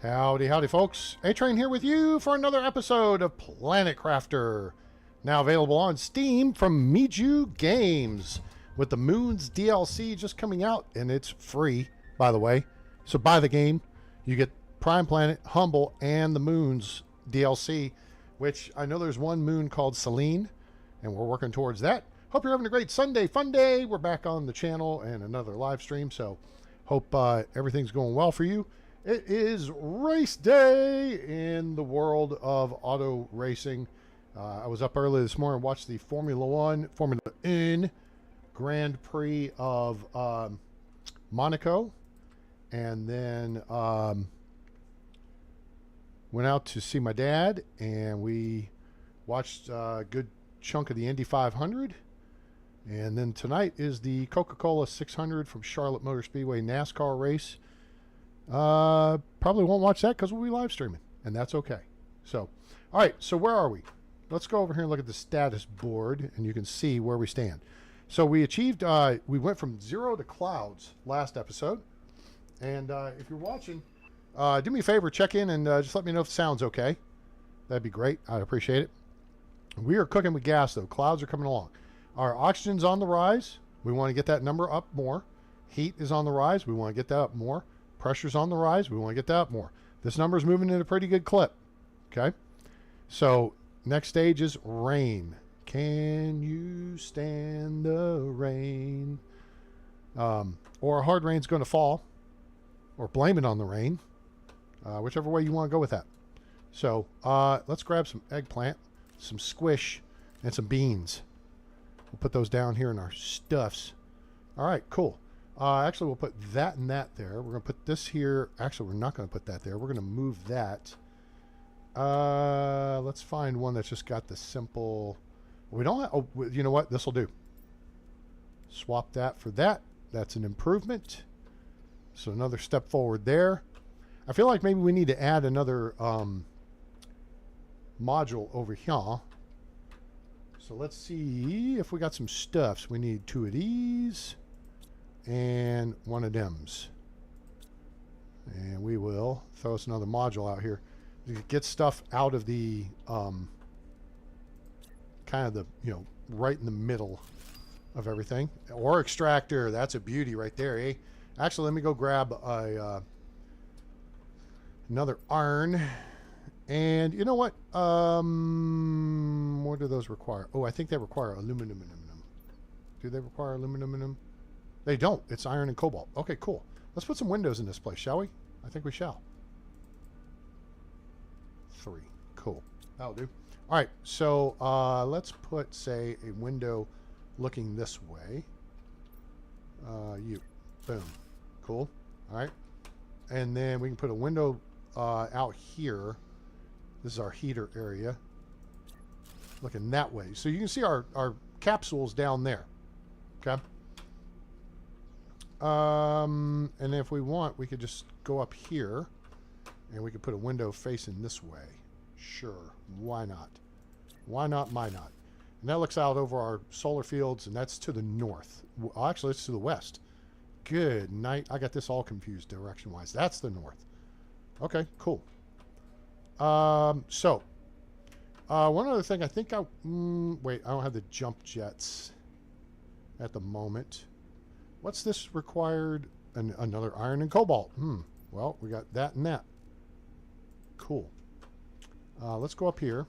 Howdy, howdy, folks. A-Train here with you for another episode of Planet Crafter. Now available on Steam from Miju Games, with the Moons DLC just coming out, and it's free, by the way. So buy the game. You get Prime Planet, Humble, and the Moons DLC, which I know there's one moon called Selene, and we're working towards that. Hope you're having a great Sunday Funday. We're back on the channel and another live stream, so hope everything's going well for you. It is race day in the world of auto racing. I was up early this morning and watched the Formula 1 Grand Prix of Monaco, and then went out to see my dad, and we watched a good chunk of the Indy 500. And then tonight is the Coca-Cola 600 from Charlotte Motor Speedway NASCAR race. Probably won't watch that because we'll be live streaming, and that's okay. So, all right, so where are we? Let's go over here and look at the status board, and you can see where we stand. So we achieved, we went from 0 to clouds last episode. And if you're watching, do me a favor, check in and just let me know if the sound's okay. That'd be great. I'd appreciate it. We are cooking with gas, though. Clouds are coming along. Our oxygen's on the rise. We want to get that number up more. Heat is on the rise. We want to get that up more. Pressure's on the rise. We want to get that up more. This number's moving at a pretty good clip. Okay? So, next stage is rain. Can you stand the rain? Or a hard rain's going to fall. Or blame it on the rain. Whichever way you want to go with that. So, let's grab some eggplant, some squish, and some beans. We'll put those down here in our stuffs. All right, cool. Actually, we'll put that and that there. We're going to put this here. Actually, we're not going to put that there. We're going to move that. Let's find one that's just got the simple... We don't have... Oh, you know what? This will do. Swap that for that. That's an improvement. So another step forward there. I feel like maybe we need to add another module over here. So let's see if we got some stuffs. We need 2 of these and 1 of them's. And we will throw us another module out here to get stuff out of the kind of the, you know, right in the middle of everything. Or extractor. That's a beauty right there, eh? Actually, let me go grab a another iron. And you know what? What do those require? Oh, I think they require aluminum. Do they require aluminum? They don't. It's iron and cobalt. Okay, cool. Let's put some windows in this place, shall we? I think we shall. 3. Cool. That'll do. All right, so let's put, say, a window looking this way. You. Boom. Cool. All right. And then we can put a window out here. This is our heater area. Looking that way. So you can see our capsules down there. Okay. And if we want, we could just go up here and we could put a window facing this way. Sure. Why not? Why not? Why not? And that looks out over our solar fields, and that's to the north. Well, actually, it's to the west. Good night. I got this all confused direction-wise. That's the north. Okay, cool. So, one other thing, I think wait, I don't have the jump jets at the moment. What's this required? Another iron and cobalt. Well, we got that and that. Cool. Let's go up here.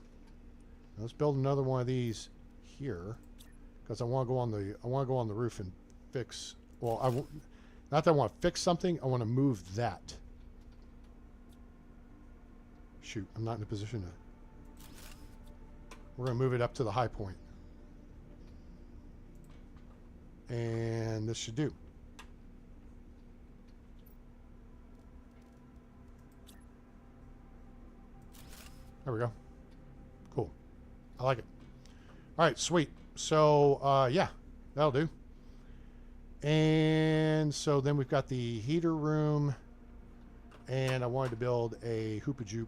Let's build another one of these here, because I want to go on the roof and fix. Well, not that I want to fix something. I want to move that. Shoot, I'm not in a position to... We're going to move it up to the high point. And this should do. There we go. Cool. I like it. All right, sweet. So, yeah, that'll do. And so then we've got the heater room. And I wanted to build a hoopa-joop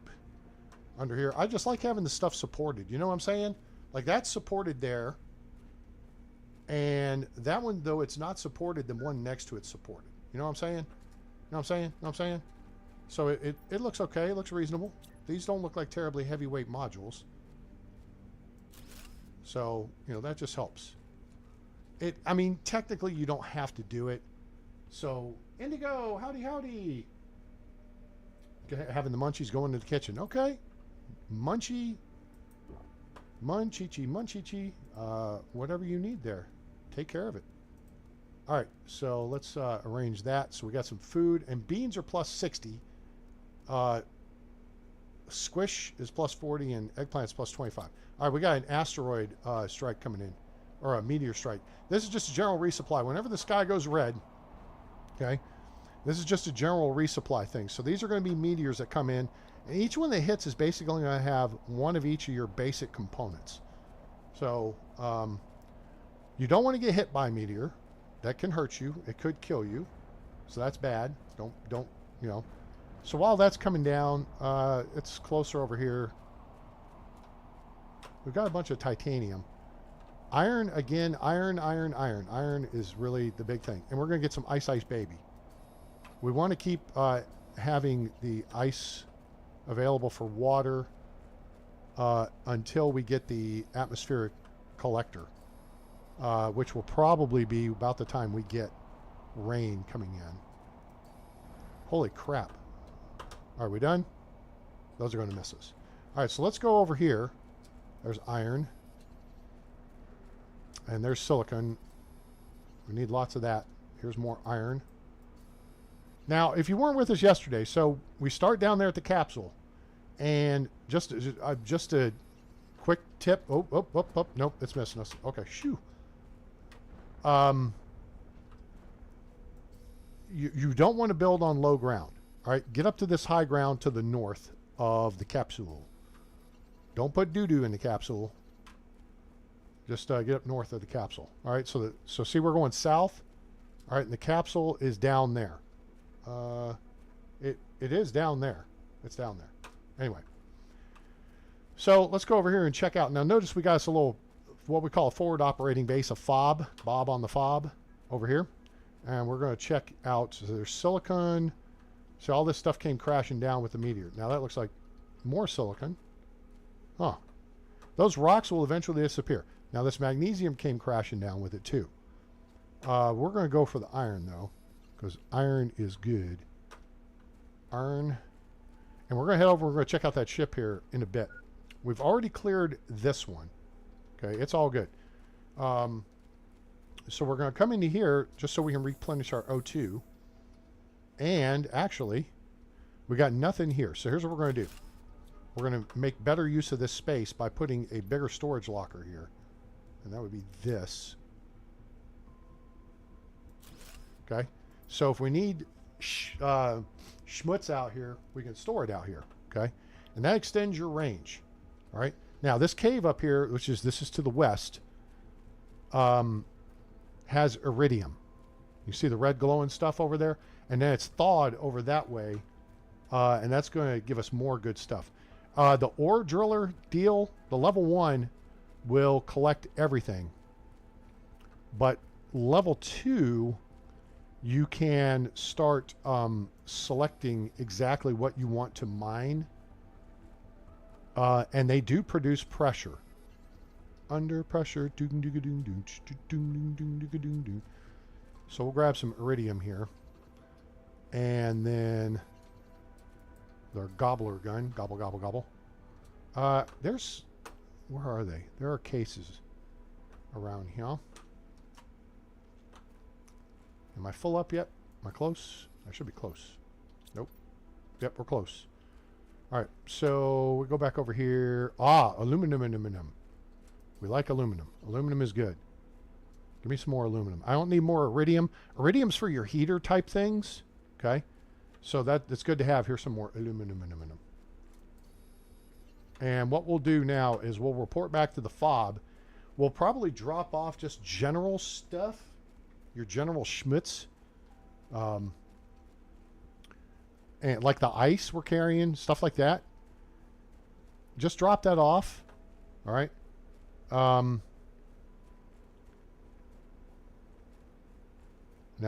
under here. I just like having the stuff supported. You know what I'm saying? Like, that's supported there. And that one, though it's not supported, the one next to it's supported. You know what I'm saying? You know what I'm saying? You know what I'm saying? So it looks okay. It looks reasonable. These don't look like terribly heavyweight modules. So, you know, that just helps. I mean, technically you don't have to do it. So, Indigo, howdy, howdy. Having the munchies go into the kitchen. Okay. Munchie. Munchichi, munchichi. Whatever you need there. Take care of it. All right, so let's arrange that. So we got some food, and beans are plus 60. Squish is plus 40, and eggplant's plus 25. All right, we got an asteroid strike coming in, or a meteor strike. This is just a general resupply. Whenever the sky goes red, okay, this is just a general resupply thing. So these are going to be meteors that come in, and each one that hits is basically going to have one of each of your basic components. So you don't want to get hit by a meteor. That can hurt you. It could kill you. So that's bad. Don't, you know. So while that's coming down, it's closer over here. We've got a bunch of titanium. Iron, again, iron. Iron is really the big thing. And we're going to get some ice baby. We want to keep having the ice available for water until we get the atmospheric collector, which will probably be about the time we get rain coming in. Holy crap. Are we done? Those are going to miss us. All right, so let's go over here. There's iron. And there's silicon. We need lots of that. Here's more iron. Now, if you weren't with us yesterday, so we start down there at the capsule. And just a quick tip. Oh, nope, it's missing us. Okay, shoo. You don't want to build on low ground. All right, get up to this high ground to the north of the capsule. Don't put doo-doo in the capsule. Just get up north of the capsule. All right, so see we're going south. All right, and the capsule is down there. It is down there. It's down there. Anyway, so let's go over here and check out. Now notice we got us a little, what we call a forward operating base, a fob, bob on the fob over here. And we're going to check out, so there's silicon. So all this stuff came crashing down with the meteor. Now that looks like more silicon. Huh. Those rocks will eventually disappear. Now this magnesium came crashing down with it too. We're going to go for the iron though, because iron is good. Iron. And we're going to head over, we're going to check out that ship here in a bit. We've already cleared this one. Okay, it's all good. So we're going to come into here just so we can replenish our O2. And actually, we got nothing here. So here's what we're going to do. We're going to make better use of this space by putting a bigger storage locker here. And that would be this. Okay. So if we need schmutz out here, we can store it out here. Okay. And that extends your range. All right. Now this cave up here, this is to the west, has iridium. You see the red glowing stuff over there? And then it's thawed over that way. And that's going to give us more good stuff. The ore driller deal, the level 1 will collect everything. But level 2, you can start selecting exactly what you want to mine. And they do produce pressure. Under pressure. So we'll grab some iridium here. And then their gobbler gun. Gobble, gobble, gobble. Where are they? There are cases around here. Am I full up yet? Am I close? I should be close. Nope. Yep, we're close. All right, so we go back over here. Aluminum. We like aluminum. Aluminum is good. Give me some more aluminum. I don't need more iridium. Iridium's for your heater type things. Okay, so that's good to have. Here's some more aluminum. And what we'll do now is we'll report back to the fob. We'll probably drop off just general stuff, your general schmutz, and like the ice we're carrying, stuff like that. Just drop that off. All right. Now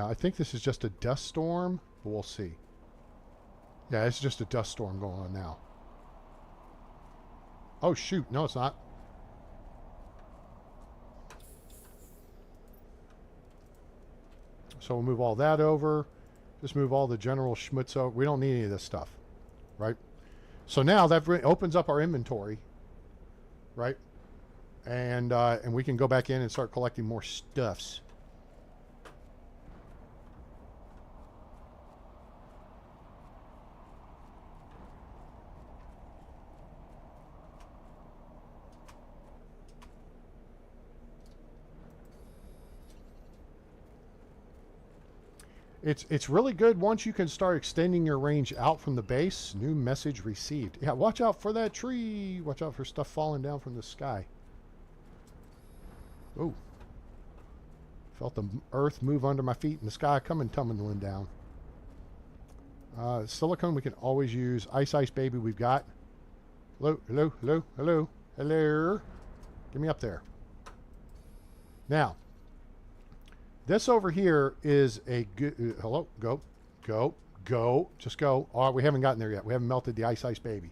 I think this is just a dust storm, but we'll see. Yeah, it's just a dust storm going on now. Oh, shoot. No, it's not. So we'll move all that over. Just move all the general schmutz over. We don't need any of this stuff, right? So now that opens up our inventory, right? And we can go back in and start collecting more stuffs. It's really good once you can start extending your range out from the base. New message received. Yeah, watch out for that tree. Watch out for stuff falling down from the sky. Oh. Felt the earth move under my feet and the sky coming tumbling down. Silicone we can always use. Ice baby we've got. Hello, hello, hello, hello, hello. Get me up there. Now, this over here is a good... hello? Go. Go. Go. Just go. Oh, we haven't gotten there yet. We haven't melted the ice baby.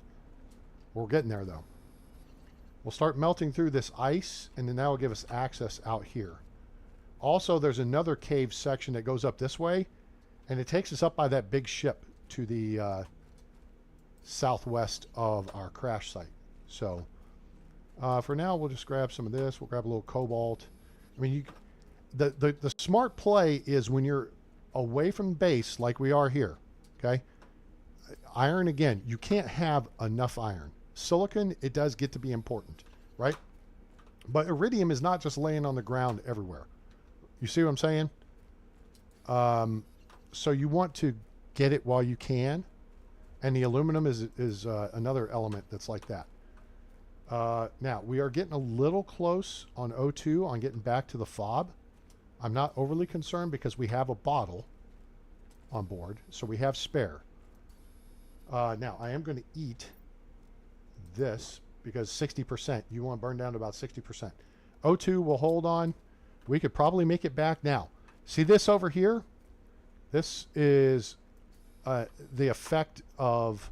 We're getting there, though. We'll start melting through this ice, and then that will give us access out here. Also, there's another cave section that goes up this way, and it takes us up by that big ship to the southwest of our crash site. So, for now, we'll just grab some of this. We'll grab a little cobalt. I mean, the smart play is when you're away from base like we are here, okay? Iron, again, you can't have enough iron. Silicon, it does get to be important, right? But iridium is not just laying on the ground everywhere. You see what I'm saying? So you want to get it while you can, and the aluminum is another element that's like that. Now, we are getting a little close on O2 on getting back to the fob. I'm not overly concerned because we have a bottle on board, so we have spare. Now, I am going to eat this because 60%, you want to burn down to about 60%. O2 will hold on. We could probably make it back. Now, see this over here? This is the effect of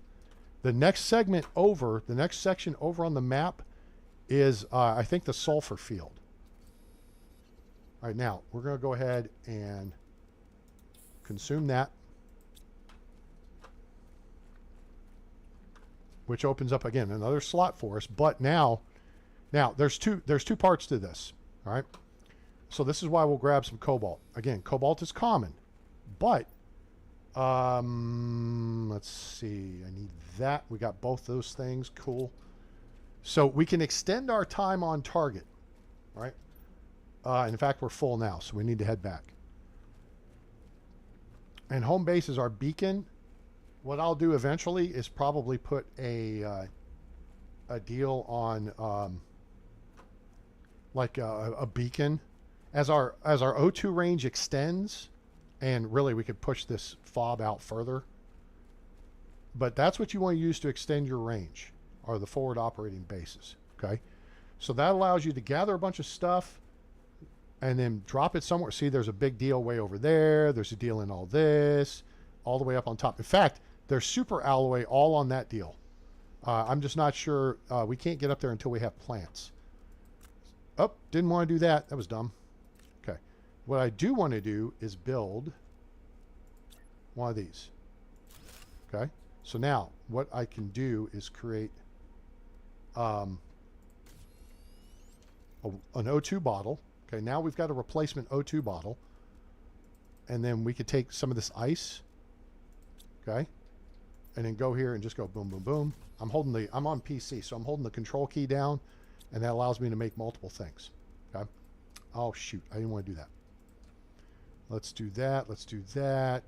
the next segment over, the next section over on the map is, I think, the sulfur field. All right, now we're going to go ahead and consume that, which opens up again another slot for us. But now there's two parts to this. All right, so this is why we'll grab some cobalt. Again, cobalt is common, but let's see. I need that. We got both those things. Cool. So we can extend our time on target. All right. In fact, we're full now, so we need to head back. And home base is our beacon. What I'll do eventually is probably put a deal on like a beacon as our O2 range extends, and really we could push this fob out further. But that's what you want to use to extend your range, are the forward operating bases. Okay, so that allows you to gather a bunch of stuff and then drop it somewhere. See, there's a big deal way over there. There's a deal in all this, all the way up on top. In fact, there's super alloy all on that deal. I'm just not sure. We can't get up there until we have plants. Oh, didn't want to do that. That was dumb. Okay. What I do want to do is build one of these. Okay. So now what I can do is create an O2 bottle. Okay, now we've got a replacement O2 bottle. And then we could take some of this ice. Okay. And then go here and just go boom, boom, boom. I'm on PC, so I'm holding the control key down, and that allows me to make multiple things. Okay. Oh, shoot. I didn't want to do that. Let's do that. Let's do that.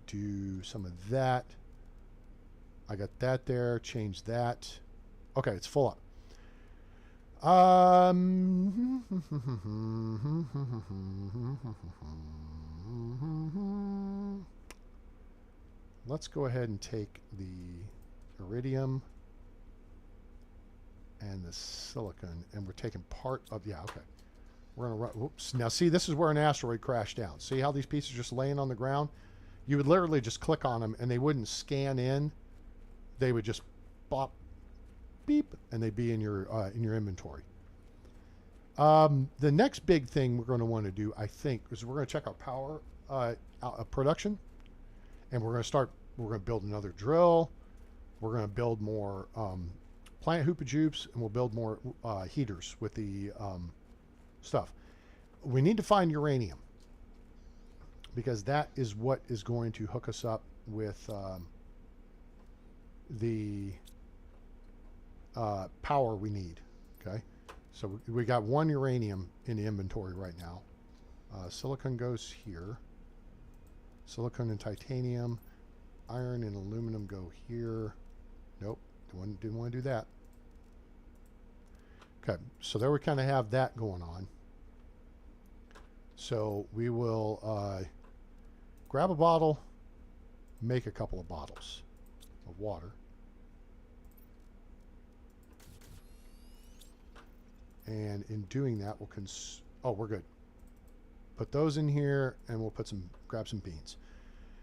Do some of that. I got that there. Change that. Okay, it's full up. Let's go ahead and take the iridium and the silicon, and we're taking part of, yeah, okay. We're gonna run, whoops. Now see, this is where an asteroid crashed down. See how these pieces are just laying on the ground? you would literally just click on them and they wouldn't scan in. They would just bop, beep, and they'd be in your inventory. The next big thing we're going to want to do, I think, is we're going to check our power production, and we're going to build another drill. We're going to build more plant hoopajoops, and we'll build more heaters with the stuff. We need to find uranium, because that is what is going to hook us up with the power we need. Okay, so we got 1 uranium in the inventory right now. Silicon goes here. Silicon and titanium, iron and aluminum go here. Nope, didn't want to do that. Okay, so there we kind of have that going on. So we will grab a bottle, make a couple of bottles of water. And in doing that, we'll we're good. Put those in here, and we'll grab some beans.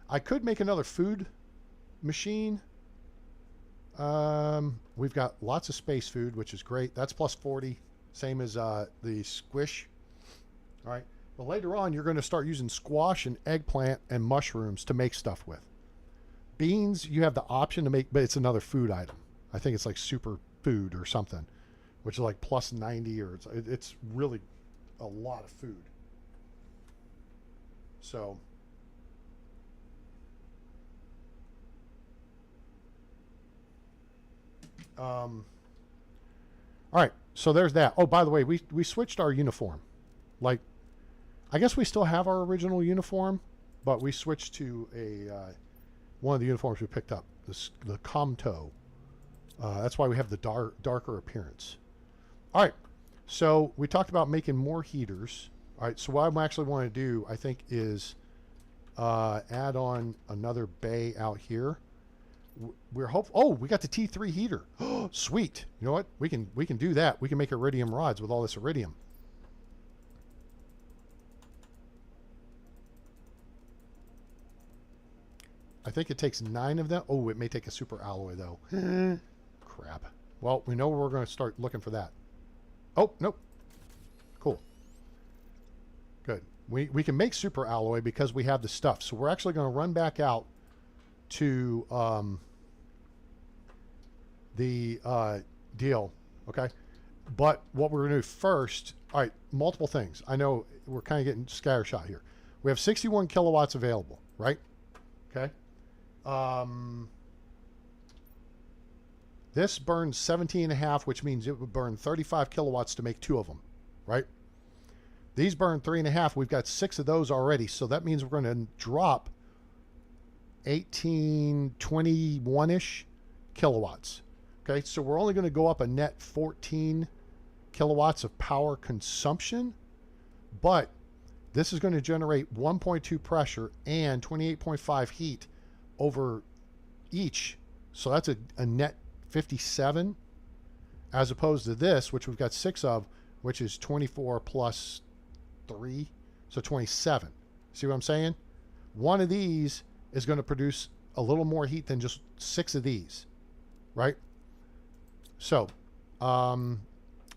I could make another food machine. We've got lots of space food, which is great. That's plus 40, same as the squish. All right. But later on, you're going to start using squash and eggplant and mushrooms to make stuff with. Beans, you have the option to make, but it's another food item. I think it's like super food or something, which is like plus 90, or it's really a lot of food. So all right, so there's that. Oh, by the way, we switched our uniform. Like, I guess we still have our original uniform, but we switched to a one of the uniforms we picked up, the Comto. That's why we have the darker appearance. All right, so we talked about making more heaters. All right, so what I'm actually want to do, I think, is add on another bay out here. Oh, we got the T3 heater. Oh, sweet. You know what? We can do that. We can make iridium rods with all this iridium. I think it takes 9 of them. Oh, it may take a super alloy though. Crap. Well, we know we're going to start looking for that. Oh, nope. Cool. Good. We can make super alloy because we have the stuff. So we're actually going to run back out to the deal. Okay. But what we're going to do first, all right, multiple things. I know we're kind of getting scattershot here. We have 61 kilowatts available, right? Okay. This burns 17.5, which means it would burn 35 kilowatts to make 2 of them, right? These burn 3.5. We've got 6 of those already. So that means we're going to drop 18, 21-ish kilowatts. Okay, so we're only going to go up a net 14 kilowatts of power consumption, but this is going to generate 1.2 pressure and 28.5 heat over each. So that's a net 57, as opposed to this, which we've got 6 of, which is 24 plus 3, so 27. See what I'm saying? One of these is going to produce a little more heat than just 6 of these, right? So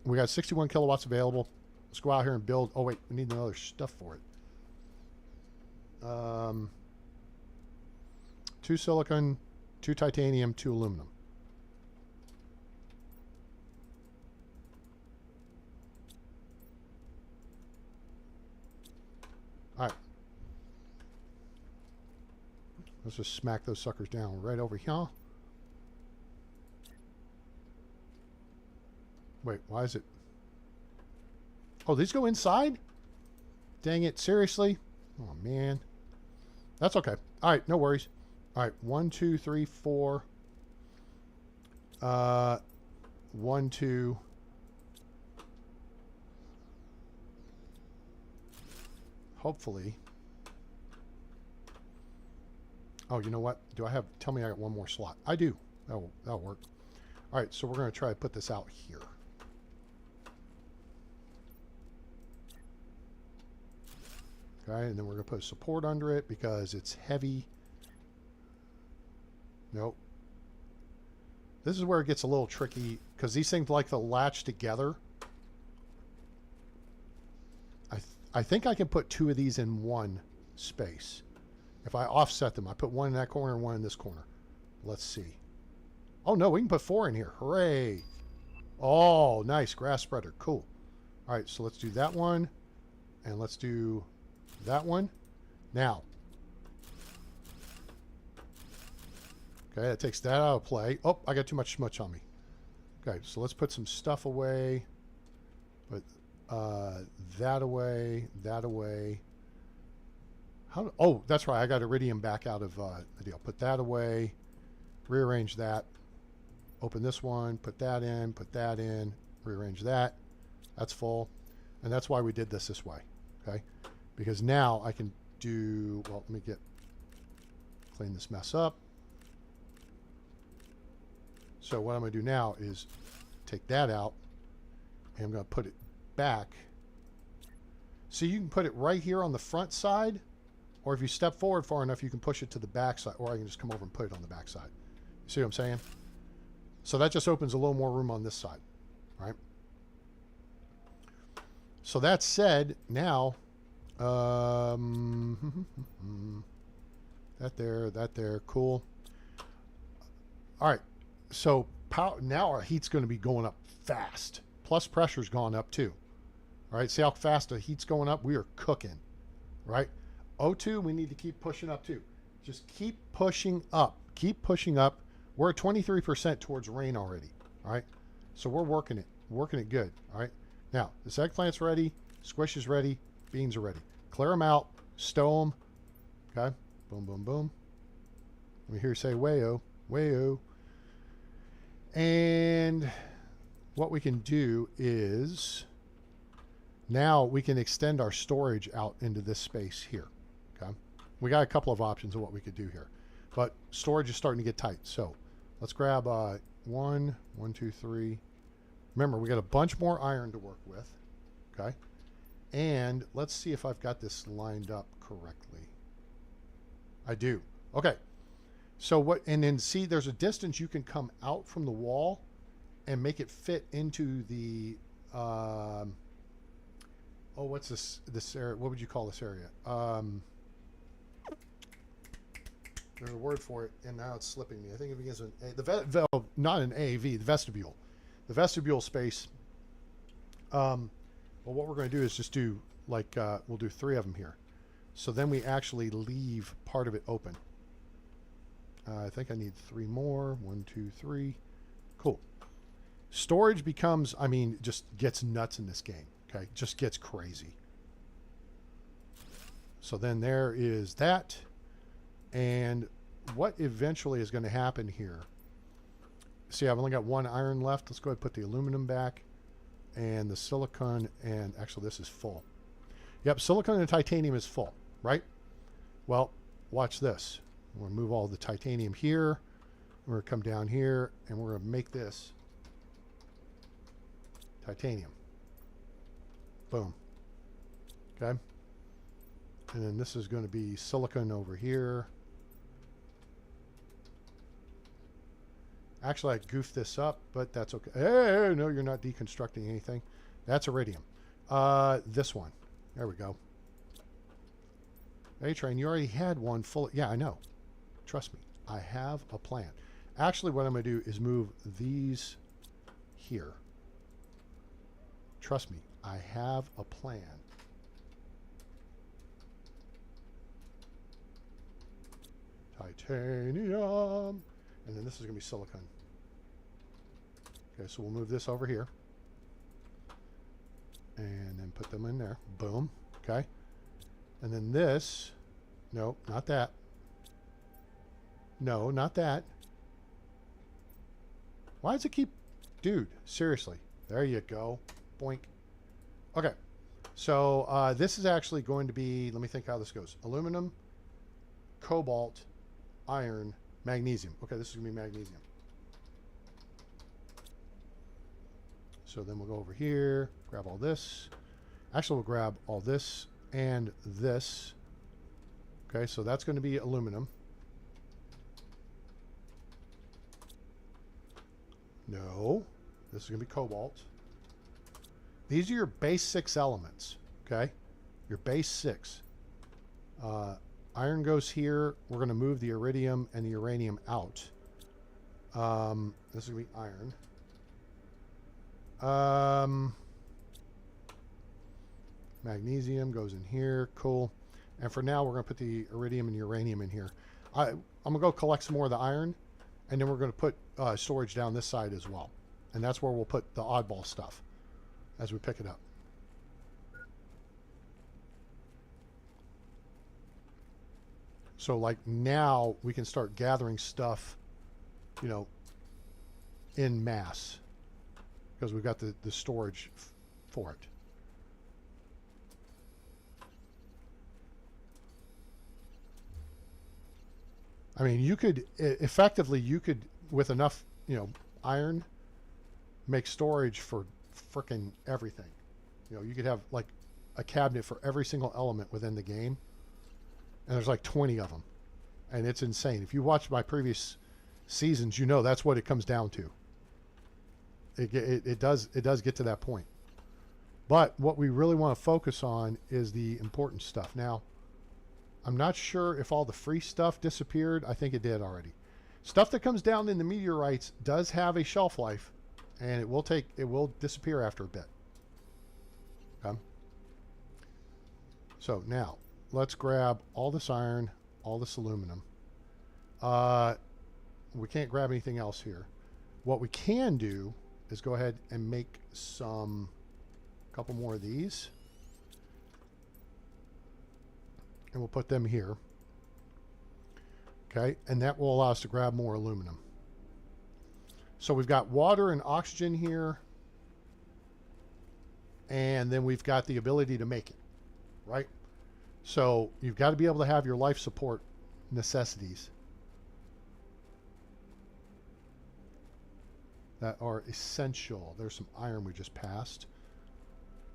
we got 61 kilowatts available. Let's go out here and build. Oh wait, we need another stuff for it. 2 silicon, 2 titanium, 2 aluminum. All right. Let's just smack those suckers down right over here. Wait, why is it? Oh, these go inside? Dang it, seriously? Oh, man. That's okay. All right, no worries. All right, 1, 2, 3, 4. 1, 2. Hopefully. Oh, you know what? Do I have... Tell me I got 1 more slot. I do. That'll work. All right, so we're going to try to put this out here. Okay, and then we're going to put support under it because it's heavy. Nope. This is where it gets a little tricky because these things like to latch together. I think I can put two of these in one space. If I offset them, I put one in that corner and one in this corner. Let's see. Oh, no, we can put four in here. Hooray. Oh, nice. Grass spreader. Cool. All right, so let's do that one. And let's do that one. Now. Okay, that takes that out of play. Oh, I got too much smudge on me. Okay, so let's put some stuff away. Put that away, that away. How? Oh, that's right. I got iridium back out of the deal. Put that away. Rearrange that. Open this one. Put that in. Rearrange that. That's full. And that's why we did this way. Okay? Because now I can do, well, let me clean this mess up. So what I'm going to do now is take that out. And I'm going to put it back. So you can put it right here on the front side. Or if you step forward far enough, you can push it to the back side. Or I can just come over and put it on the back side. You see what I'm saying? So that just opens a little more room on this side. Right? So that said, now, that there, cool. All right, so now our heat's going to be going up fast. Plus pressure's gone up too. All right, see how fast the heat's going up? We are cooking, right? O2, we need to keep pushing up too. Just keep pushing up. Keep pushing up. We're at 23% towards rain already, all right? So we're working it good, all right? Now, this eggplant's ready, squish is ready, beans are ready. Clear them out, stow them, okay? Boom, boom, boom. Let me hear you say, wayo, wayo. And what we can do is, now we can extend our storage out into this space here, okay? We got a couple of options of what we could do here, but storage is starting to get tight. So let's grab 1, 2, 3. Remember, we got a bunch more iron to work with, okay? And let's see if I've got this lined up correctly. I do. Okay. So what, and then see, there's a distance you can come out from the wall and make it fit into the, oh, what's this area? What would you call this area? There's a word for it, and now it's slipping me. I think it begins with an A. Not an AV, the vestibule. The vestibule space. Well, what we're going to do is just do, like, we'll do 3 of them here. So then we actually leave part of it open. I think I need 3 more. 1, 2, 3. Cool. Storage becomes, I mean, just gets nuts in this game. Okay, just gets crazy. So then there is that. And what eventually is going to happen here? See, I've only got 1 iron left. Let's go ahead and put the aluminum back. And the silicon, and actually this is full. Yep, silicon and titanium is full, right? Well, watch this. We're going to move all the titanium here. We're going to come down here, and we're going to make this titanium. Boom. Okay. And then this is going to be silicon over here. Actually, I goofed this up, but that's okay. Hey, no, you're not deconstructing anything. That's iridium. This one. There we go. A-Train, you already had one full. Yeah, I know. Trust me. I have a plan. Actually, what I'm going to do is move these here. Trust me. I have a plan. Titanium. And then this is going to be silicon. Okay, so we'll move this over here. And then put them in there. Boom. Okay. And then this. No, not that. No, not that. Why does it keep... Dude, seriously. There you go. Boink. Okay. So this is actually going to be... Let me think how this goes. Aluminum, cobalt, iron, magnesium. Okay, this is going to be magnesium. So then we'll go over here, grab all this. Actually, we'll grab all this and this. Okay, so that's going to be aluminum. No. This is going to be cobalt. These are your base 6 elements. Okay? Your base 6. Iron goes here. We're going to move the iridium and the uranium out. This is going to be iron. Magnesium goes in here. Cool. And for now, we're going to put the iridium and uranium in here. I'm going to go collect some more of the iron, and then we're going to put storage down this side as well. And that's where we'll put the oddball stuff as we pick it up. So like now we can start gathering stuff, you know, in mass because we've got the storage for it. I mean, you could effectively, you could, with enough, you know, iron, make storage for frickin' everything. You know, you could have like a cabinet for every single element within the game. And there's like 20 of them. And it's insane. If you watch my previous seasons, you know that's what it comes down to. It does get to that point. But what we really want to focus on is the important stuff. Now, I'm not sure if all the free stuff disappeared. I think it did already. Stuff that comes down in the meteorites does have a shelf life, and it will disappear after a bit. Okay. So now let's grab all this iron, all this aluminum. We can't grab anything else here. What we can do is go ahead and make a couple more of these. And we'll put them here. Okay, and that will allow us to grab more aluminum. So we've got water and oxygen here. And then we've got the ability to make it, right? So you've got to be able to have your life support necessities that are essential. There's some iron we just passed.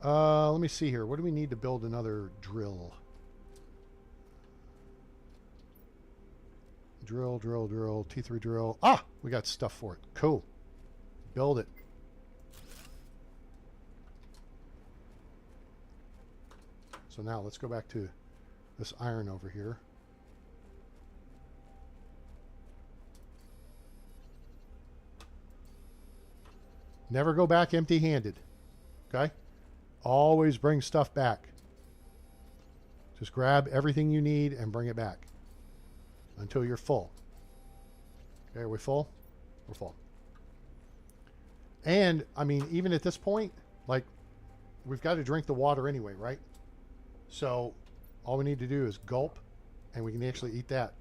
Let me see here. What do we need to build another drill? Drill, T3 drill. Ah, we got stuff for it. Cool. Build it. So now let's go back to this iron over here. Never go back empty-handed. Okay? Always bring stuff back. Just grab everything you need and bring it back until you're full. Okay, are we full? We're full. And, I mean, even at this point, like, we've got to drink the water anyway, right? So, all we need to do is gulp, and we can actually eat that.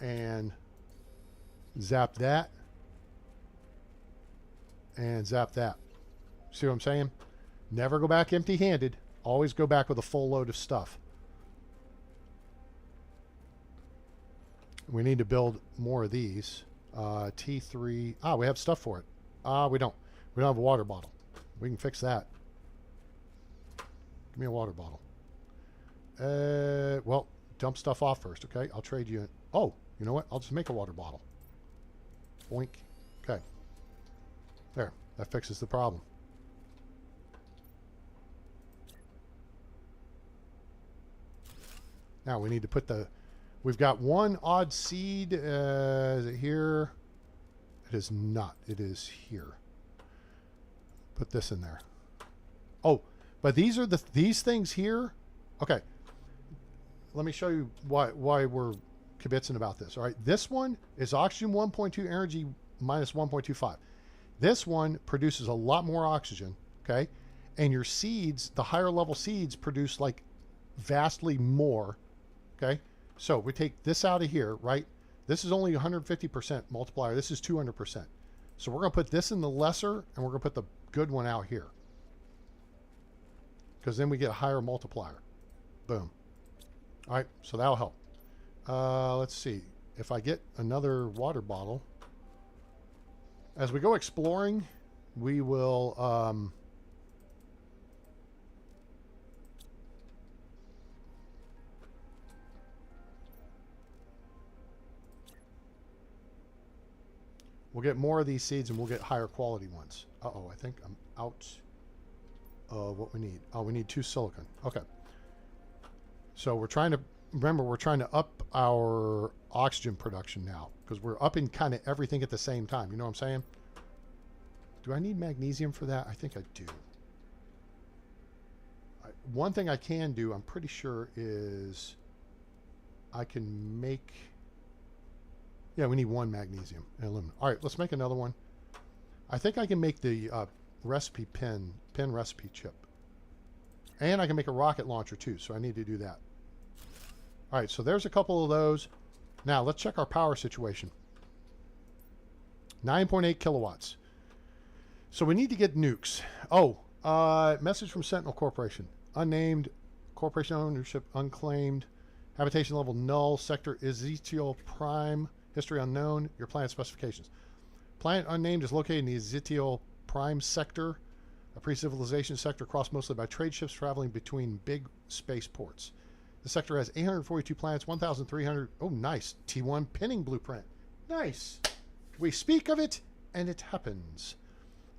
And zap that. And zap that. See what I'm saying? Never go back empty-handed. Always go back with a full load of stuff. We need to build more of these. T3. Ah, we have stuff for it. We don't. We don't have a water bottle. We can fix that. Give me a water bottle. Well, dump stuff off first, okay? I'll trade you. Oh, you know what? I'll just make a water bottle. Boink. Okay. There. That fixes the problem. Now we need to put the... We've got one odd seed. Is it here? It is not. It is here. Put this in there. Oh, but these are these things here. Okay. Let me show you why we're kibitzing about this. All right. This one is oxygen 1.2, energy minus 1.25. This one produces a lot more oxygen. Okay. And your seeds, the higher level seeds, produce like vastly more. Okay. So we take this out of here, right? This is only 150% multiplier. This is 200%. So we're going to put this in the lesser, and we're going to put the good one out here. Because then we get a higher multiplier. Boom. All right, so that'll help. Let's see. If I get another water bottle, as we go exploring, we will... We'll get more of these seeds and we'll get higher quality ones. Uh-oh, I think I'm out of what we need. Oh, we need 2 silicon. Okay. So we're trying to, remember, we're trying to up our oxygen production now because we're upping kind of everything at the same time. You know what I'm saying? Do I need magnesium for that? I think I do. One thing I can do, I'm pretty sure, is I can make... Yeah, we need 1 magnesium and aluminum. All right, let's make another one. I think I can make the recipe pin recipe chip. And I can make a rocket launcher too, so I need to do that. All right, so there's a couple of those. Now, let's check our power situation. 9.8 kilowatts. So we need to get nukes. Oh, message from Sentinel Corporation. Unnamed, corporation ownership unclaimed, habitation level null, sector Ezekiel Prime, history unknown, your planet specifications. Planet unnamed is located in the Ezekiel Prime sector, a pre-civilization sector crossed mostly by trade ships traveling between big space ports. The sector has 842 planets, 1,300... Oh, nice. T1 pinning blueprint. Nice. We speak of it, and it happens.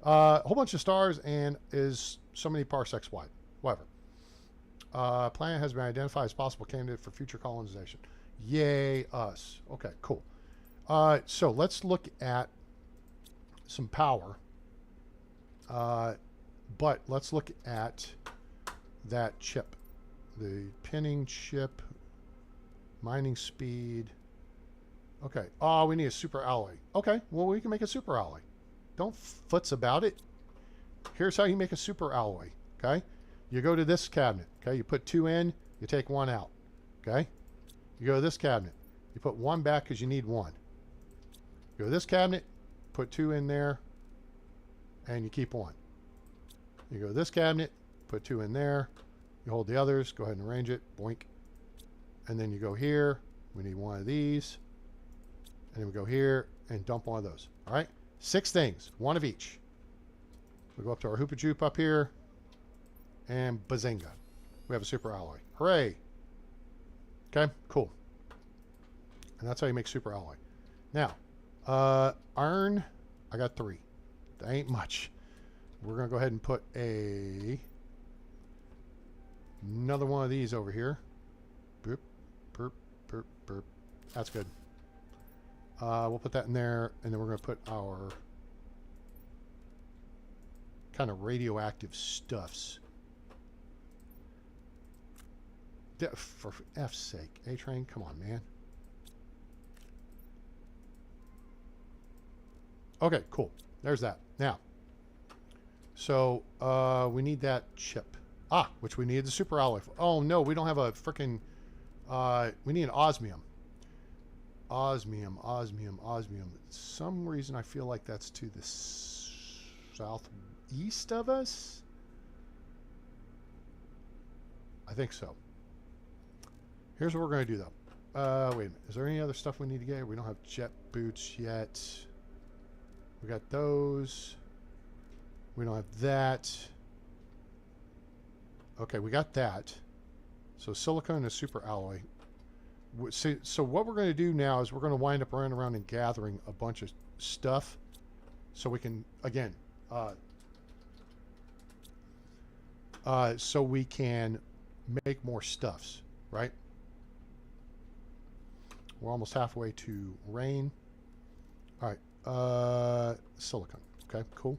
A whole bunch of stars and is so many parsecs wide. Whatever. Planet has been identified as possible candidate for future colonization. Yay, us. Okay, cool. So let's look at some power. But let's look at that chip. The pinning chip, mining speed. Okay. Oh, we need a super alloy. Okay, well, we can make a super alloy. Don't futz about it. Here's how you make a super alloy. Okay. You go to this cabinet. Okay. You put 2 in, you take 1 out. Okay. You go to this cabinet. You put 1 back because you need 1. You go to this cabinet, put 2 in there, and you keep 1. You go to this cabinet, put 2 in there. You hold the others, go ahead and arrange it, boink. And then you go here, we need 1 of these. And then we go here and dump 1 of those. All right, 6 things, 1 of each. We go up to our hoopa joop up here, and bazinga. We have a super alloy. Hooray! Okay, cool. And that's how you make super alloy. Now, iron, I got 3. That ain't much. We're going to go ahead and put another 1 of these over here. Boop, burp, burp, burp. That's good. We'll put that in there, and then we're going to put our kind of radioactive stuffs. For F's sake. A-Train, come on, man. Okay, cool. There's that. Now, so we need that chip. Which we need the super alloy for. Oh, no, we don't have a freaking... we need an osmium. Osmium. Some reason I feel like that's to the southeast of us? I think so. Here's what we're going to do, though. Wait a minute. Is there any other stuff we need to get? We don't have jet boots yet. We got those. We don't have that. Okay, we got that. So silicone and a super alloy. So what we're going to do now is we're going to wind up running around and gathering a bunch of stuff so we can, again, so we can make more stuffs, right? We're almost halfway to rain. All right, silicon. Okay, cool.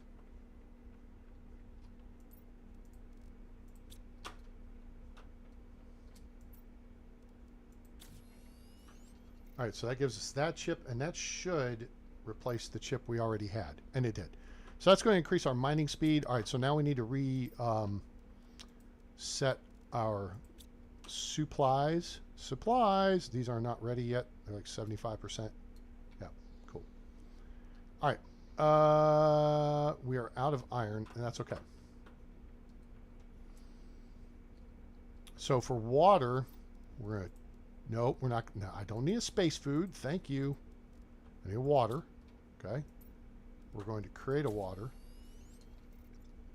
All right, so that gives us that chip, and that should replace the chip we already had, and it did. So that's going to increase our mining speed. All right, so now we need to set our supplies. These are not ready yet. They're like 75%. Yeah, cool. All right, we are out of iron, and that's okay. So for water, we're going to... Nope, we're not. No, I don't need a space food. Thank you. I need water. Okay. We're going to create a water.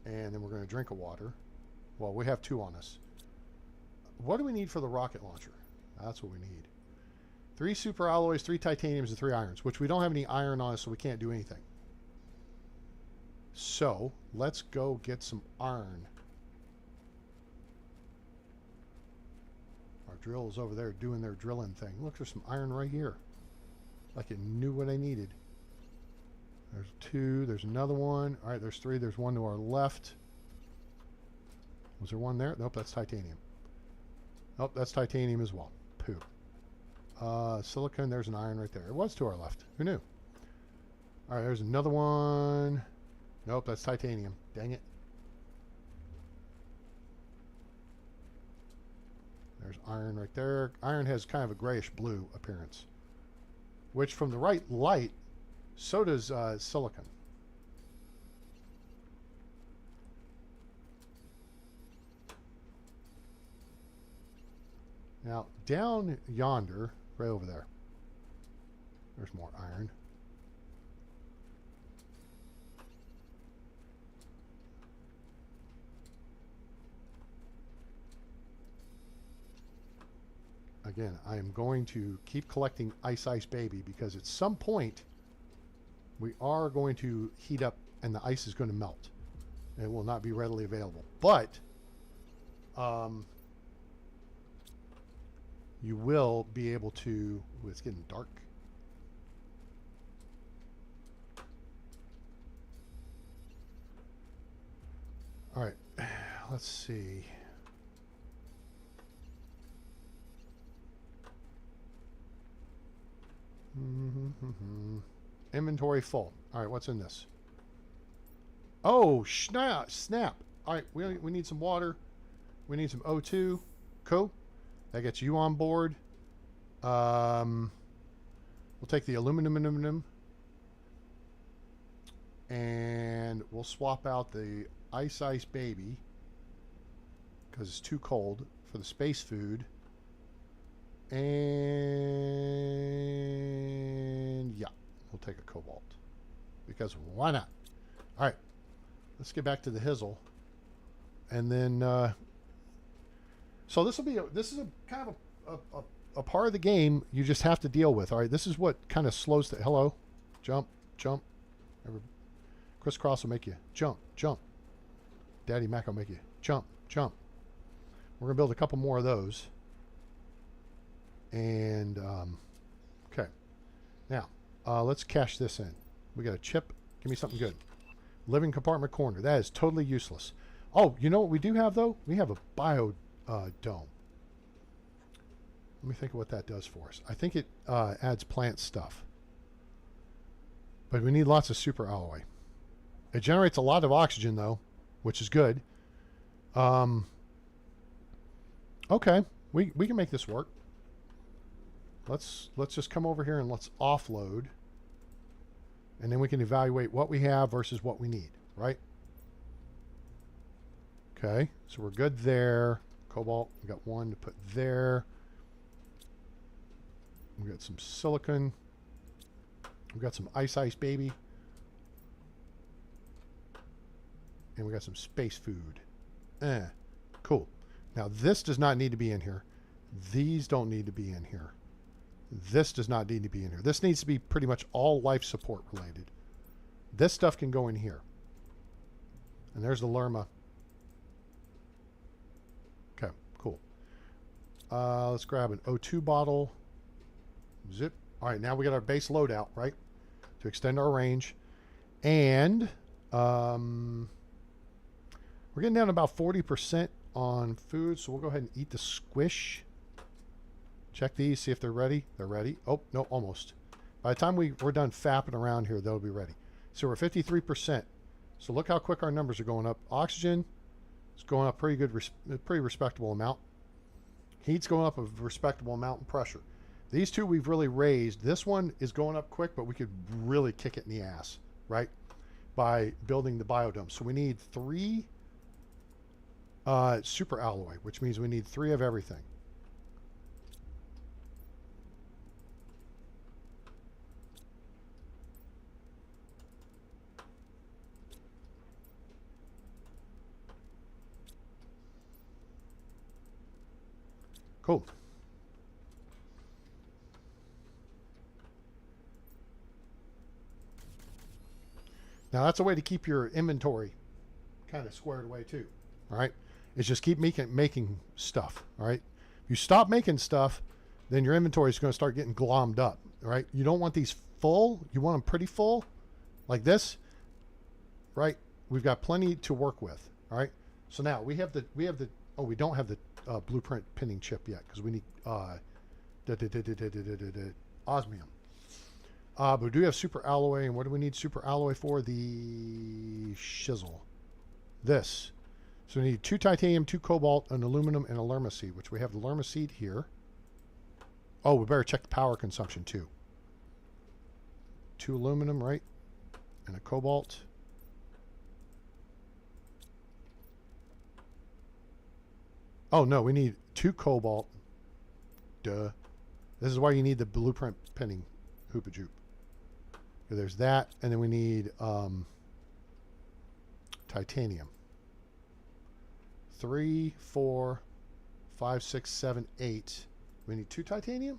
And then we're going to drink a water. Well, we have 2 on us. What do we need for the rocket launcher? That's what we need. 3 super alloys, 3 titaniums, and 3 irons, which we don't have any iron on us, so we can't do anything. So let's go get some iron. Our drill is over there doing their drilling thing. Look, there's some iron right here. Like it knew what I needed. There's 2. There's another one. All right, there's 3. There's 1 to our left. Was there one there? Nope, that's titanium. Nope, that's titanium as well. Poo. Silicon, there's an iron right there. It was to our left. Who knew? All right, there's another one. Nope, that's titanium. Dang it. There's iron right there. Iron has kind of a grayish blue appearance, which from the right light, so does silicon. Now, down yonder, right over there, there's more iron. Again, I am going to keep collecting Ice Baby because at some point we are going to heat up and the ice is going to melt. It will not be readily available. But you will be able to... Ooh, it's getting dark. All right, let's see. Inventory full. All right, what's in this? Oh, snap. All right, we need some water. We need some O2. Cool. That gets you on board. We'll take the aluminum. And we'll swap out the Ice Baby because it's too cold for the space food. And yeah, we'll take a cobalt because why not? All right, let's get back to the hizzle, and then so this is a kind of a part of the game you just have to deal with. All right, this is what kind of slows the hello, jump. Crisscross will make you jump. Daddy Mac will make you jump. We're gonna build a couple more of those. And okay, now let's cash this in. We got a chip. Give me something good. Living compartment corner. That is totally useless. Oh, you know what we do have though? We have a bio dome. Let me think of what that does for us. I think it adds plant stuff, but we need lots of super alloy. It generates a lot of oxygen though, which is good. Okay, we can make this work. Let's just come over here and let's offload, and then we can evaluate what we have versus what we need, right? Okay, so we're good there. Cobalt, we got 1 to put there. We got some silicon. We got some Ice Baby, and we got some space food. Cool. Now this does not need to be in here. These don't need to be in here. This does not need to be in here. This needs to be pretty much all life support related. This stuff can go in here. And there's the Lerma. Okay, cool. Let's grab an O2 bottle. Zip. All right, now we got our base loadout, right? To extend our range. And we're getting down to about 40% on food, so we'll go ahead and eat the squish. Check these, see if they're ready. They're ready. Oh, no, almost. By the time we're done fapping around here, they'll be ready. So we're 53%. So look how quick our numbers are going up. Oxygen is going up pretty respectable amount. Heat's going up a respectable amount, and pressure. These two we've really raised. This one is going up quick, but we could really kick it in the ass, right? By building the biodome. So we need 3 super alloy, which means we need 3 of everything. Cool. Now that's a way to keep your inventory kind of squared away too. All right, is just keep making stuff. All right, if you stop making stuff, then your inventory is going to start getting glommed up. All right, you don't want these full. You want them pretty full, like this. Right, we've got plenty to work with. All right, so now we have the oh, we don't have the blueprint pinning chip yet because we need osmium. But we do have super alloy, and what do we need super alloy for? The shizzle. This. So we need 2 titanium, 2 cobalt, an aluminum, and a lermacete, which we have the lermacete here. Oh, we better check the power consumption too. 2 aluminum, right? And a cobalt. Oh, no, we need 2 cobalt. Duh. This is why you need the blueprint pinning hoopajoop. There's that, and then we need titanium. 3, 4, 5, 6, 7, 8. We need 2 titanium?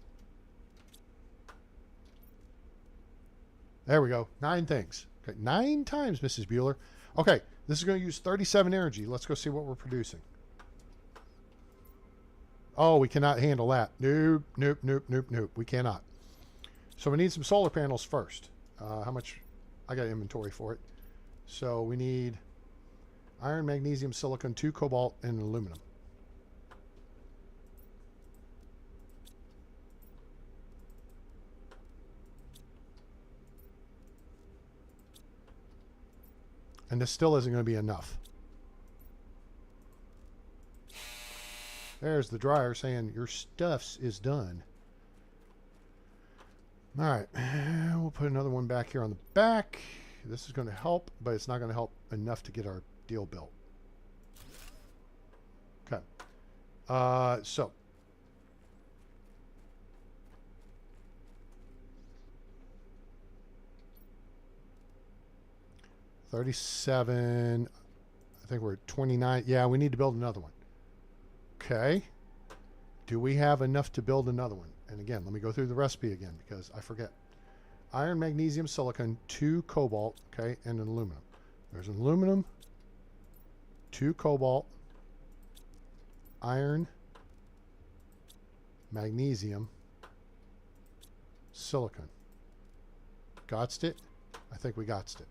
There we go. 9 things. Okay, 9 times, Mrs. Bueller. Okay, this is going to use 37 energy. Let's go see what we're producing. Oh, we cannot handle that. Nope, nope, nope, nope, nope. We cannot. So we need some solar panels first. How much? I got inventory for it. So we need iron, magnesium, silicon, 2 cobalt, and aluminum. And this still isn't going to be enough. There's the dryer saying your stuffs is done. All right, we'll put another one back here on the back. This is going to help, but it's not going to help enough to get our deal built. Okay. So. $37. I think we're at 29. Yeah, we need to build another one. Okay. Do we have enough to build another one? And again, let me go through the recipe again because I forget. Iron, magnesium, silicon, 2 cobalt, okay, and an aluminum. There's an aluminum, 2 cobalt, iron, magnesium, silicon. Gotst it? I think we gotst it.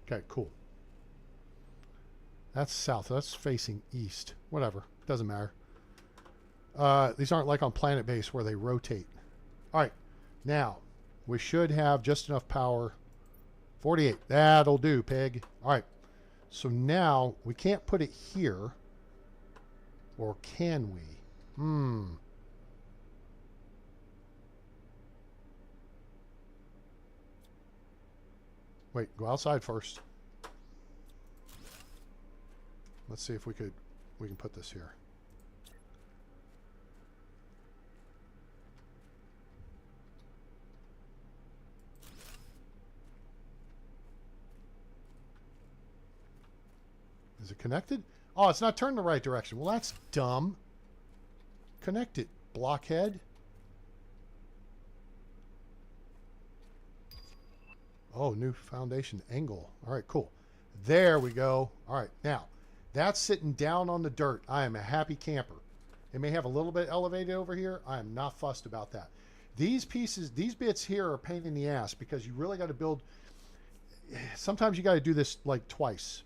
Okay, cool. That's south. That's facing east. Whatever. Doesn't matter. These aren't like on Planet Base where they rotate. All right. Now, we should have just enough power. 48. That'll do, pig. All right. So now, we can't put it here. Or can we? Wait, go outside first. Let's see if we can put this here. Is it connected? Oh, it's not turned the right direction. Well, that's dumb. Connect it, blockhead. Oh, new foundation angle. All right, cool. There we go. All right, now, that's sitting down on the dirt. I am a happy camper. It may have a little bit elevated over here. I am not fussed about that. These pieces, these bits here are a pain in the ass because you really got to build. Sometimes you got to do this like twice.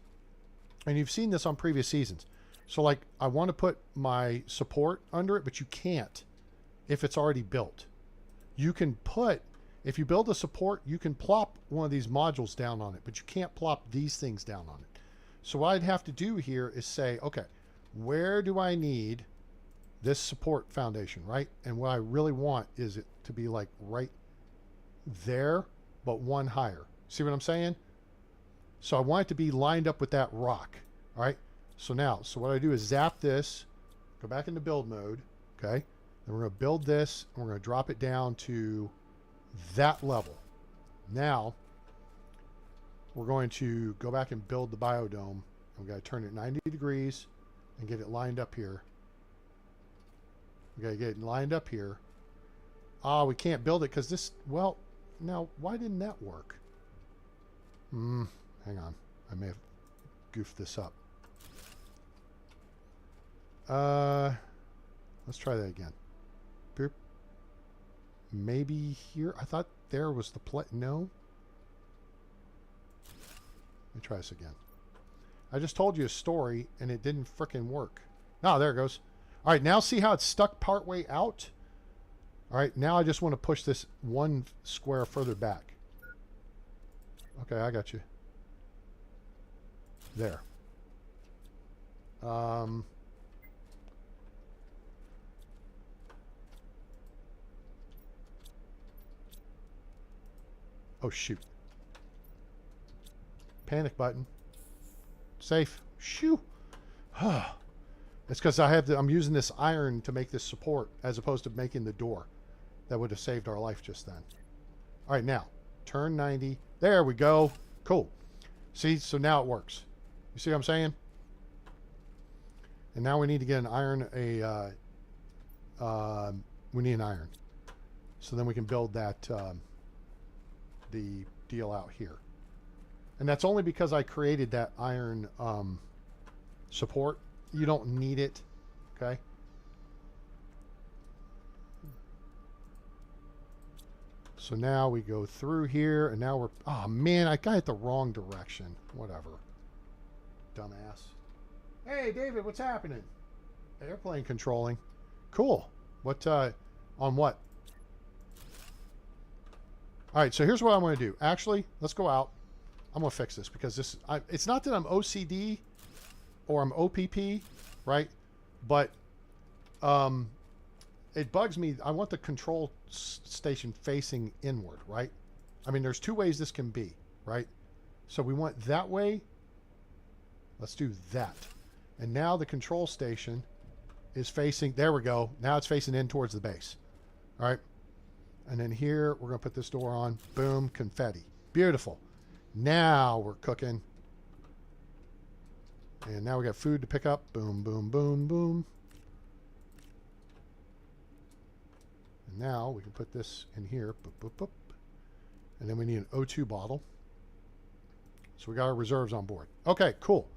And you've seen this on previous seasons. So like I want to put my support under it, but you can't if it's already built. You can put, if you build a support, you can plop one of these modules down on it, but you can't plop these things down on it. So what I'd have to do here is say, okay, where do I need this support foundation, right? And what I really want is it to be like right there, but one higher. See what I'm saying? So I want it to be lined up with that rock. All right. So now, so what I do is zap this, go back into build mode. Okay. Then we're going to build this and we're going to drop it down to that level. Now we're going to go back and build the biodome. I'm going to turn it 90 degrees and get it lined up here. We gotta get it lined up here. Ah, we can't build it because this, well, now, why didn't that work? Hang on. I may have goofed this up. Let's try that again. Boop. Maybe here? I thought there was the play. No? Let me try this again. I just told you a story and it didn't frickin' work. Oh, there it goes. All right, now see how it's stuck part way out? All right, now I just want to push this one square further back. Okay, I got you. There. Oh, shoot. Panic button. Safe. Shoo. It's because I'm using this iron to make this support as opposed to making the door. That would have saved our life just then. All right, now turn 90. There we go. Cool. See, so now it works. You see what I'm saying? And now we need to get an iron. We need an iron. So then we can build that the deal out here. And that's only because I created that iron support. You don't need it, okay? So now we go through here, and now we're... Oh, man, I got it the wrong direction. Whatever. Dumbass. Hey, David, what's happening? Airplane controlling. Cool. What, on what? All right, so here's what I'm going to do. Actually, let's go out. I'm going to fix this because this... it's not that I'm OCD or I'm OPP, right? But it bugs me. I want the control station facing inward, right? I mean, there's two ways this can be, right? So we want that way. Let's do that. And now the control station is facing... There we go. Now it's facing in towards the base. All right? And then here, we're going to put this door on. Boom, confetti. Beautiful. Now we're cooking. And now we got food to pick up. Boom, boom, boom, boom. And now we can put this in here. Boop, boop, boop. And then we need an O2 bottle. So we got our reserves on board. Okay, cool.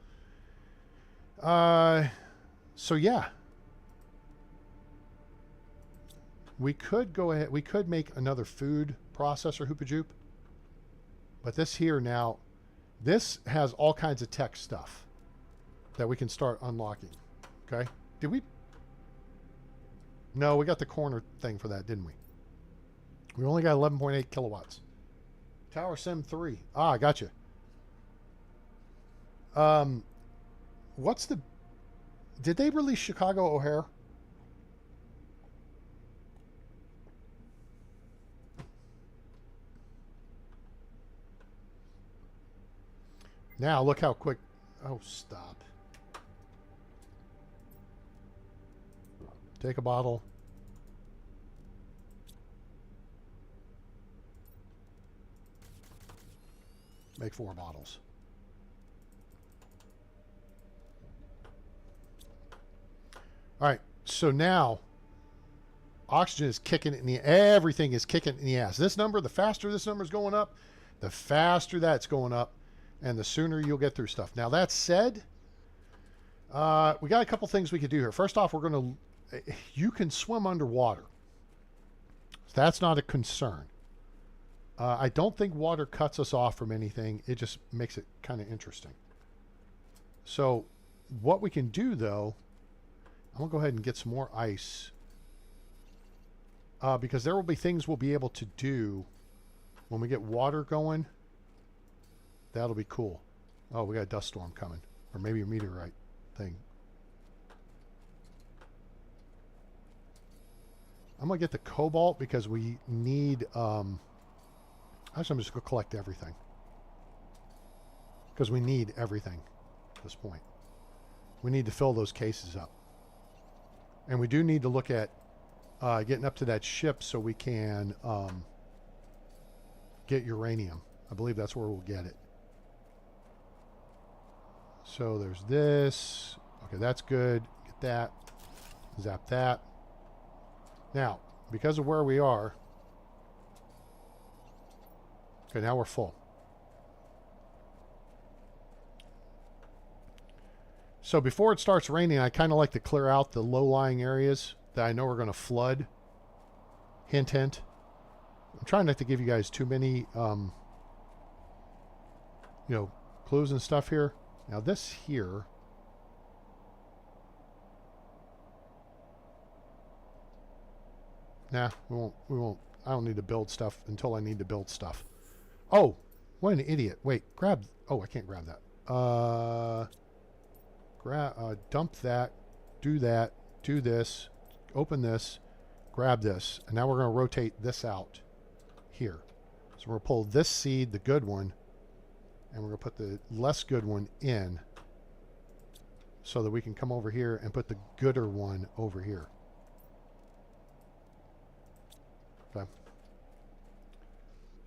So yeah. We could go ahead. We could make another food processor, Hoopajoop. But this here now, this has all kinds of tech stuff that we can start unlocking. Okay. Did we? No, we got the corner thing for that, didn't we? We only got 11.8 kilowatts. Tower Sim 3. Ah, I got you. What's the... Did they release Chicago O'Hare? Now, look how quick... Oh, stop. Take a bottle. Make 4 bottles. All right, so now oxygen is kicking it in the... Everything is kicking in the ass. This number, the faster this number is going up, the faster that's going up, and the sooner you'll get through stuff. Now, that said, we got a couple things we could do here. First off, we're going to... You can swim underwater. So that's not a concern. I don't think water cuts us off from anything. It just makes it kind of interesting. So what we can do, though, I'm going to go ahead and get some more ice. Because there will be things we'll be able to do when we get water going. That'll be cool. Oh, we got a dust storm coming. Or maybe a meteorite thing. I'm going to get the cobalt because we need... actually, I'm just going to collect everything. Because we need everything at this point. We need to fill those cases up. And we do need to look at getting up to that ship so we can get uranium. I believe that's where we'll get it. So there's this. Okay, that's good. Get that. Zap that. Now, because of where we are, okay, now we're full. So before it starts raining, I kind of like to clear out the low-lying areas that I know are going to flood. Hint, hint. I'm trying not to give you guys too many, clues and stuff here. Now this here, nah, we won't. I don't need to build stuff until I need to build stuff. Oh, what an idiot. Wait, grab, oh, I can't grab that. Dump that, do this, open this, grab this, and now we're going to rotate this out here. So we're going to pull this seed, the good one, and we're going to put the less good one in so that we can come over here and put the gooder one over here. Okay.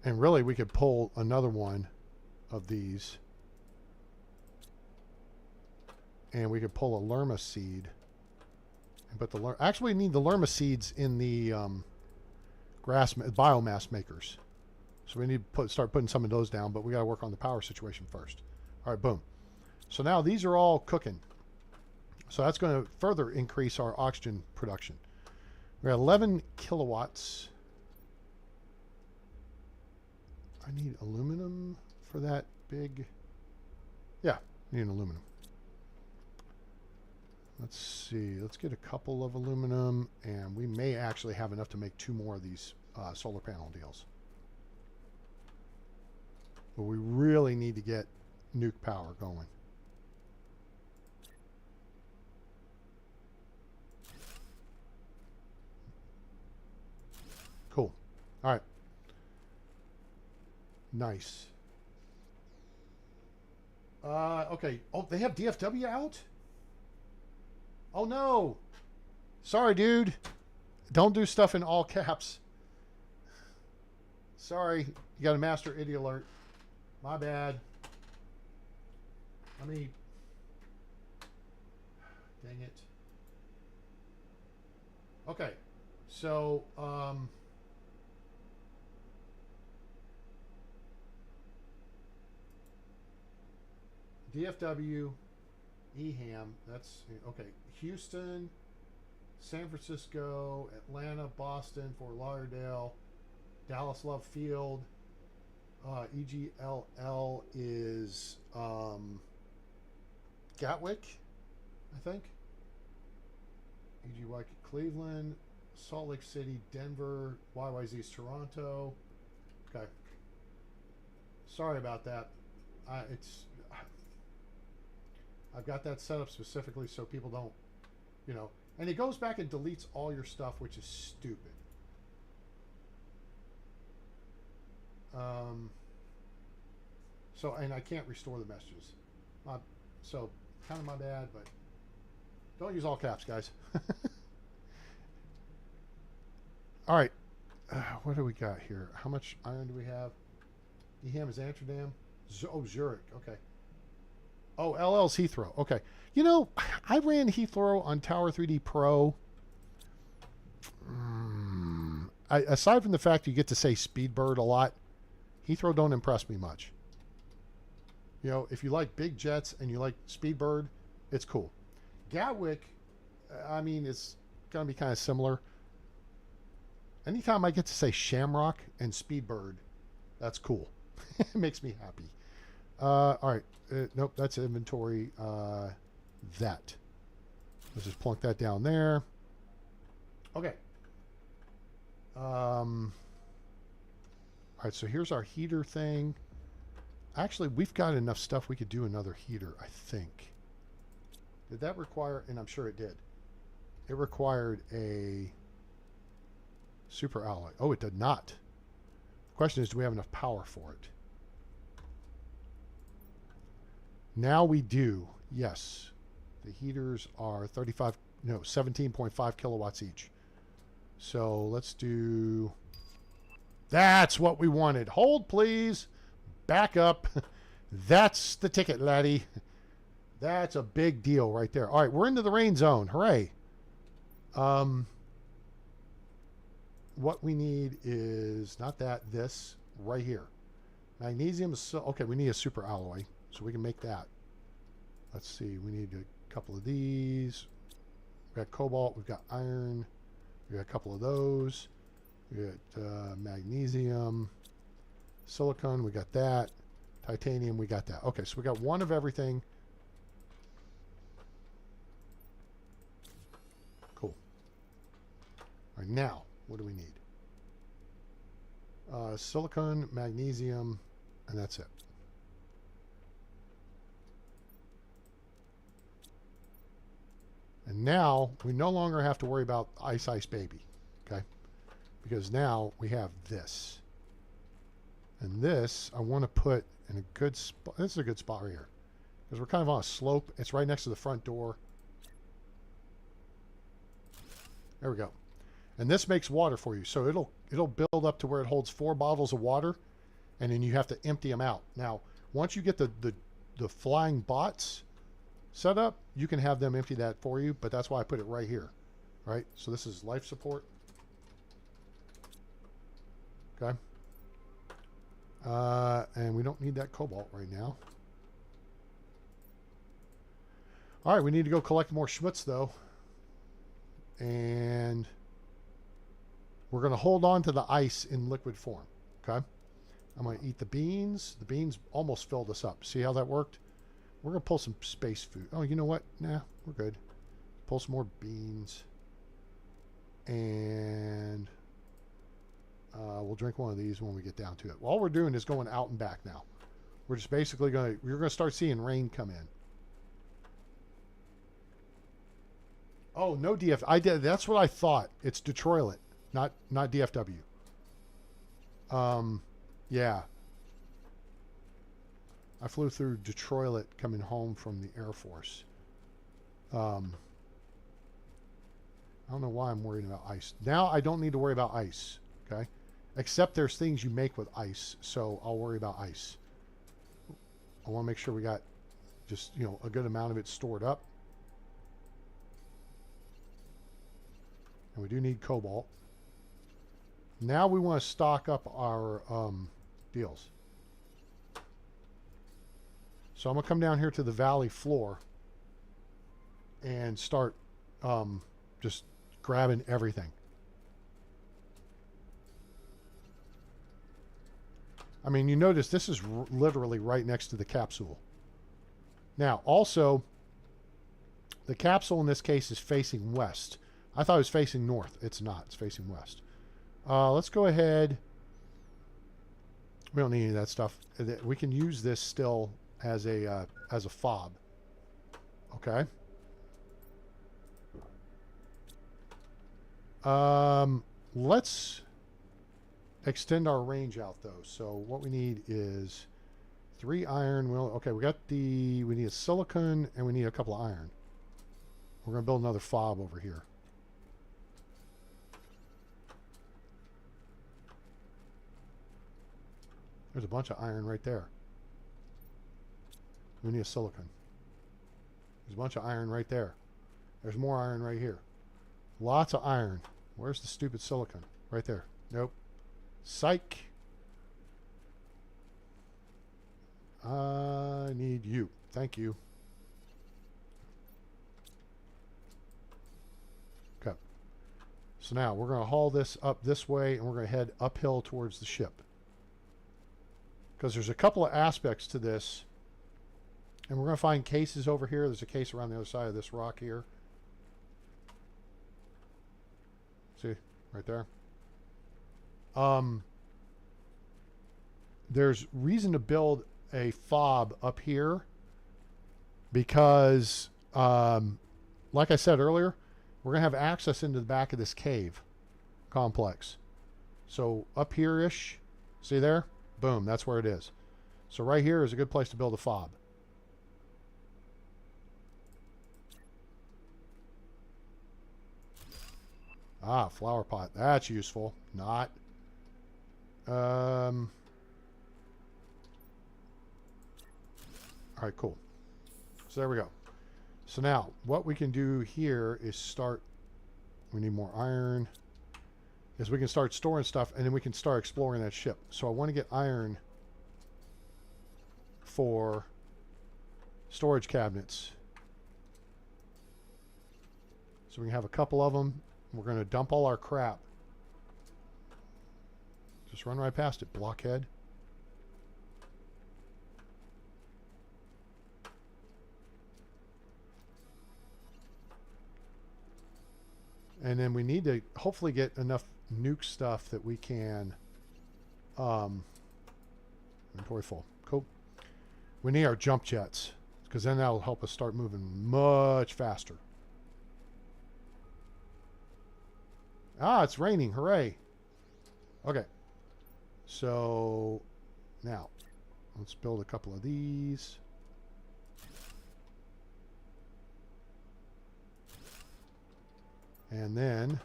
And really we could pull another one of these, and we could pull a Lerma seed and put the actually we need the Lerma seeds in the biomass makers. So we need to start putting some of those down, but we got to work on the power situation first. All right, boom. So now these are all cooking. So that's going to further increase our oxygen production. We're at 11 kilowatts. I need aluminum for that big. Yeah, I need aluminum. Let's see. Let's get a couple of aluminum, and we may actually have enough to make 2 more of these solar panel deals. But we really need to get nuke power going. Cool. All right. Nice. Okay. Oh, they have DFW out? Oh, no. Sorry, dude. Don't do stuff in all caps. Sorry. You got a master idiot alert. My bad. Let me... Dang it. Okay. So, DFW, EHAM, that's, okay, Houston, San Francisco, Atlanta, Boston, Fort Lauderdale, Dallas Love Field, EGLL is Gatwick, I think, EGY Cleveland, Salt Lake City, Denver, YYZ is Toronto. Okay. Sorry about that. I've got that set up specifically so people don't, and it goes back and deletes all your stuff, which is stupid. So, and I can't restore the messages. So, kind of my bad, but don't use all caps, guys. All right. What do we got here? How much iron do we have? EHAM is Amsterdam. Zurich. Okay. Oh, LL's Heathrow. Okay. I ran Heathrow on Tower 3D Pro. Aside from the fact you get to say Speedbird a lot, Heathrow don't impress me much. If you like big jets and you like Speedbird, it's cool. Gatwick, I mean, it's going to be kind of similar. Anytime I get to say Shamrock and Speedbird, that's cool. It makes me happy. All right. Nope, that's inventory. That. Let's just plunk that down there. Okay. All right, so here's our heater thing. Actually, we've got enough stuff we could do another heater, I think. Did that require, and I'm sure it did. It required a super alloy. Oh, it did not. The question is, do we have enough power for it? Now we do. Yes. The heaters are 17.5 kilowatts each. So let's do... That's what we wanted. Hold, please. Back up. That's the ticket, laddie. That's a big deal right there. All right, we're into the rain zone. Hooray. What we need is not that, this right here. Magnesium is so, okay, we need a super alloy, so we can make that. Let's see, we need a couple of these. We've got cobalt, we've got iron, we've got a couple of those. We got magnesium, silicon, we got that. Titanium, we got that. Okay, so we got one of everything. Cool. All right, now, what do we need? Silicon, magnesium, and that's it. And now we no longer have to worry about Ice Baby, okay? Because now we have this. And this I want to put in a good spot. This is a good spot right here. Because we're kind of on a slope. It's right next to the front door. There we go. And this makes water for you. So it'll build up to where it holds 4 bottles of water. And then you have to empty them out. Now, once you get the flying bots set up, you can have them empty that for you. But that's why I put it right here. Right? So this is life support. Okay. And we don't need that cobalt right now. All right, we need to go collect more schmutz, though. And we're going to hold on to the ice in liquid form. Okay? I'm going to eat the beans. The beans almost filled us up. See how that worked? We're going to pull some space food. Oh, you know what? Nah, we're good. Pull some more beans. And we'll drink one of these when we get down to it. All we're doing is going out and back now. We're just basically we're going to start seeing rain come in. Oh, no DF. That's what I thought. It's Detroit, not DFW. Yeah. I flew through Detroit coming home from the Air Force. I don't know why I'm worried about ice. Now I don't need to worry about ice, okay? Except there's things you make with ice, so I'll worry about ice. I want to make sure we got just, a good amount of it stored up. And we do need cobalt. Now we want to stock up our deals. So I'm going to come down here to the valley floor and start just grabbing everything. I mean, you notice this is literally right next to the capsule. Now, also, the capsule in this case is facing west. I thought it was facing north. It's not. It's facing west. Let's go ahead. We don't need any of that stuff. We can use this still as a fob. Okay. Let's extend our range out though. So what we need is 3 iron. Well, okay, we need a silicon and we need a couple of iron. We're going to build another fob over here. There's a bunch of iron right there. We need a silicon. There's a bunch of iron right there. There's more iron right here. Lots of iron. Where's the stupid silicon? Right there. Nope. Psych. I need you. Thank you. Okay. So now we're going to haul this up this way and we're going to head uphill towards the ship. Because there's a couple of aspects to this. And we're going to find cases over here. There's a case around the other side of this rock here. See? Right there. There's reason to build a fob up here because, like I said earlier, we're going to have access into the back of this cave complex. So up here-ish, see there? Boom, that's where it is. So right here is a good place to build a fob. Ah, flower pot. That's useful. Not. All right, cool. So there we go. So now what we can do here is start, we need more iron, is we can start storing stuff and then we can start exploring that ship. So I want to get iron for storage cabinets. So we can have a couple of them. We're going to dump all our crap. Just run right past it, blockhead. And then we need to hopefully get enough nuke stuff that we can inventory full. Cool. We need our jump jets because then that'll help us start moving much faster. Ah, it's raining. Hooray. Okay. So now let's build a couple of these. And then,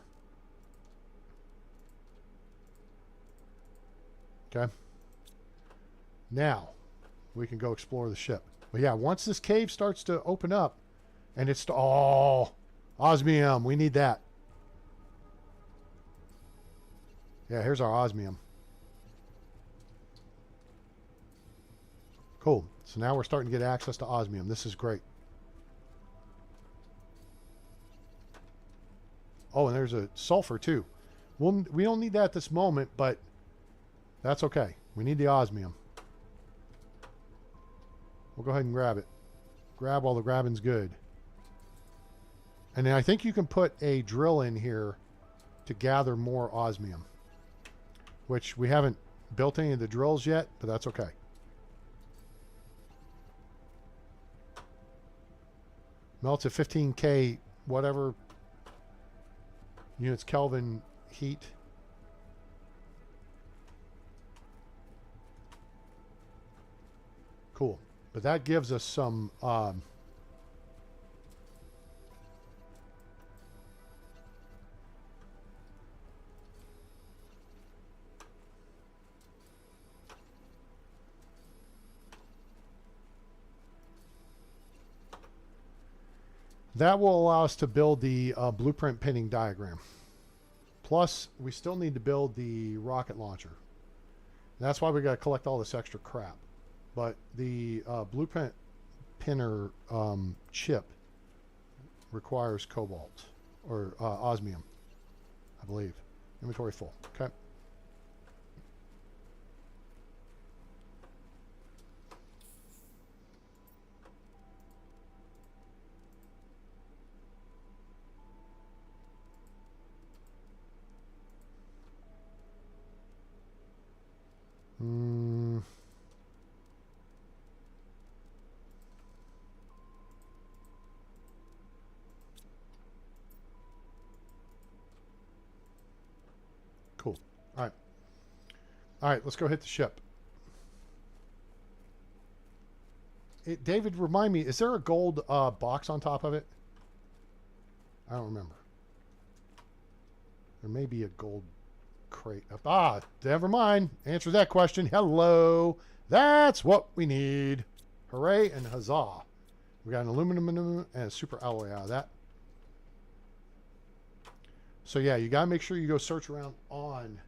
okay. Now we can go explore the ship. But yeah, once this cave starts to open up and it's, oh, osmium, we need that. Yeah, here's our osmium. Cool. So now we're starting to get access to osmium. This is great. Oh, and there's a sulfur too. We don't need that at this moment, but that's okay. We need the osmium. We'll go ahead and grab it. Grab while the grabbing's good. And then I think you can put a drill in here to gather more osmium, which we haven't built any of the drills yet, but that's okay. Melts at 15K, whatever units Kelvin heat. Cool. But that gives us some that will allow us to build the blueprint pinning diagram. Plus, we still need to build the rocket launcher. And that's why we got to collect all this extra crap. But the blueprint pinner chip requires cobalt or osmium, I believe. Inventory full. Okay. Cool. All right. All right, let's go hit the ship. David, remind me, is there a gold box on top of it? I don't remember. There may be a gold crate up. Ah, never mind. Answer that question. Hello. That's what we need. Hooray and huzzah. We got an aluminum and a super alloy out of that. So yeah, you gotta make sure you go search around on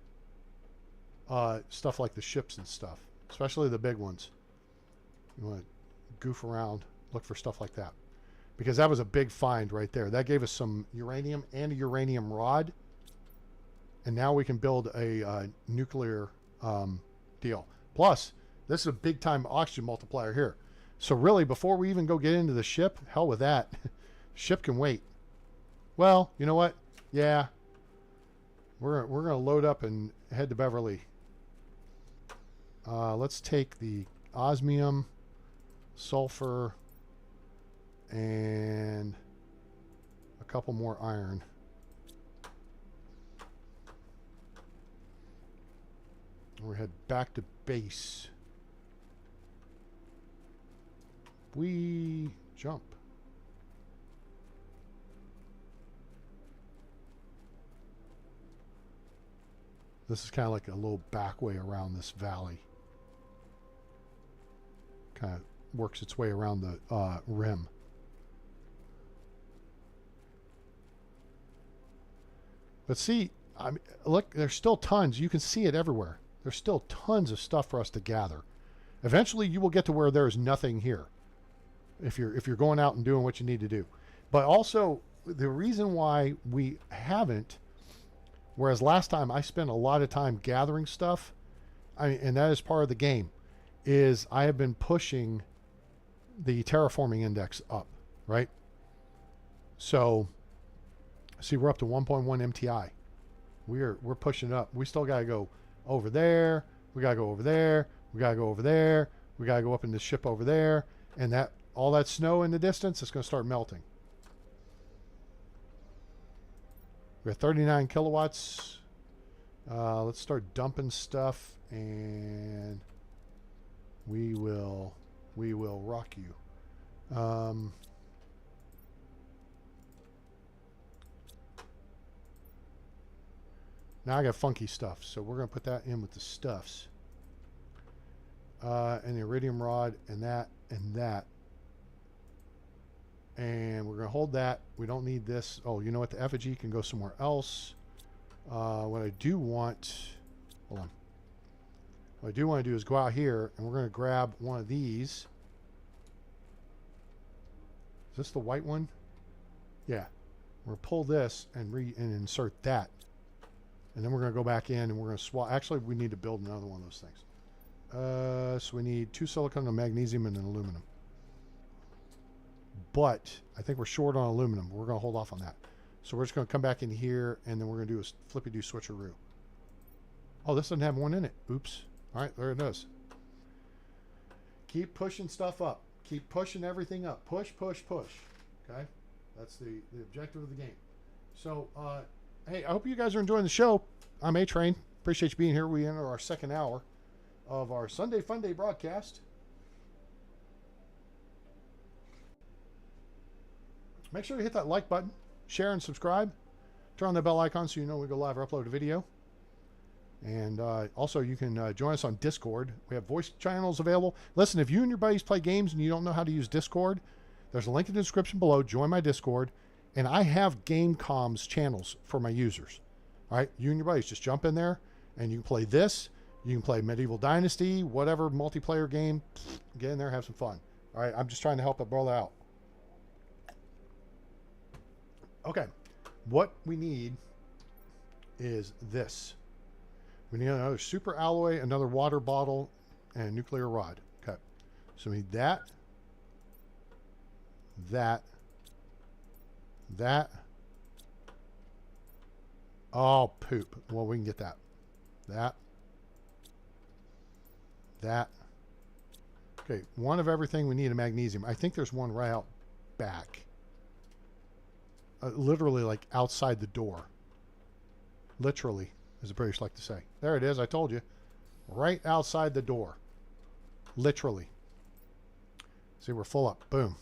stuff like the ships and stuff, especially the big ones. You want to goof around, look for stuff like that, because that was a big find right there. That gave us some uranium and a uranium rod, and now we can build a nuclear deal. Plus, this is a big time oxygen multiplier here. So really, before we even go get into the ship, hell with that. Ship can wait. Well, you know what? Yeah, we're gonna load up and head to Beverly. Let's take the osmium, sulfur, and a couple more iron. And we head back to base. We jump. This is kind of like a little back way around this valley. Kind of works its way around the rim. But see, I mean, look, there's still tons. You can see it everywhere. There's still tons of stuff for us to gather. Eventually, you will get to where there's nothing here, if you're going out and doing what you need to do. But also, the reason why we haven't, whereas last time I spent a lot of time gathering stuff, and that is part of the game, is I have been pushing the terraforming index up, right? So, see, we're up to 1.1 MTI. We're pushing it up. We still got to go over there. We got to go over there. We got to go over there. We got to go up in this ship over there. And that all that snow in the distance is going to start melting. We're at 39 kilowatts. Let's start dumping stuff, and we will rock you. Now I got funky stuff, so we're going to put that in with the stuffs. And the iridium rod, and that, and that. And we're going to hold that. We don't need this. Oh, you know what? The effigy can go somewhere else. What I do want... Hold on. What I do want to do is go out here, and we're going to grab one of these. Is this the white one? Yeah. We're going to pull this and insert that. And then we're going to go back in, and we're going to swap. Actually, we need to build another one of those things. So we need 2 silicon, a magnesium, and an aluminum. But I think we're short on aluminum. We're going to hold off on that. So we're just going to come back in here, and then we're going to do a flippy-do switcheroo. Oh, this doesn't have one in it. Oops. All right, there it is. Keep pushing stuff up. Keep pushing everything up. Push, push, push. Okay? That's the objective of the game. So, hey, I hope you guys are enjoying the show. I'm A-Train. Appreciate you being here. We enter our second hour of our Sunday Funday broadcast. Make sure you hit that like button, share and subscribe. Turn on the bell icon so you know when we go live or upload a video. And also you can join us on Discord. We have voice channels available. Listen, if you and your buddies play games and you don't know how to use Discord, there's a link in the description below. Join my Discord. And I have game comms channels for my users. All right, you and your buddies just jump in there and you can play this. You can play Medieval Dynasty, whatever multiplayer game. Get in there, have some fun. All right, I'm just trying to help a brother out. Okay, what we need is this. We need another super alloy, another water bottle, and a nuclear rod. Okay, so we need that, that. Oh, poop. Well, we can get that. That. Okay, one of everything. We need a magnesium. I think there's one right out back. Literally like outside the door. Literally, as the British like to say. There it is. I told you. Right outside the door. Literally. See, we're full up. Boom.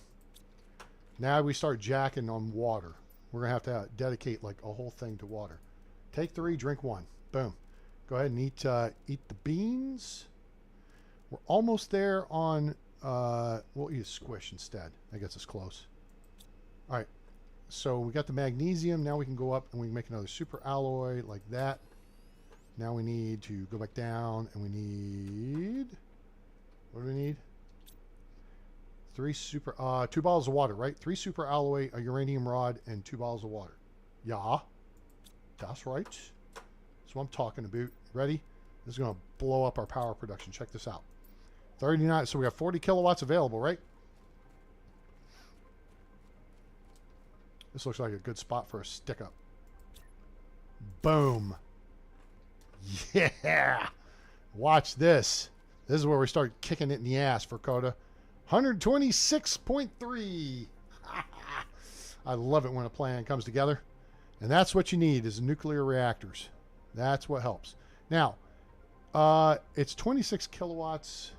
Now we start jacking on water. We're going to have to dedicate like a whole thing to water. Take 3, drink 1. Boom. Go ahead and eat the beans. We're almost there on... we'll eat a squish instead. That gets us close. All right. So we got the magnesium. Now we can go up and we can make another super alloy like that. Now we need to go back down and we need... What do we need? 2 bottles of water, right? 3 super alloy, a uranium rod, and 2 bottles of water. Yeah, that's right. That's what I'm talking about. Ready? This is going to blow up our power production. Check this out. 39. So we have 40 kilowatts available, right? This looks like a good spot for a stick up. Boom. Yeah. Watch this. This is where we start kicking it in the ass for Coda. 126.3. I love it when a plan comes together. And that's what you need is nuclear reactors. That's what helps. Now, it's 26 kilowatts.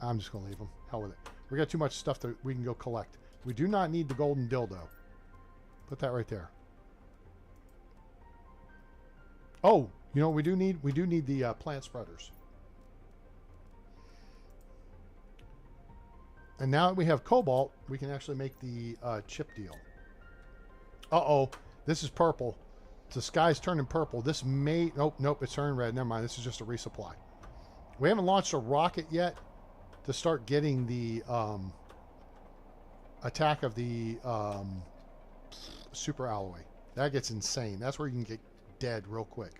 I'm just going to leave them. Hell with it. We got too much stuff that we can go collect. We do not need the golden dildo. Put that right there. Oh, you know what we do need? We do need the plant spreaders. And now that we have cobalt, we can actually make the chip deal. Uh-oh. This is purple. The sky's turning purple. This may... Nope, it's turning red. Never mind. This is just a resupply. We haven't launched a rocket yet to start getting the attack of the super alloy. That gets insane. That's where you can get dead real quick.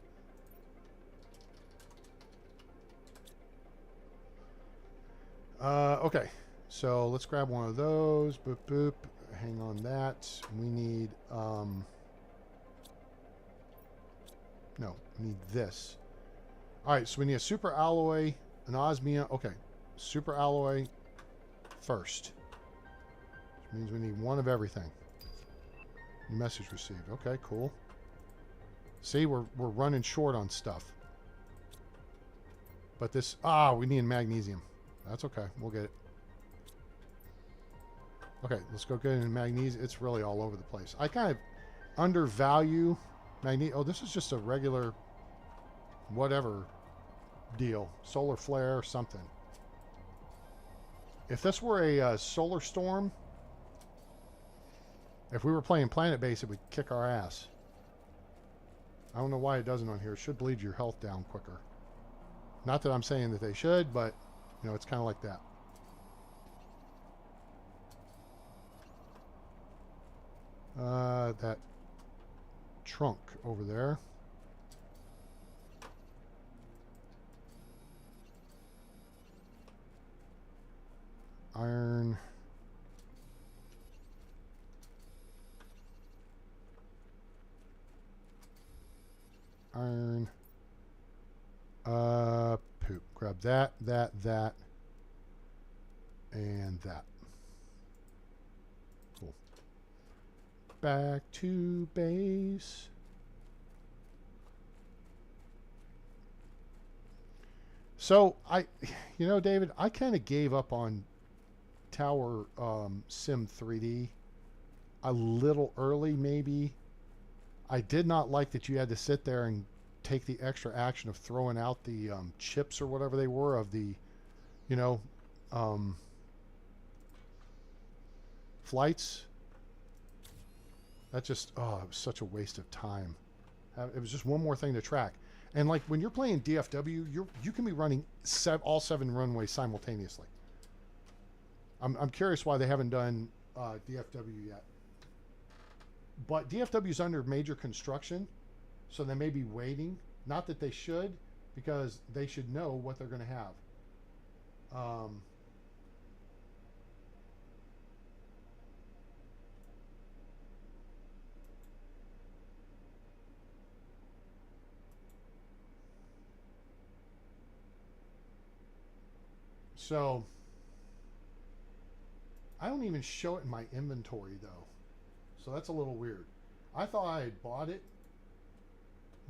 Okay. So let's grab one of those. Boop, boop. Hang on that. We need... No, we need this. All right, so we need a super alloy, an osmium. Okay, super alloy first. Which means we need one of everything. New message received. Okay, cool. See, we're running short on stuff. But this... we need magnesium. That's okay. We'll get it. Okay, let's go get into magnesium. It's really all over the place. I kind of undervalue magnesium. Oh, this is just a regular whatever deal. Solar flare or something. If this were a solar storm, if we were playing planet base, it would kick our ass. I don't know why it doesn't on here. It should bleed your health down quicker. Not that I'm saying that they should, but, you know, it's kind of like that. That trunk over there. Iron. Iron. Poop. Grab that, that, and that. Cool. Back to base. So you know, David, I kind of gave up on Tower Sim 3D a little early, maybe. I did not like that you had to sit there and take the extra action of throwing out the chips or whatever they were of the, you know, flights. That just, it was such a waste of time. It was just one more thing to track. And like when you're playing DFW, you can be running all 7 runways simultaneously. I'm curious why they haven't done DFW yet. But DFW is under major construction, so they may be waiting. Not that they should, because they should know what they're going to have. So I don't even show it in my inventory though. So that's a little weird. I thought I had bought it.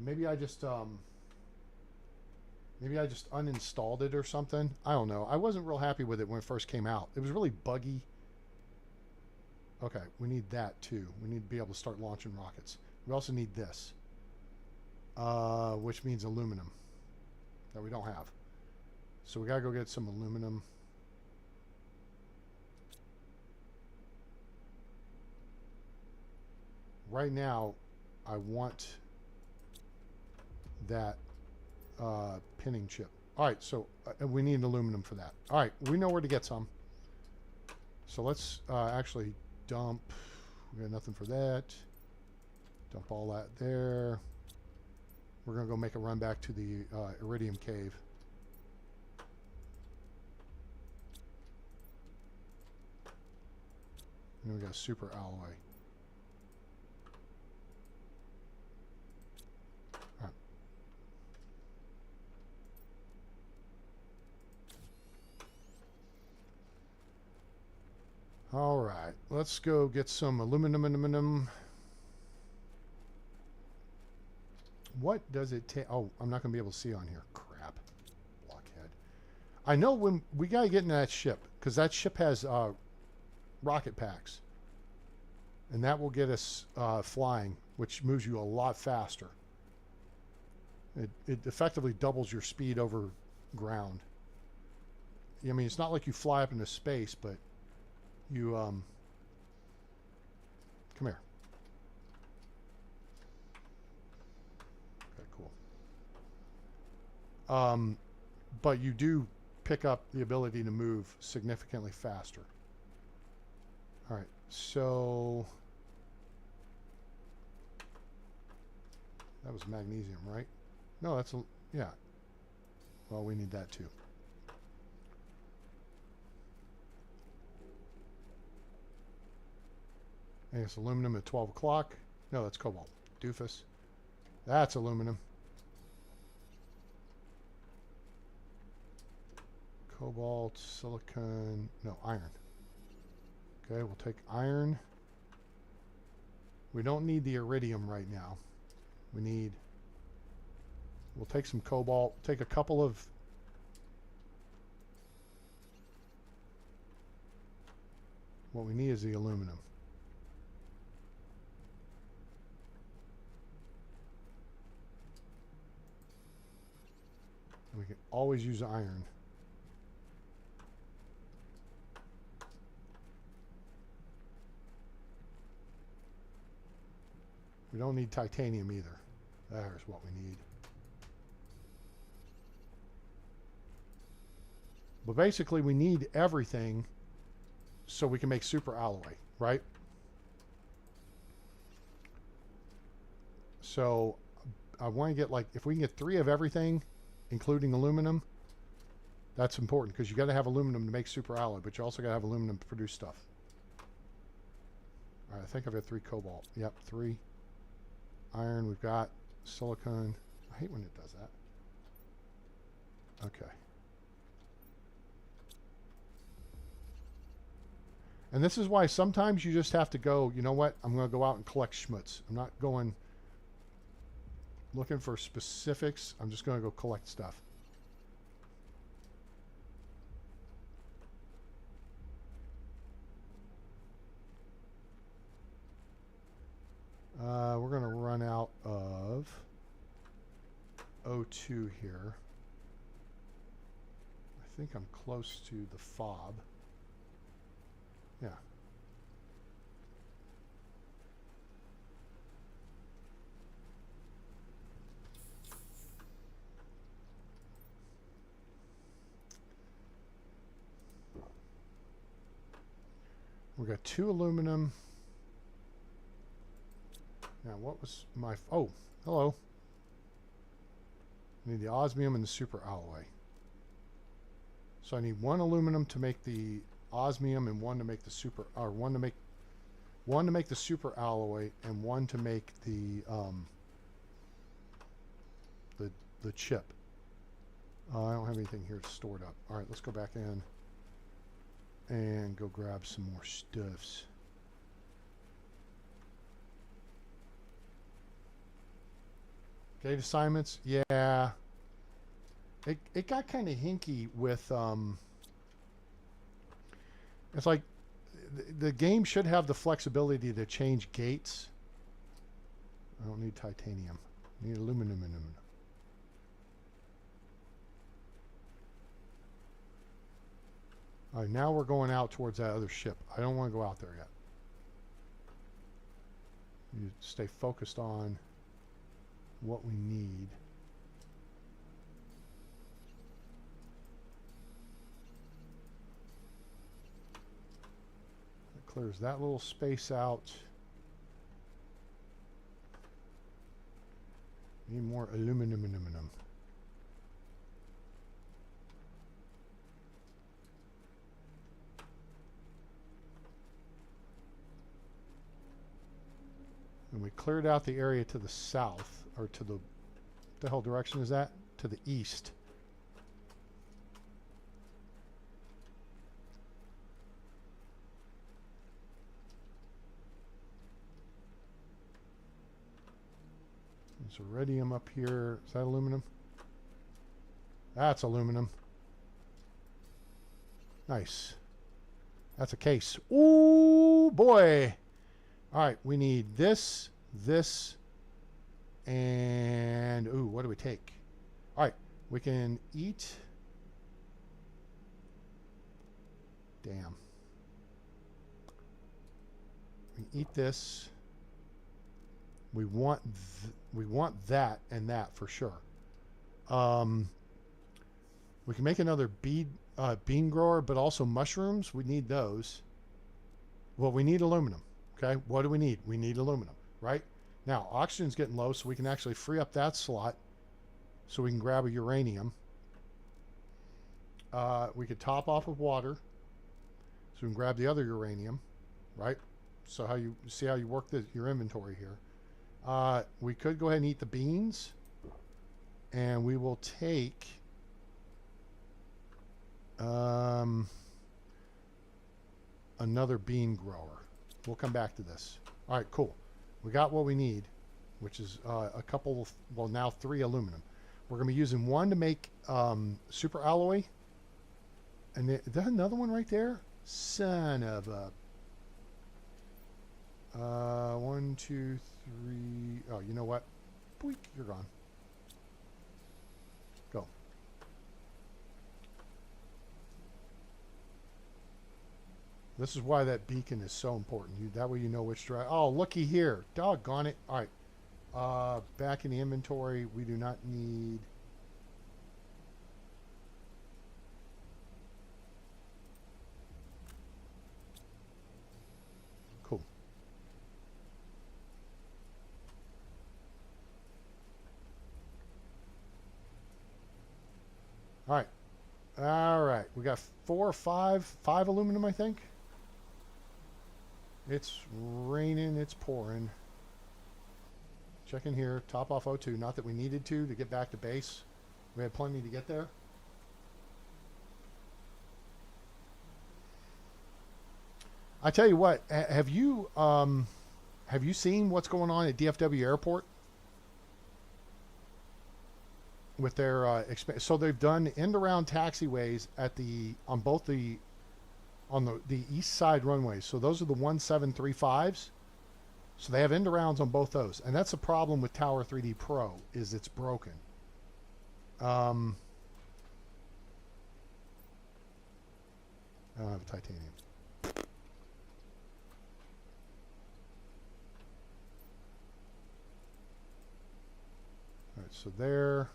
Maybe I just uninstalled it or something. I don't know. I wasn't real happy with it when it first came out. It was really buggy. Okay, we need that too. We need to be able to start launching rockets. We also need this, which means aluminum that we don't have. So we gotta go get some aluminum. Right now, I want that pinning chip. All right, so we need aluminum for that. All right, we know where to get some. So let's actually dump. We got nothing for that. Dump all that there. We're gonna go make a run back to the iridium cave. And we got a super alloy. All right, let's go get some aluminum. What does it take? Oh, I'm not going to be able to see on here. Crap. Blockhead. I know when we got to get in that ship, because that ship has rocket packs. And that will get us flying, which moves you a lot faster. It effectively doubles your speed over ground. I mean, it's not like you fly up into space, but You come here. Okay, cool. But you do pick up the ability to move significantly faster. All right, so that was magnesium, right? No, that's yeah. Well, we need that too. And it's aluminum at 12 o'clock. No, that's cobalt. Doofus. That's aluminum. Cobalt, silicon, no, iron. Okay, we'll take iron. We don't need the iridium right now. We'll take some cobalt, take a couple of what we need is the aluminum. And we can always use iron. We don't need titanium either. There's what we need. But basically we need everything so we can make super alloy, right? So I want to get, like, if we can get 3 of everything, including aluminum, that's important because you got to have aluminum to make super alloy, but you also got to have aluminum to produce stuff. All right, I think I've got 3 cobalt. Yep, 3. Iron, we've got silicon. I hate when it does that. Okay. And this is why sometimes you just have to go, you know what, I'm going to go out and collect schmutz. I'm not going looking for specifics. I'm just going to go collect stuff. We're going to run out of O2 here. I think I'm close to the fob. Yeah. We got 2 aluminum. Now, what was my... Oh, hello. I need the osmium and the super alloy. So I need 1 aluminum to make the osmium and 1 to make the super... Or 1 to make the super alloy and 1 to make the chip. I don't have anything here stored up. All right, let's go back in and go grab some more stuffs. Gate assignments, yeah. It got kind of hinky with it's like the game should have the flexibility to change gates. I don't need titanium. I need aluminum. All right, now we're going out towards that other ship. I don't want to go out there yet. You stay focused on what we need. That clears that little space out. Need more aluminum. And we cleared out the area to the south, or to the hell direction is that? To the east. There's iridium up here. Is that aluminum? That's aluminum. Nice. That's a case. Ooh, boy. All right, we need this, and ooh, what do we take? All right, we can eat. Damn. eat this. We want that and that for sure. We can make another bean grower, but also mushrooms. We need those. Well, we need aluminum. Okay, what do we need? We need aluminum, right? Now, oxygen's getting low, so we can actually free up that slot so we can grab a uranium. We could top off with water so we can grab the other uranium, right? So how you see how you work your inventory here. We could go ahead and eat the beans, and we will take another bean grower. We'll come back to this. All right, cool. We got what we need, which is a couple, well, now 3 aluminum. We're going to be using 1 to make super alloy. And is that another one right there? Son of a... 1, 2, 3... Oh, you know what? Boink, you're gone. Go. This is why that beacon is so important. That way you know which direction. Oh, looky here. Doggone it. All right. Back in the inventory, we do not need... Cool. All right. All right. We got 4 or 5 aluminum, I think. It's raining, it's pouring. Check in here, top off O2. Not that we needed to get back to base. We had plenty to get there. I tell you what, have you seen what's going on at DFW Airport with their so they've done end-around taxiways at on the east side runways. So those are the 1735s. So they have end-arounds on both those, and that's the problem with Tower 3D Pro is it's broken. I don't have a titanium. All right, so there.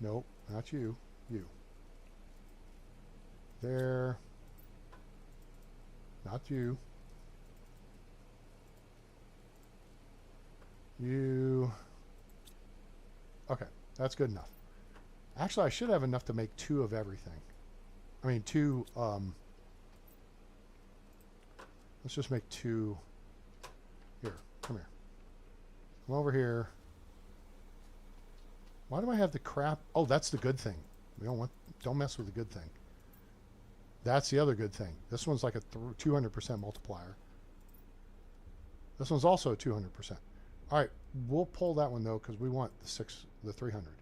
Nope, not you. You. There. Not you. You. Okay, that's good enough. Actually, I should have enough to make 2 of everything. I mean, 2, let's just make 2. Here, come here. Come over here. Why do I have the crap? Oh, that's the good thing. We don't mess with the good thing. That's the other good thing. This one's like a 200% multiplier. This one's also a 200%. All right, we'll pull that one though because we want the 300.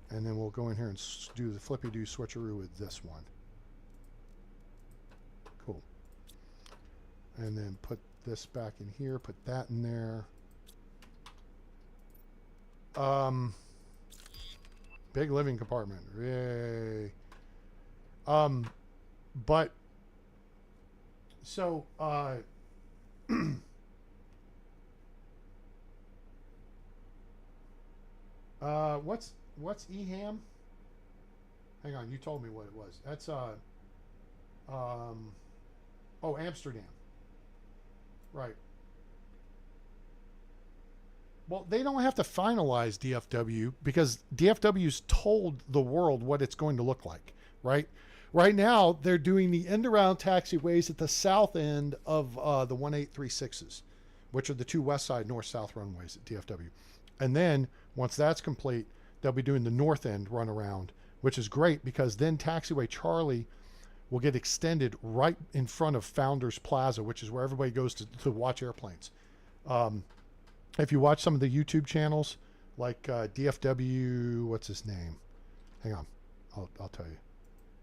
And then we'll go in here and do the flippy-do switcheroo with this one. Cool. And then put this back in here, put that in there. Big living compartment. Yay. But so what's EHAM? Hang on, you told me what it was. That's oh, Amsterdam. Right. Well, they don't have to finalize DFW because DFW's told the world what it's going to look like, right? Right now, they're doing the end-around taxiways at the south end of the 1836s, which are the 2 west side north-south runways at DFW. And then, once that's complete, they'll be doing the north end runaround, which is great because then Taxiway Charlie will get extended right in front of Founders Plaza, which is where everybody goes to watch airplanes. If you watch some of the YouTube channels, like DFW, what's his name? Hang on, I'll tell you.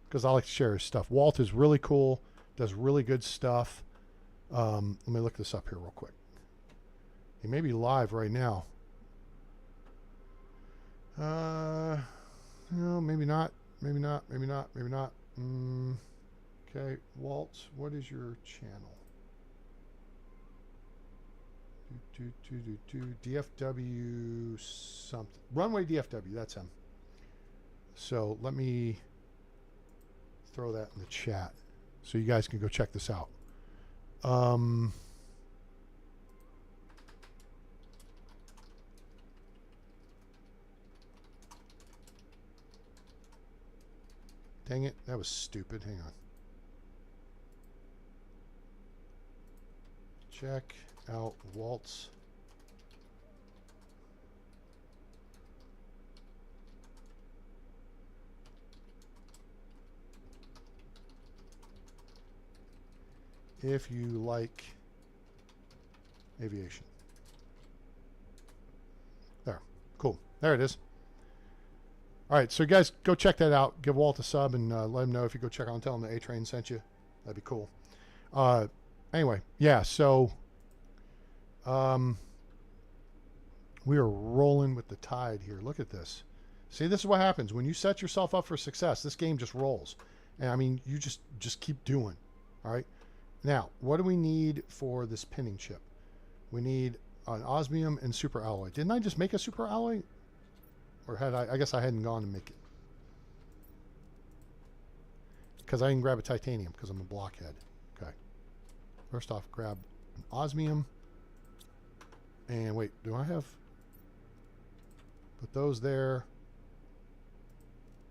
Because I like to share his stuff. Walt is really cool, does really good stuff. Let me look this up here real quick. He may be live right now. No, maybe not. maybe not, maybe not, maybe not. Okay, Walt, what is your channel? DFW something. Runway DFW, that's him. So let me throw that in the chat so you guys can go check this out. Dang it, that was stupid. Hang on. Check out Walt's if you like aviation. There. Cool. There it is. All right, so you guys go check that out. Give Walt a sub and let him know if you go check out and tell him the A-Train sent you. That'd be cool. Anyway, yeah, so we are rolling with the tide here. Look at this. See, this is what happens. When you set yourself up for success, this game just rolls. And, I mean, you just keep doing. All right? Now, what do we need for this pinning chip? We need an osmium and super alloy. Didn't I just make a super alloy? Or had I guess I hadn't gone to make it. Because I didn't grab a titanium because I'm a blockhead. Okay. First off, grab an osmium. And wait, do I have... Put those there.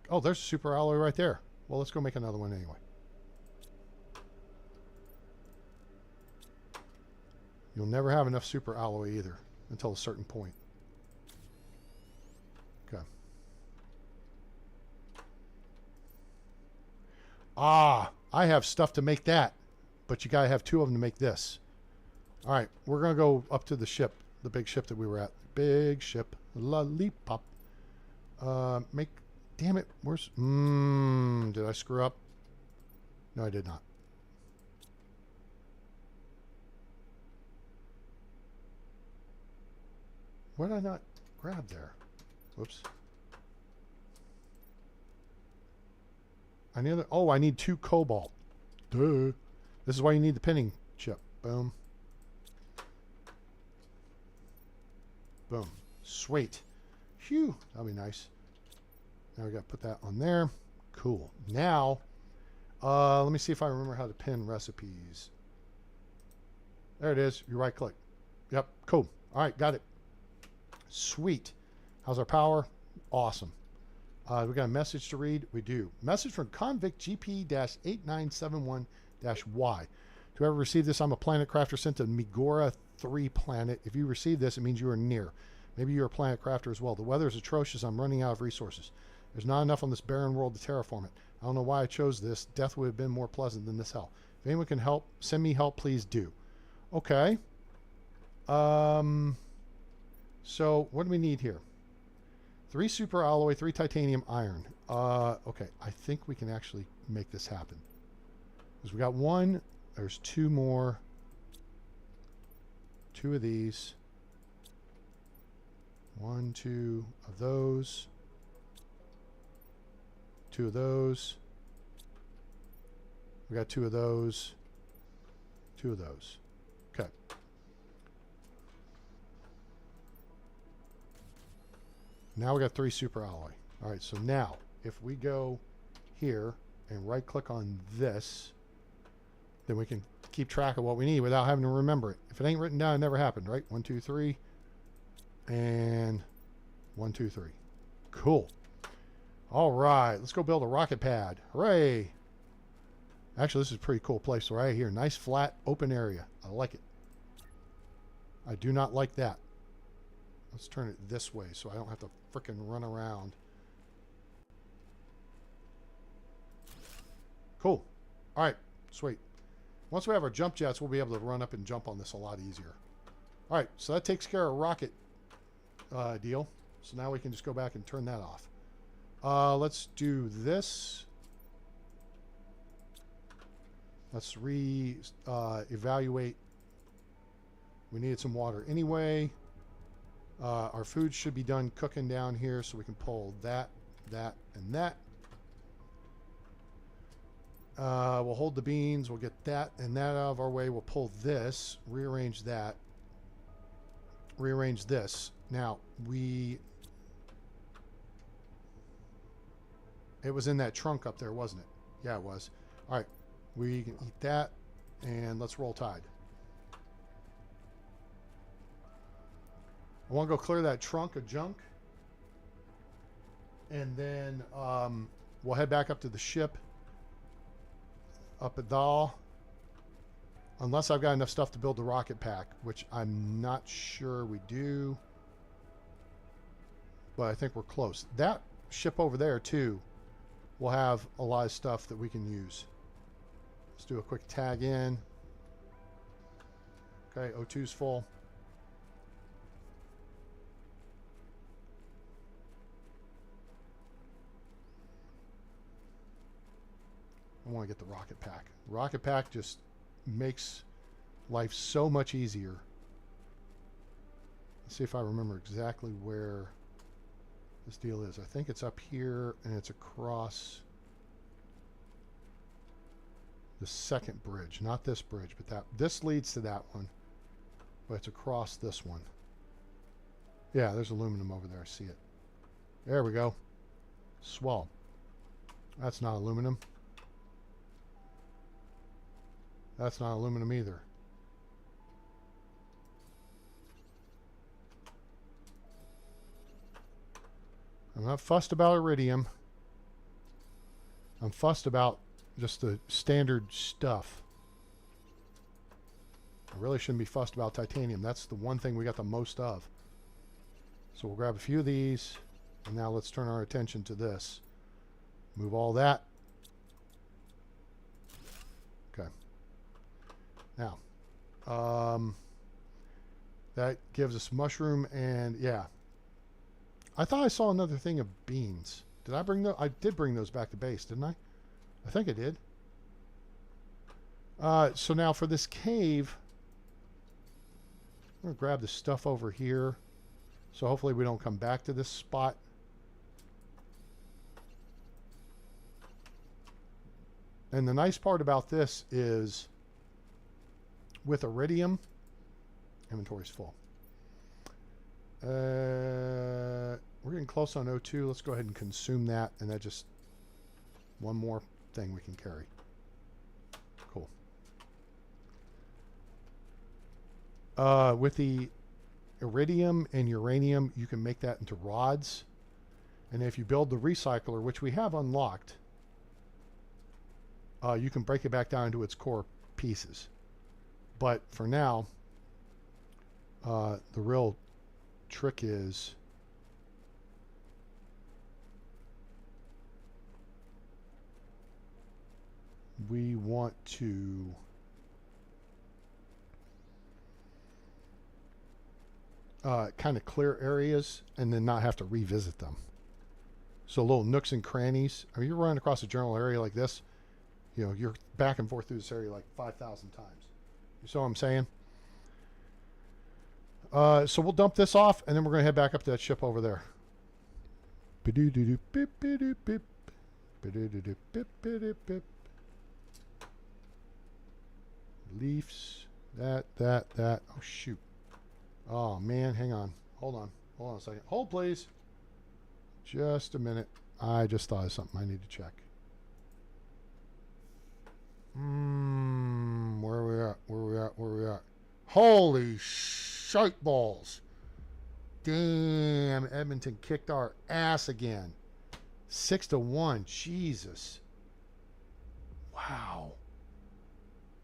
Oh, there's a super alloy right there. Well, let's go make another one anyway. You'll never have enough super alloy either until a certain point. Okay. Ah, I have stuff to make that, but you gotta have two of them to make this. All right, we're gonna go up to the ship, the big ship that we were at. Big ship, lollipop. Make, damn it, where's, did I screw up? No, I did not. What did I not grab there? Whoops. I need, oh, I need 2 cobalt. Duh. This is why you need the pinning chip. Boom. Boom. Sweet. Phew. That'll be nice. Now we got to put that on there. Cool. Now, let me see if I remember how to pin recipes. There it is. You right click. Yep. Cool. All right. Got it. Sweet. How's our power? Awesome. We got a message to read. We do. Message from Convict GP-8971-Y. To ever receive this, I'm a planet crafter sent to Megora 3 planet. If you receive this, it means you are near. Maybe you're a planet crafter as well. The weather is atrocious. I'm running out of resources. There's not enough on this barren world to terraform it. I don't know why I chose this. Death would have been more pleasant than this hell. If anyone can help, send me help, please do. Okay. So what do we need here? 3 super alloy, 3 titanium iron. Okay, I think we can actually make this happen. Because we got 1, there's 2 more. 2 of these. 1, 2 of those. 2 of those. We got 2 of those. 2 of those. Okay. Now we got 3 super alloy. All right, so now if we go here and right click on this, then we can keep track of what we need without having to remember it. If it ain't written down, it never happened, right? 1, 2, 3, and 1, 2, 3. Cool. All right, let's go build a rocket pad. Hooray! Actually, this is a pretty cool place right here. Nice, flat, open area. I like it. I do not like that. Let's turn it this way so I don't have to frickin' run around. Cool. All right, sweet. Once we have our jump jets, we'll be able to run up and jump on this a lot easier. All right, so that takes care of rocket deal. So now we can just go back and turn that off. Let's do this. Let's evaluate. We needed some water anyway. Our food should be done cooking down here, so we can pull that, that, and that. We'll hold the beans. We'll get that and that out of our way. We'll pull this, rearrange that, rearrange this. Now, it was in that trunk up there, wasn't it? Yeah, it was. All right, we can eat that, and let's roll Tide. I want to go clear that trunk of junk, and then we'll head back up to the ship, up at Dahl, unless I've got enough stuff to build the rocket pack, which I'm not sure we do, but I think we're close. That ship over there, too, will have a lot of stuff that we can use. Let's do a quick tag in. Okay, O2's full. I want to get the rocket pack. Rocket pack just makes life so much easier. Let's see if I remember exactly where this deal is. I think it's up here and it's across the second bridge, not this bridge, but that. This leads to that one, but it's across this one. Yeah, there's aluminum over there. I see it. There we go. Swell. That's not aluminum. That's not aluminum either. I'm not fussed about iridium. I'm fussed about just the standard stuff. I really shouldn't be fussed about titanium. That's the one thing we got the most of. So we'll grab a few of these, and now let's turn our attention to this. Move all that. Okay. Now, that gives us mushroom, and yeah. I thought I saw another thing of beans. Did I bring those? I did bring those back to base, didn't I? I think I did. So now for this cave, I'm going to grab the stuff over here. So hopefully we don't come back to this spot. And the nice part about this is with iridium, inventory's full. We're getting close on O2. Let's go ahead and consume that, and that just one more thing we can carry. Cool. With the iridium and uranium, you can make that into rods. And if you build the recycler, which we have unlocked, you can break it back down into its core pieces. But for now, the real trick is we want to kind of clear areas and then not have to revisit them. So little nooks and crannies. I mean, you're running across a general area like this, you know, you're back and forth through this area like 5,000 times. You see what I'm saying? So we'll dump this off, and then we're going to head back up to that ship over there. Leafs. That. Oh, shoot. Oh, man. Hang on. Hold on a second. Hold, please. Just a minute. I just thought of something I need to check. Where are we at? Holy shite balls. Damn, Edmonton kicked our ass again. 6-1. Jesus. Wow.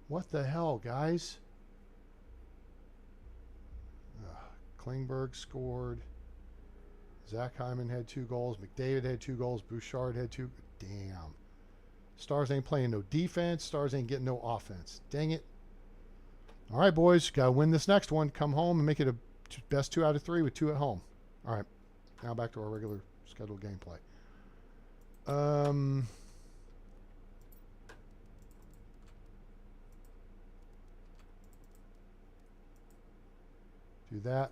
What the hell, guys? Klingberg scored. Zach Hyman had 2 goals. McDavid had 2 goals. Bouchard had 2. Damn. Stars ain't playing no defense. Stars ain't getting no offense. Dang it. All right, boys. Got to win this next one. Come home and make it a best 2 out of 3 with 2 at home. All right. Now back to our regular scheduled gameplay.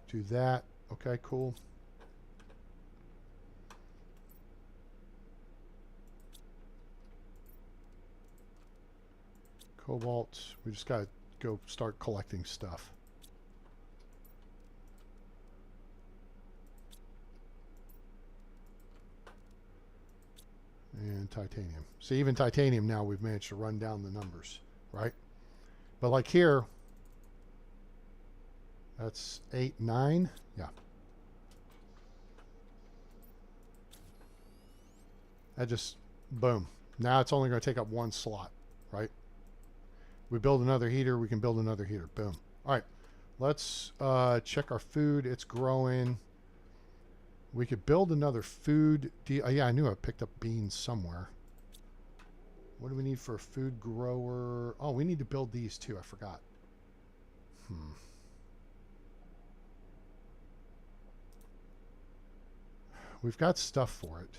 Do that. Okay, cool. Cobalt. We just got to go start collecting stuff. And titanium. See, even titanium now we've managed to run down the numbers, right? But like here, that's 8, 9. Yeah. That just, boom. Now it's only going to take up one slot, right? We build another heater, we can build another heater. Boom. All right. Let's check our food. It's growing. We could build another food. Yeah, I knew I picked up beans somewhere. What do we need for a food grower? Oh, we need to build these too. I forgot. We've got stuff for it.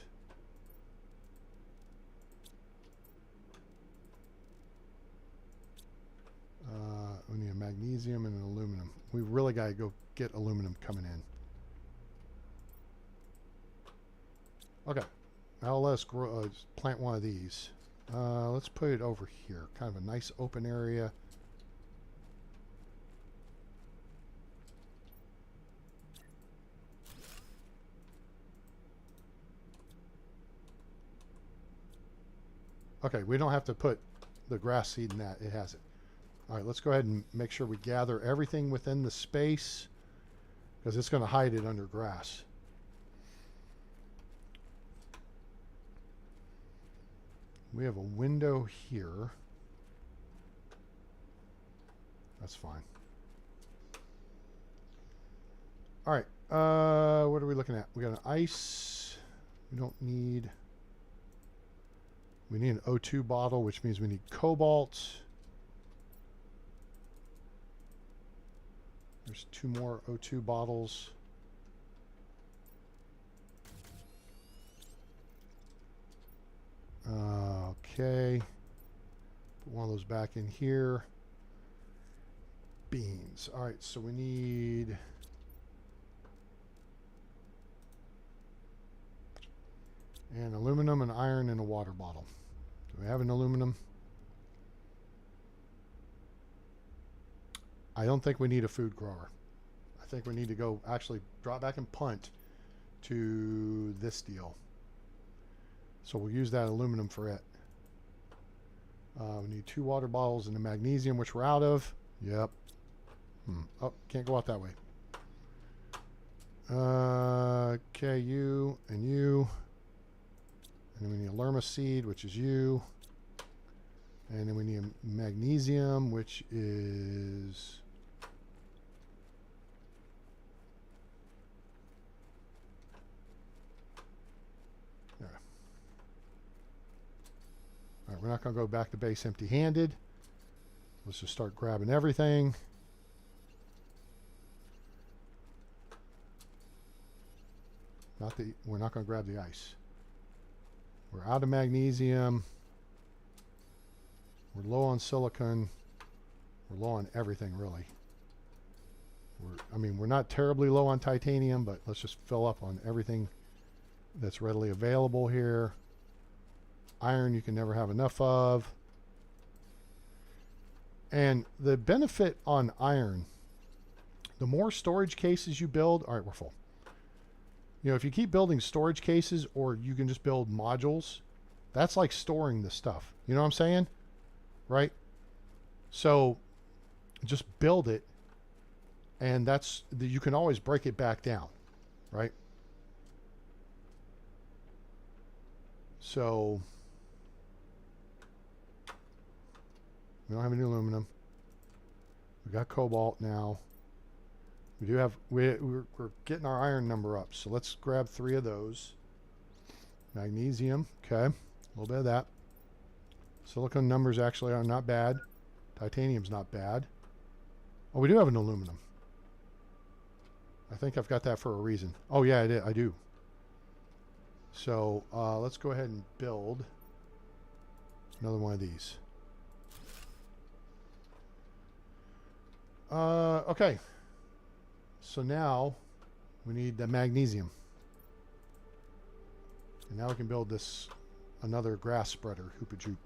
We need a magnesium and an aluminum. We really got to go get aluminum coming in. Okay. Now let's grow, plant one of these. Let's put it over here. Kind of a nice open area. Okay, we don't have to put the grass seed in that. It has it. All right, let's go ahead and make sure we gather everything within the space because it's going to hide it under grass. We have a window here. That's fine. All right, what are we looking at? We got an ice. We don't need... We need an O2 bottle, which means we need cobalt. There's 2 more O2 bottles. Okay. Put one of those back in here. Beans. All right, so we need... and aluminum and iron in a water bottle. Do we have an aluminum? I don't think we need a food grower. I think we need to go actually drop back and punt to this deal. So we'll use that aluminum for it. We need 2 water bottles and the magnesium, which we're out of. Yep. Oh, can't go out that way. Okay, you and you. And then we need a lerma seed, which is you. And then we need a magnesium, which is... there. All right, we're not going to go back to base empty-handed. Let's just start grabbing everything. We're not going to grab the ice. We're out of magnesium. We're low on silicon. We're low on everything, really. We're not terribly low on titanium, but let's just fill up on everything that's readily available here. Iron you can never have enough of. And the benefit on iron, the more storage cases you build, all right, we're full. You know, if you keep building storage cases, or you can just build modules, that's like storing the stuff. You know what I'm saying? Right? So just build it, and you can always break it back down, right? So we don't have any aluminum. We got cobalt now. We do have, we're getting our iron number up, so let's grab 3 of those. Magnesium, okay, a little bit of that. Silicon numbers actually are not bad. Titanium's not bad. Oh, we do have an aluminum. I think I've got that for a reason. Oh yeah, I do. So let's go ahead and build another one of these. Okay. So now we need the magnesium. And now we can build this, another grass spreader, hoop-a-joop.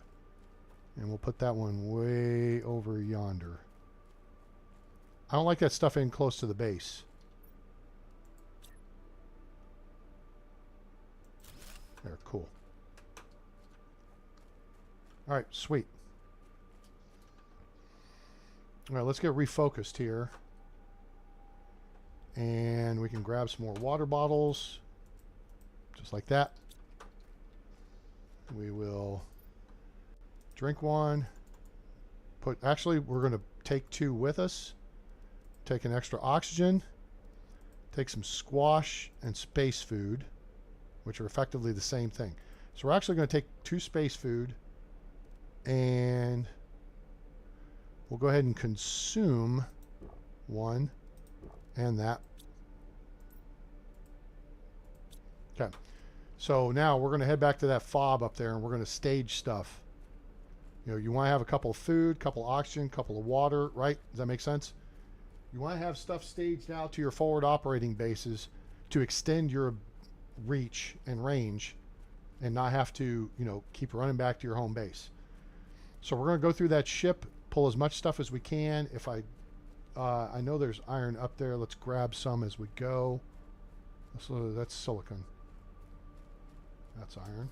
And we'll put that one way over yonder. I don't like that stuff in close to the base. There, cool. All right, sweet. All right, let's get refocused here. And we can grab some more water bottles. Just like that. We will drink one. Actually, we're going to take 2 with us. Take an extra oxygen. Take some squash and space food, which are effectively the same thing. So we're actually going to take 2 space food, and we'll go ahead and consume 1 and that. Okay. So now we're going to head back to that fob up there, and we're going to stage stuff. You know, you want to have a couple of food, couple of oxygen, couple of water, right? Does that make sense? You want to have stuff staged out to your forward operating bases to extend your reach and range and not have to, you know, keep running back to your home base. So we're going to go through that ship, pull as much stuff as we can. If I know there's iron up there. Let's grab some as we go. So that's silicon. That's iron.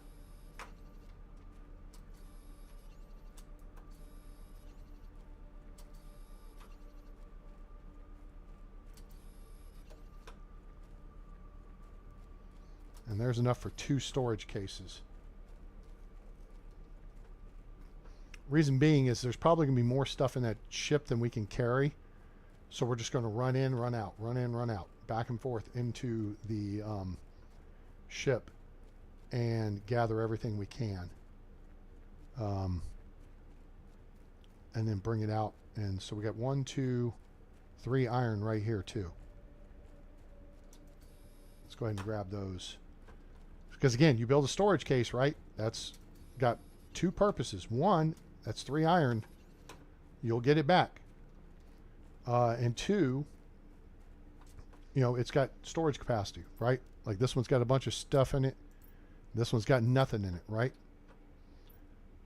And there's enough for 2 storage cases. Reason being is there's probably going to be more stuff in that ship than we can carry. So we're just going to run in, run out, run in, run out, back and forth into the ship and gather everything we can. And then bring it out. And so we got 1, 2, 3 iron right here too. Let's go ahead and grab those. Because again, you build a storage case, right? That's got 2 purposes. 1, that's 3 iron. You'll get it back. And 2, you know, it's got storage capacity, right? Like this one's got a bunch of stuff in it. This one's got nothing in it, right?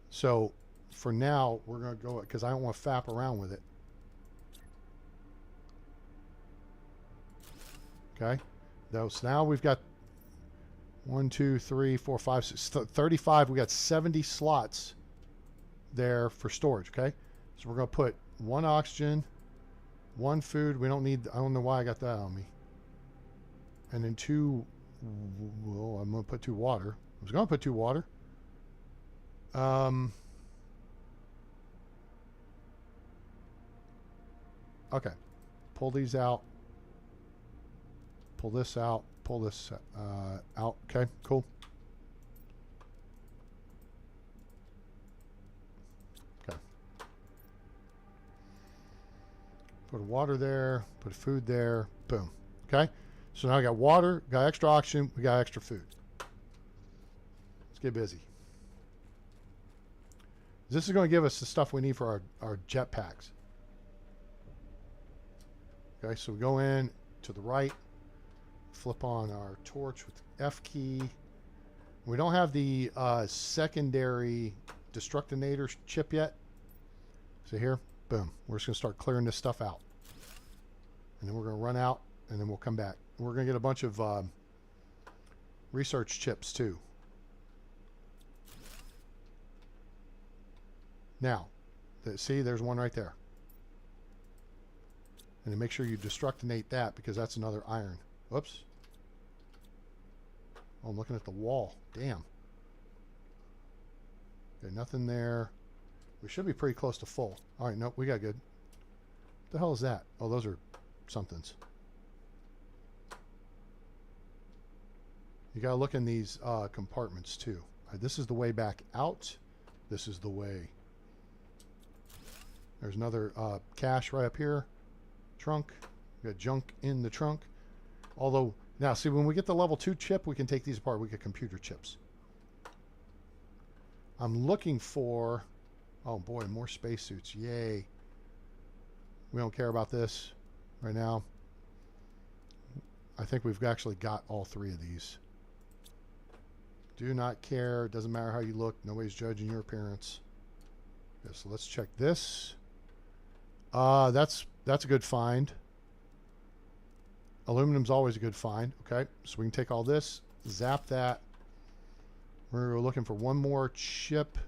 So for now, we're going to go, because I don't want to fap around with it. Okay. So now we've got 1, 2, 3, 4, 5, 6, 35. We got 70 slots there for storage. Okay. So we're going to put 1 oxygen, 1 food. We don't need, I don't know why I got that on me. And then 2, well, I'm going to put 2 water. I was going to put 2 water. Okay. Pull these out. Pull this out. Pull this out. Okay, cool. Okay. Put water there. Put food there. Boom. Okay. So now I got water, got extra oxygen, we got extra food. Let's get busy. This is going to give us the stuff we need for our jet packs. Okay, so we go in to the right, flip on our torch with the F key. We don't have the secondary destructinator chip yet. So here, boom. We're just going to start clearing this stuff out. And then we're going to run out, and then we'll come back. We're going to get a bunch of research chips too. Now, see, there's one right there. And then make sure you destructinate that, because that's another iron. Whoops. Oh, I'm looking at the wall. Damn. Okay, nothing there. We should be pretty close to full. All right, nope, we got good. What the hell is that? Oh, those are somethings. You got to look in these compartments too. All right, this is the way back out. This is the way. There's another cache right up here. Trunk. We got junk in the trunk. Although, now see, when we get the level 2 chip, we can take these apart. We get computer chips. I'm looking for, oh boy, more spacesuits. Yay. We don't care about this right now. I think we've actually got all 3 of these. Do not care. Doesn't matter how you look. Nobody's judging your appearance. Okay, so let's check this. That's a good find. Aluminum's always a good find. Okay, so we can take all this, zap that. We're looking for one more chip.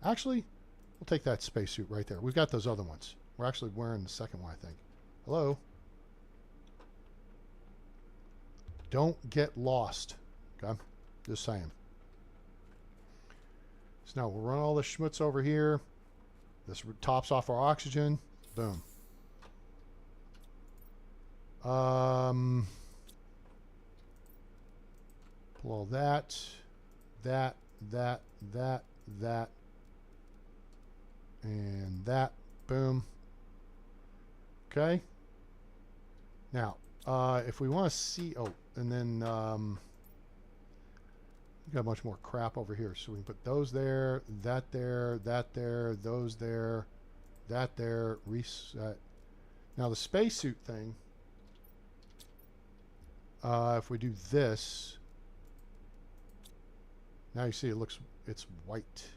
Actually, we'll take that spacesuit right there. We've got those other ones. We're actually wearing the second one, I think. Hello? Don't get lost. Okay? Just saying. So now we'll run all the schmutz over here. This tops off our oxygen. Boom. Pull all that, that, and that. Boom. Okay. Now, if we want to see, oh, and then we got a bunch more crap over here, so we can put those there, that there, that there, those there, that there, reset. Now the spacesuit thing, if we do this, now you see it's white.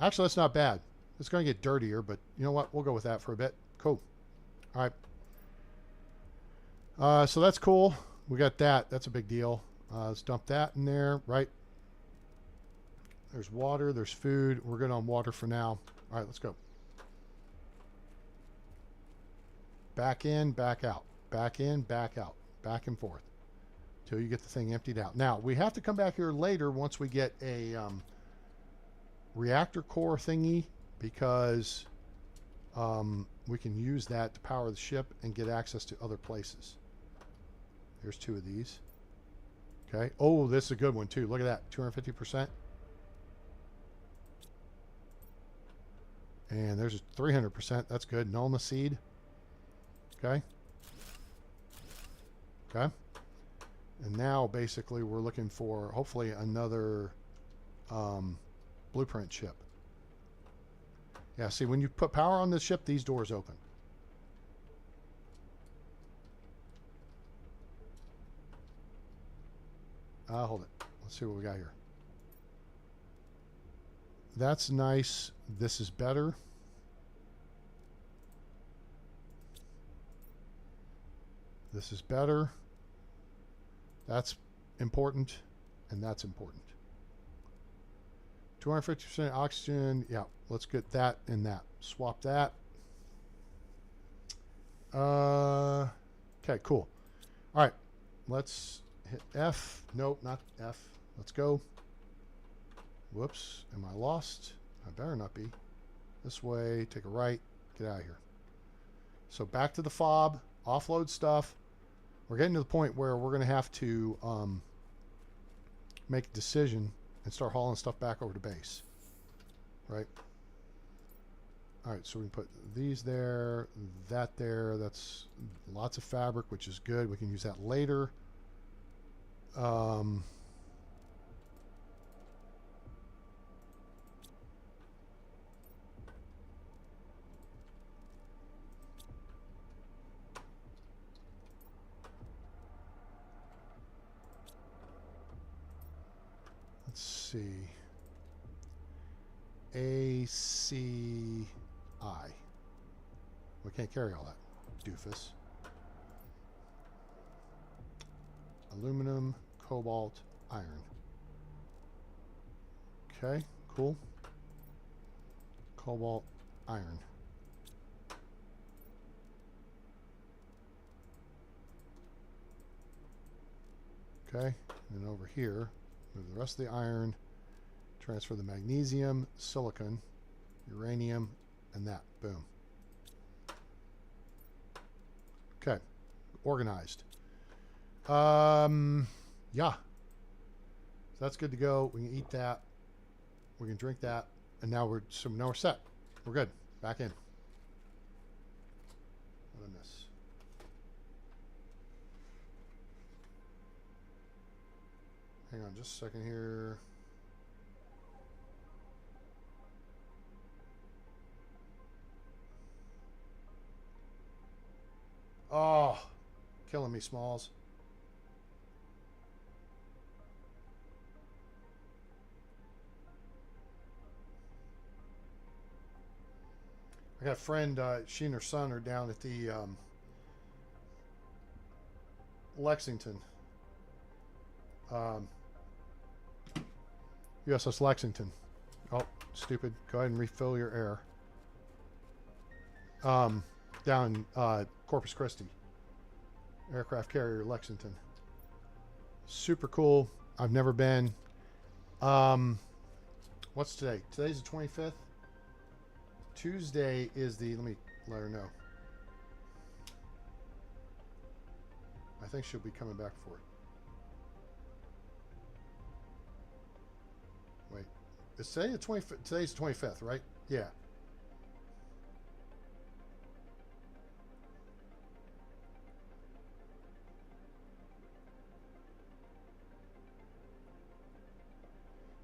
Actually, that's not bad. It's going to get dirtier, but you know what? We'll go with that for a bit. Cool. All right. So that's cool. We got that. That's a big deal. Let's dump that in there, right? There's water. There's food. We're good on water for now. All right, let's go. Back in, back out. Back in, back out. Back and forth till you get the thing emptied out. Now, we have to come back here later once we get a reactor core thingy, because we can use that to power the ship and get access to other places. There's 2 of these. Okay. Oh, this is a good one too. Look at that. 250%. And there's a 300%. That's good. Nulna seed. Okay. Okay. And now basically we're looking for hopefully another blueprint ship. Yeah, see, when you put power on this ship, these doors open. Hold it. Let's see what we got here. That's nice. This is better. This is better. That's important, and that's important. 250% oxygen. Yeah, let's get that and that. Swap that. Okay, cool. All right, let's hit F. Nope, not F. Let's go. Whoops, am I lost? I better not be. This way, take a right, get out of here. So back to the fob, offload stuff. We're getting to the point where we're going to have to make a decision and start hauling stuff back over to base. Right? All right, so we can put these there, that there. That's lots of fabric, which is good. We can use that later. Let's see. ACI. We can't carry all that, doofus. Aluminum, cobalt, iron. Okay, cool. Cobalt, iron. Okay, and then over here, move the rest of the iron, transfer the magnesium, silicon, uranium, and that. Boom. Okay, organized. Yeah. So that's good to go. We can eat that. We can drink that, and now we're set. We're good. Back in. What did I miss? Hang on just a second here. Oh, killing me, Smalls. I got a friend, she and her son are down at the Lexington. USS Lexington. Oh, stupid. Go ahead and refill your air. Down in Corpus Christi. Aircraft carrier Lexington. Super cool. I've never been. What's today? Today's the 25th. Tuesday is the, let me let her know. I think she'll be coming back for it. Wait. Is today the 25th? Today's the 25th, right? Yeah.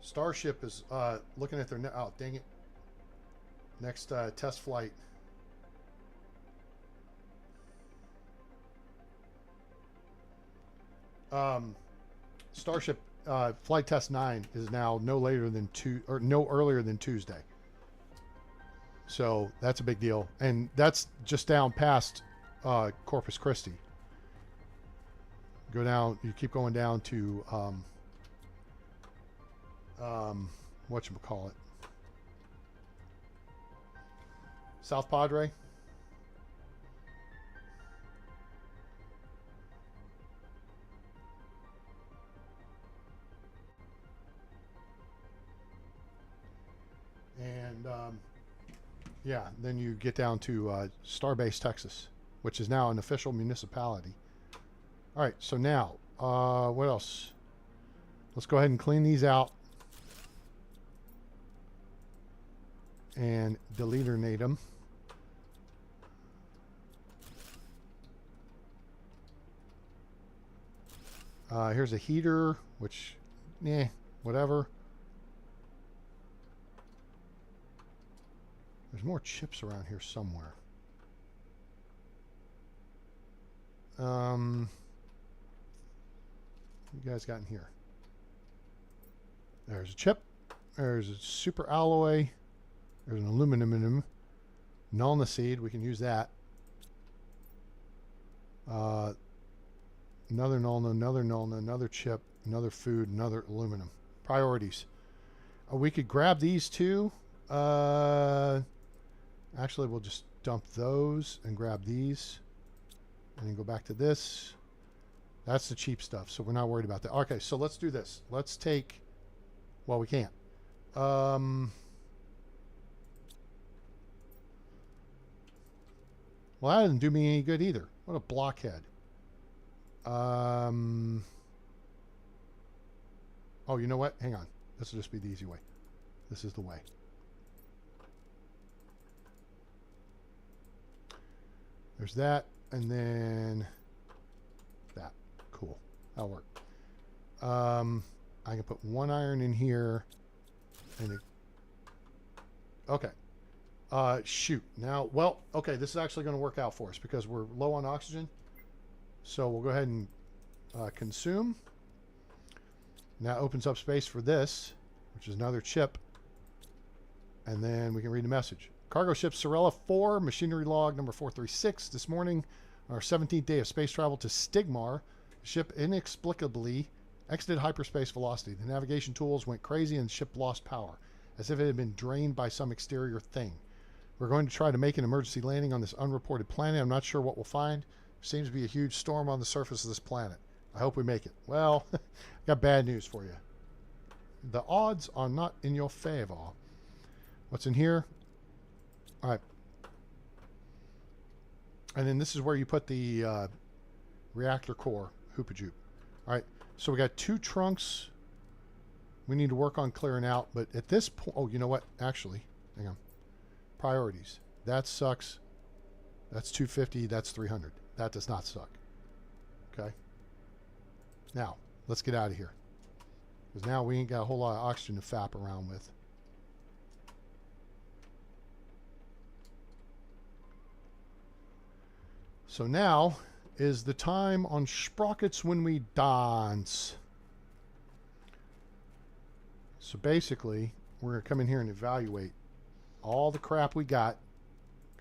Starship is looking at their, oh, dang it. Next test flight. Starship flight test 9 is now no later than no earlier than Tuesday. So that's a big deal, and that's just down past Corpus Christi. Go down. You keep going down to whatchamacallit, South Padre. And yeah, then you get down to Starbase, Texas, which is now an official municipality. All right, so now what else? Let's go ahead and clean these out and deleternate them. Here's a heater, which, whatever. There's more chips around here somewhere. What you guys got in here? There's a chip. There's a super alloy. There's an aluminum. Nulna seed. We can use that. Another Nulna, another chip, another food, another aluminum. Priorities. We could grab these two. Actually, we'll just dump those and grab these. And then go back to this. That's the cheap stuff, so we're not worried about that. Okay, so let's do this. Let's take... Well, we can't. Well, that doesn't do me any good either. What a blockhead. Oh, you know what? Hang on. This will just be the easy way. This is the way. There's that, and then that. Cool. That'll work. I can put one iron in here, and it, okay. Shoot. Now, well, okay, this is actually going to work out for us because we're low on oxygen. So we'll go ahead and consume. Now opens up space for this, which is another chip. And then we can read the message. Cargo ship Sorella 4, machinery log number 436. This morning, our 17th day of space travel to Stigmar, the ship inexplicably exited hyperspace velocity. The navigation tools went crazy and the ship lost power, as if it had been drained by some exterior thing. We're going to try to make an emergency landing on this unreported planet. I'm not sure what we'll find. There seems to be a huge storm on the surface of this planet. I hope we make it. Well, I got bad news for you. The odds are not in your favor. What's in here? All right. And then this is where you put the reactor core, hoopajoop. All right. So we got 2 trunks we need to work on clearing out. But at this point, oh, you know what? Actually, hang on. Priorities. That sucks. That's 250. That's 300. That does not suck. Okay. Now, let's get out of here. Because now we ain't got a whole lot of oxygen to fap around with. So now is the time on Sprockets when we dance. So basically, we're going to come in here and evaluate all the crap we got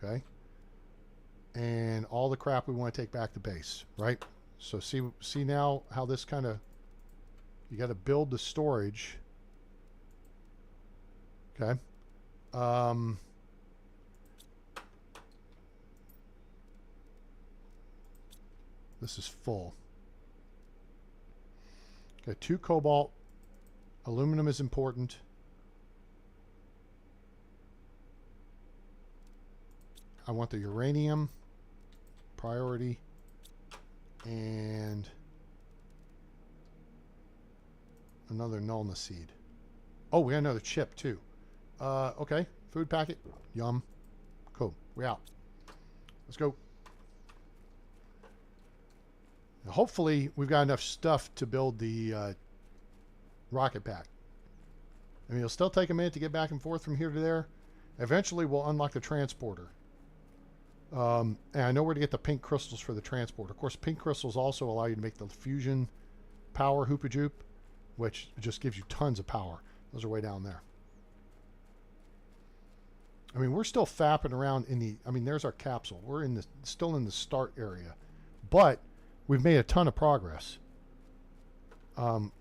Okay. And all the crap we want to take back to base, right? So see now how this kind of, you got to build the storage. Okay. This is full. Okay, 2 cobalt. Aluminum is important. I want the uranium. Priority. And another nullness seed. Oh, we got another chip too. Okay. Food packet. Yum. Cool. We out. Let's go. Now, hopefully, we've got enough stuff to build the rocket pack. I mean, it'll still take a minute to get back and forth from here to there. Eventually, we'll unlock the transporter. And I know where to get the pink crystals for the transporter. Of course, pink crystals also allow you to make the fusion power hoopajoop, which just gives you tons of power. Those are way down there. I mean, we're still fapping around in the... I mean, there's our capsule. We're in the still in the start area. But we've made a ton of progress.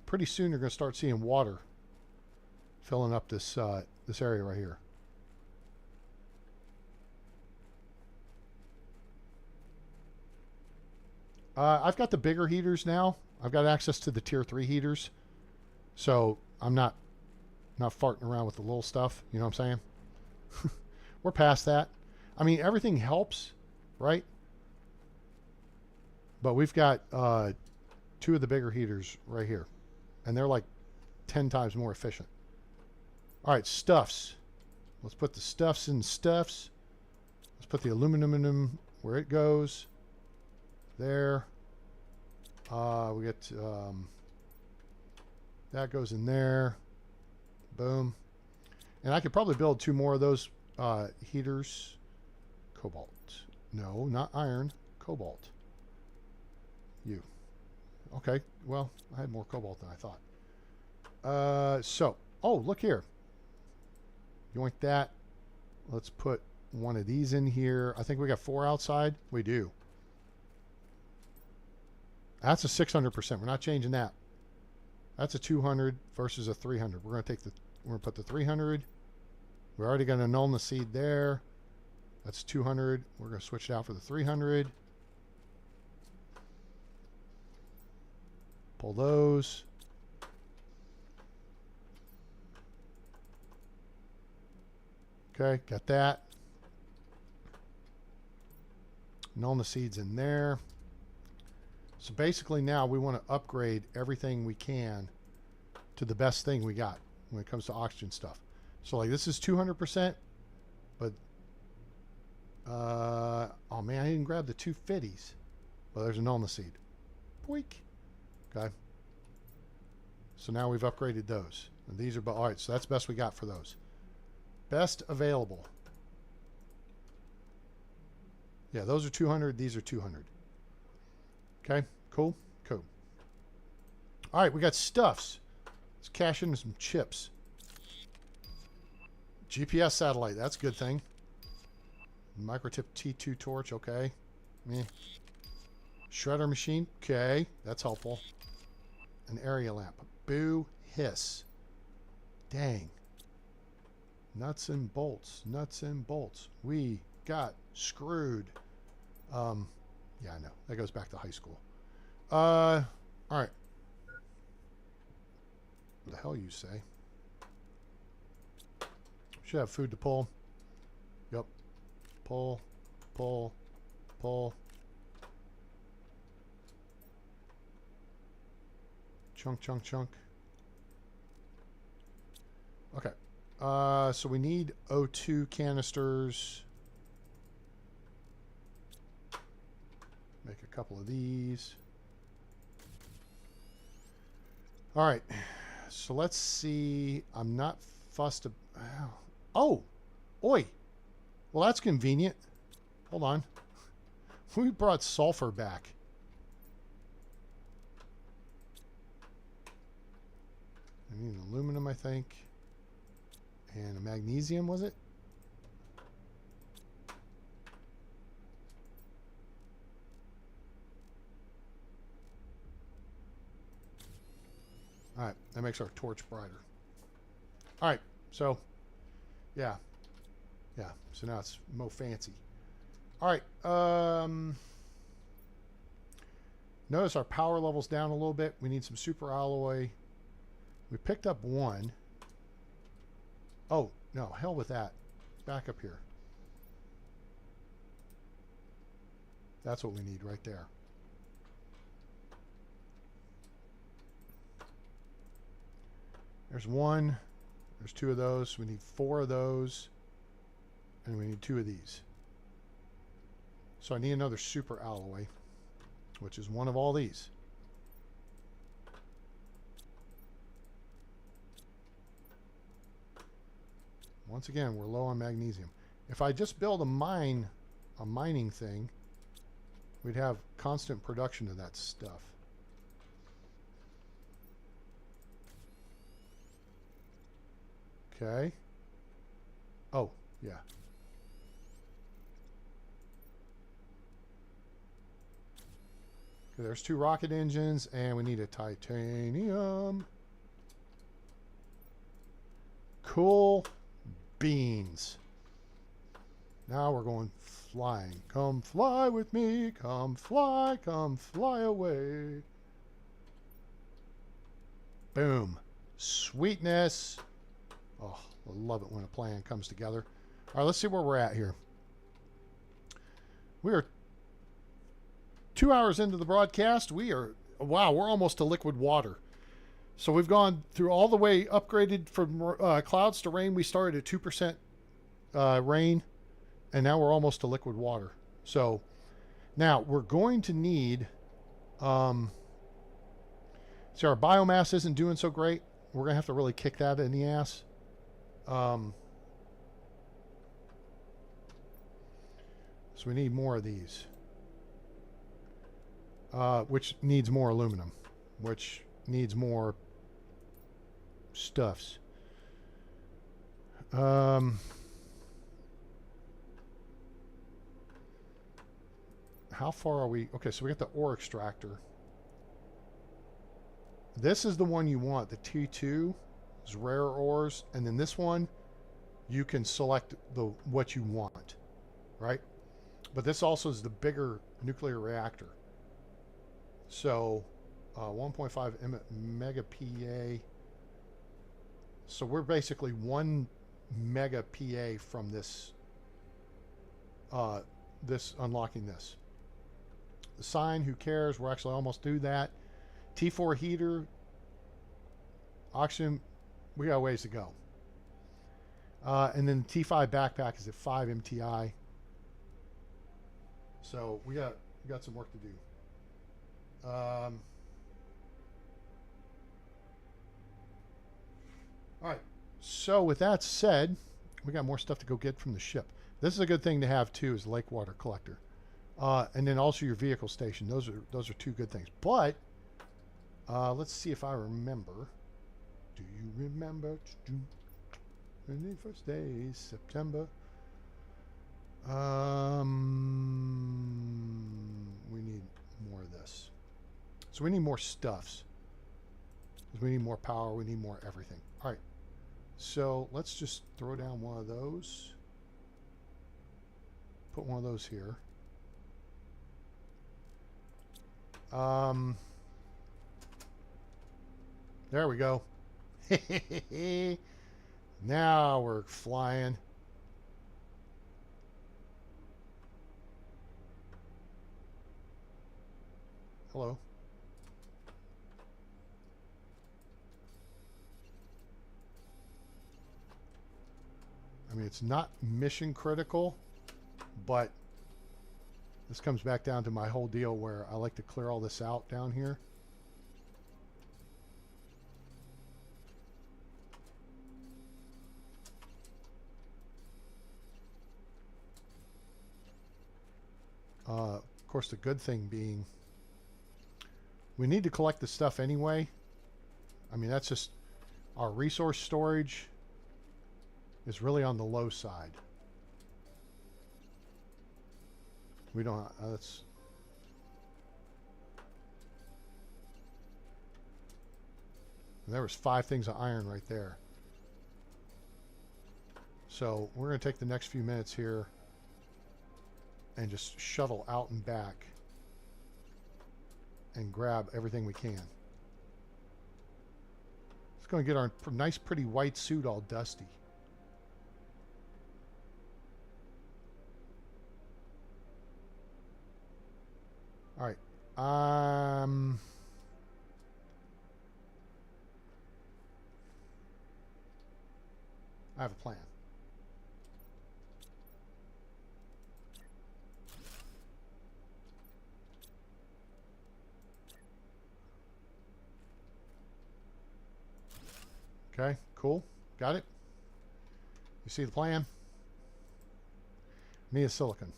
Pretty soon you're going to start seeing water filling up this this area right here. I've got the bigger heaters now. I've got access to the tier 3 heaters. So I'm not farting around with the little stuff. You know what I'm saying? We're past that. I mean, everything helps, right? But we've got 2 of the bigger heaters right here. And they're like 10 times more efficient. All right, stuffs. Let's put the stuffs in stuffs. Let's put the aluminum in them where it goes. There. We get that goes in there. Boom. And I could probably build 2 more of those heaters. Cobalt. No, not iron. Cobalt. You. Okay. Well, I had more cobalt than I thought. So, oh, look here. Yoink that. Let's put one of these in here. I think we got 4 outside. We do. That's a 600%. We're not changing that. That's a 200 versus a 300. We're going to put the 300. We already got a nullness seed there. That's 200. We're going to switch it out for the 300. Pull those. Okay, got that. Nullness seeds in there. So basically now we want to upgrade everything we can to the best thing we got when it comes to oxygen stuff. So like this is 200%, but oh man, I didn't grab the 250s. Well, there's a nullness seed. Boink. Okay. So now we've upgraded those. And these are, all right, so that's best we got for those. Best available. Yeah, those are 200. These are 200. Okay, cool, cool. All right, we got stuffs. Let's cash in some chips. GPS satellite, that's a good thing. Microtip T2 torch, okay. Meh. Shredder machine, okay, that's helpful. An area lamp. Boo, hiss. Dang. Nuts and bolts, nuts and bolts. We got screwed. Yeah, I know. That goes back to high school. All right. What the hell you say? Should have food to pull. Yep. Pull, pull, pull. Chunk, chunk, chunk. Okay. So we need O2 canisters. Make a couple of these. All right. So let's see. I'm not fussed. Oh, oi. Well, that's convenient. Hold on. We brought sulfur back. I need aluminum, I think. And a magnesium, was it? All right, that makes our torch brighter. All right, so yeah, yeah. So now it's more fancy. All right. Notice our power level's down a little bit. We need some super alloy. We picked up one. Oh no, hell with that. Back up here. That's what we need right there. There's one. There's two of those. We need four of those. And we need two of these. So I need another super alloy, which is one of all these. Once again, we're low on magnesium. If I just build a mining thing, we'd have constant production of that stuff. Okay. Oh, yeah. Okay, there's two rocket engines, and we need a titanium. Cool beans. Now we're going flying. Come fly with me. Come fly away. Boom. Sweetness. Oh, I love it when a plan comes together. All right, let's see where we're at here. We are 2 hours into the broadcast. Wow, we're almost to liquid water. So we've gone through all the way, upgraded from clouds to rain. We started at 2% rain, and now we're almost to liquid water. So now we're going to need, see, our biomass isn't doing so great. We're going to have to really kick that in the ass. So we need more of these, which needs more aluminum, which needs more stuffs. How far are we? Okay, so we got the ore extractor. This is the one you want, the T2 is rare ores, and then this one you can select what you want, right? But this also is the bigger nuclear reactor. So 1.5 mega PA. So we're basically 1 mega PA from this unlocking this. The sign, who cares? We're actually almost through that. T4 heater, oxygen, we got a ways to go. And then the T5 backpack is at 5 MTI. So we got some work to do. All right. So with that said, we got more stuff to go get from the ship. This is a good thing to have too, is lake water collector, and then also your vehicle station. Those are two good things. But let's see if I remember. Do you remember? The first day, September. We need more of this. So we need more stuffs. We need more power. We need more everything. All right. So let's just throw down one of those. Put one of those here. There we go. Now we're flying. Hello. I mean, it's not mission critical, but this comes back down to my whole deal where I like to clear all this out down here. Of course, the good thing being we need to collect the stuff anyway. I mean, that's just our resource storage is really on the low side. We don't, that's, And there was 5 things of iron right there. So we're going to take the next few minutes here and just shuttle out and back and grab everything we can. It's going to get our nice pretty white suit all dusty. All right. I have a plan. Okay, cool. Got it? You see the plan? Need a silicon.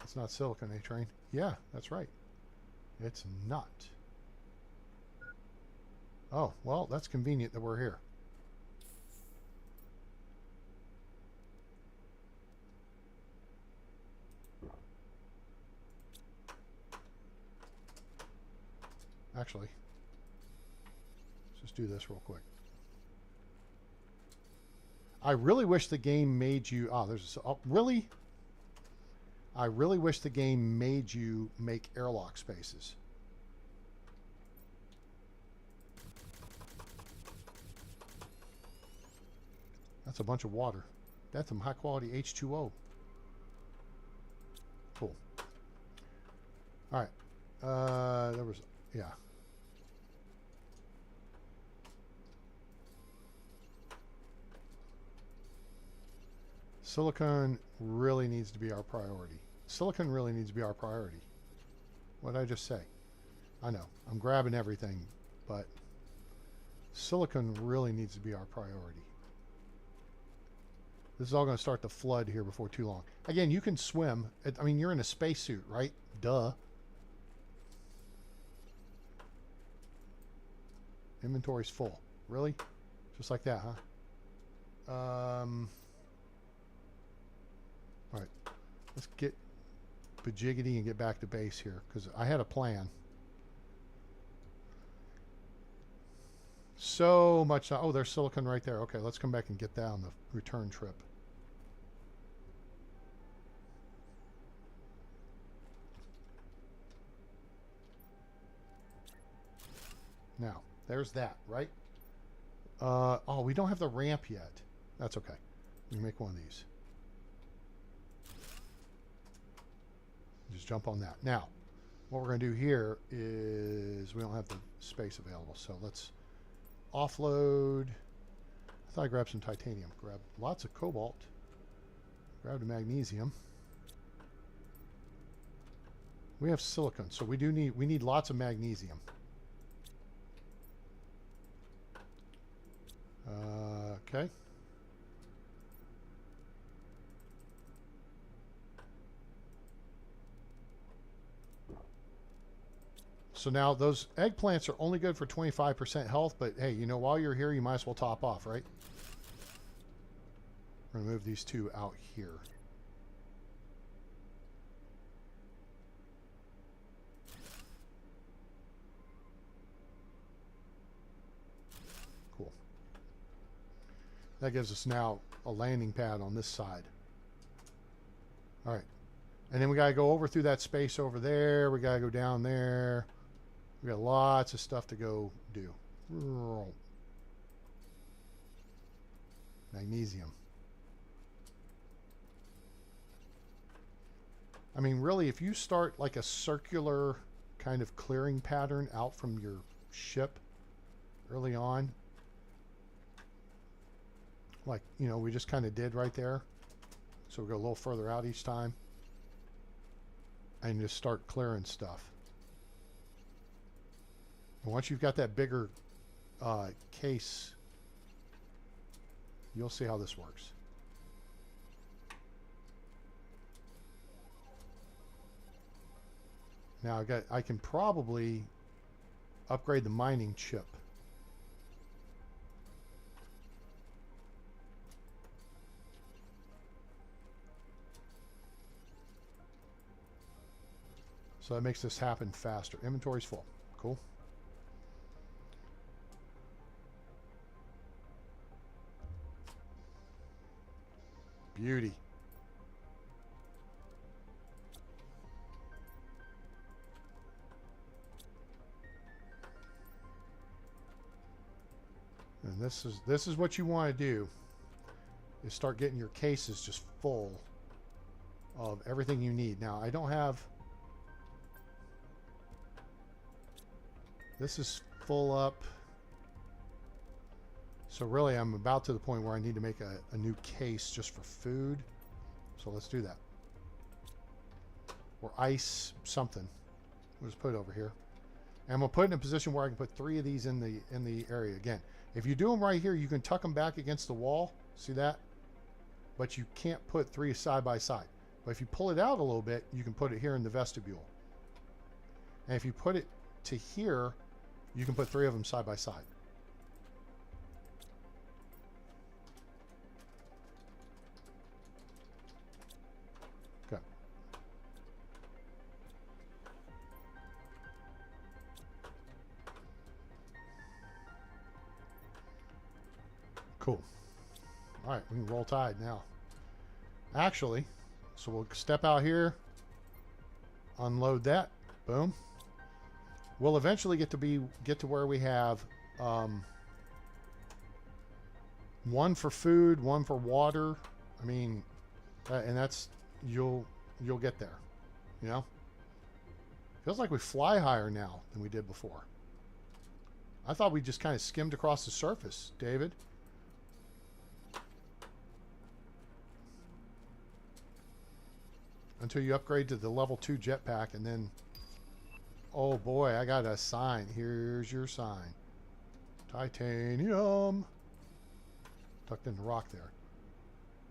It's not silicon, A-Train. Yeah, that's right. It's not. Oh, well, that's convenient that we're here. Actually, let's just do this real quick. I really wish the game made you... Oh, there's... Oh, really? I really wish the game made you make airlock spaces. That's a bunch of water. That's some high quality H2O. Cool. All right. There was... Yeah. Silicon really needs to be our priority. Silicon really needs to be our priority. What did I just say? I know. I'm grabbing everything, but silicon really needs to be our priority. This is all going to start to flood here before too long. Again, you can swim. I mean, you're in a spacesuit, right? Duh. Inventory's full. Really? Just like that, huh? Alright. Let's get bajiggity and get back to base here, because I had a plan. So much... Oh, there's silicon right there. Okay, let's come back and get that on the return trip. Now, there's that, right? Oh, we don't have the ramp yet. That's okay. We can make one of these. Just jump on that. Now, what we're going to do here is we don't have the space available, so let's offload. I thought I grabbed some titanium. Grab lots of cobalt. Grab the magnesium. We have silicon, so we need lots of magnesium. Okay. So now those eggplants are only good for 25% health, but hey, you know, while you're here, you might as well top off, right? We're going to move these two out here. Cool. That gives us now a landing pad on this side. All right. And then we got to go over through that space over there. We got to go down there. We got lots of stuff to go do. Magnesium. I mean, really, if you start like a circular kind of clearing pattern out from your ship early on, like, you know, we just kind of did right there. So we go a little further out each time and just start clearing stuff. And once you've got that bigger case, you'll see how this works. Now I can probably upgrade the mining chip. So that makes this happen faster. Inventory's full. Cool. Beauty. And this is what you want to do, is start getting your cases just full of everything you need. Now, I don't have... This is full up. So really, I'm about to the point where I need to make a new case just for food. So let's do that. Or ice something. We'll just put it over here. And I'm going to put it in a position where I can put 3 of these in the area. Again, if you do them right here, you can tuck them back against the wall. See that? But you can't put 3 side by side. But if you pull it out a little bit, you can put it here in the vestibule. And if you put it to here, you can put 3 of them side by side. Okay. Cool. All right, we can roll tide now. Actually, so we'll step out here, unload that, boom. We'll eventually get to where we have 1 for food, 1 for water. I mean, and that's you'll get there. You know, feels like we fly higher now than we did before. I thought we just kind of skimmed across the surface, David. Until you upgrade to the level 2 jetpack, and then, oh boy, I got a sign. Here's your sign. Titanium. Tucked in the rock there.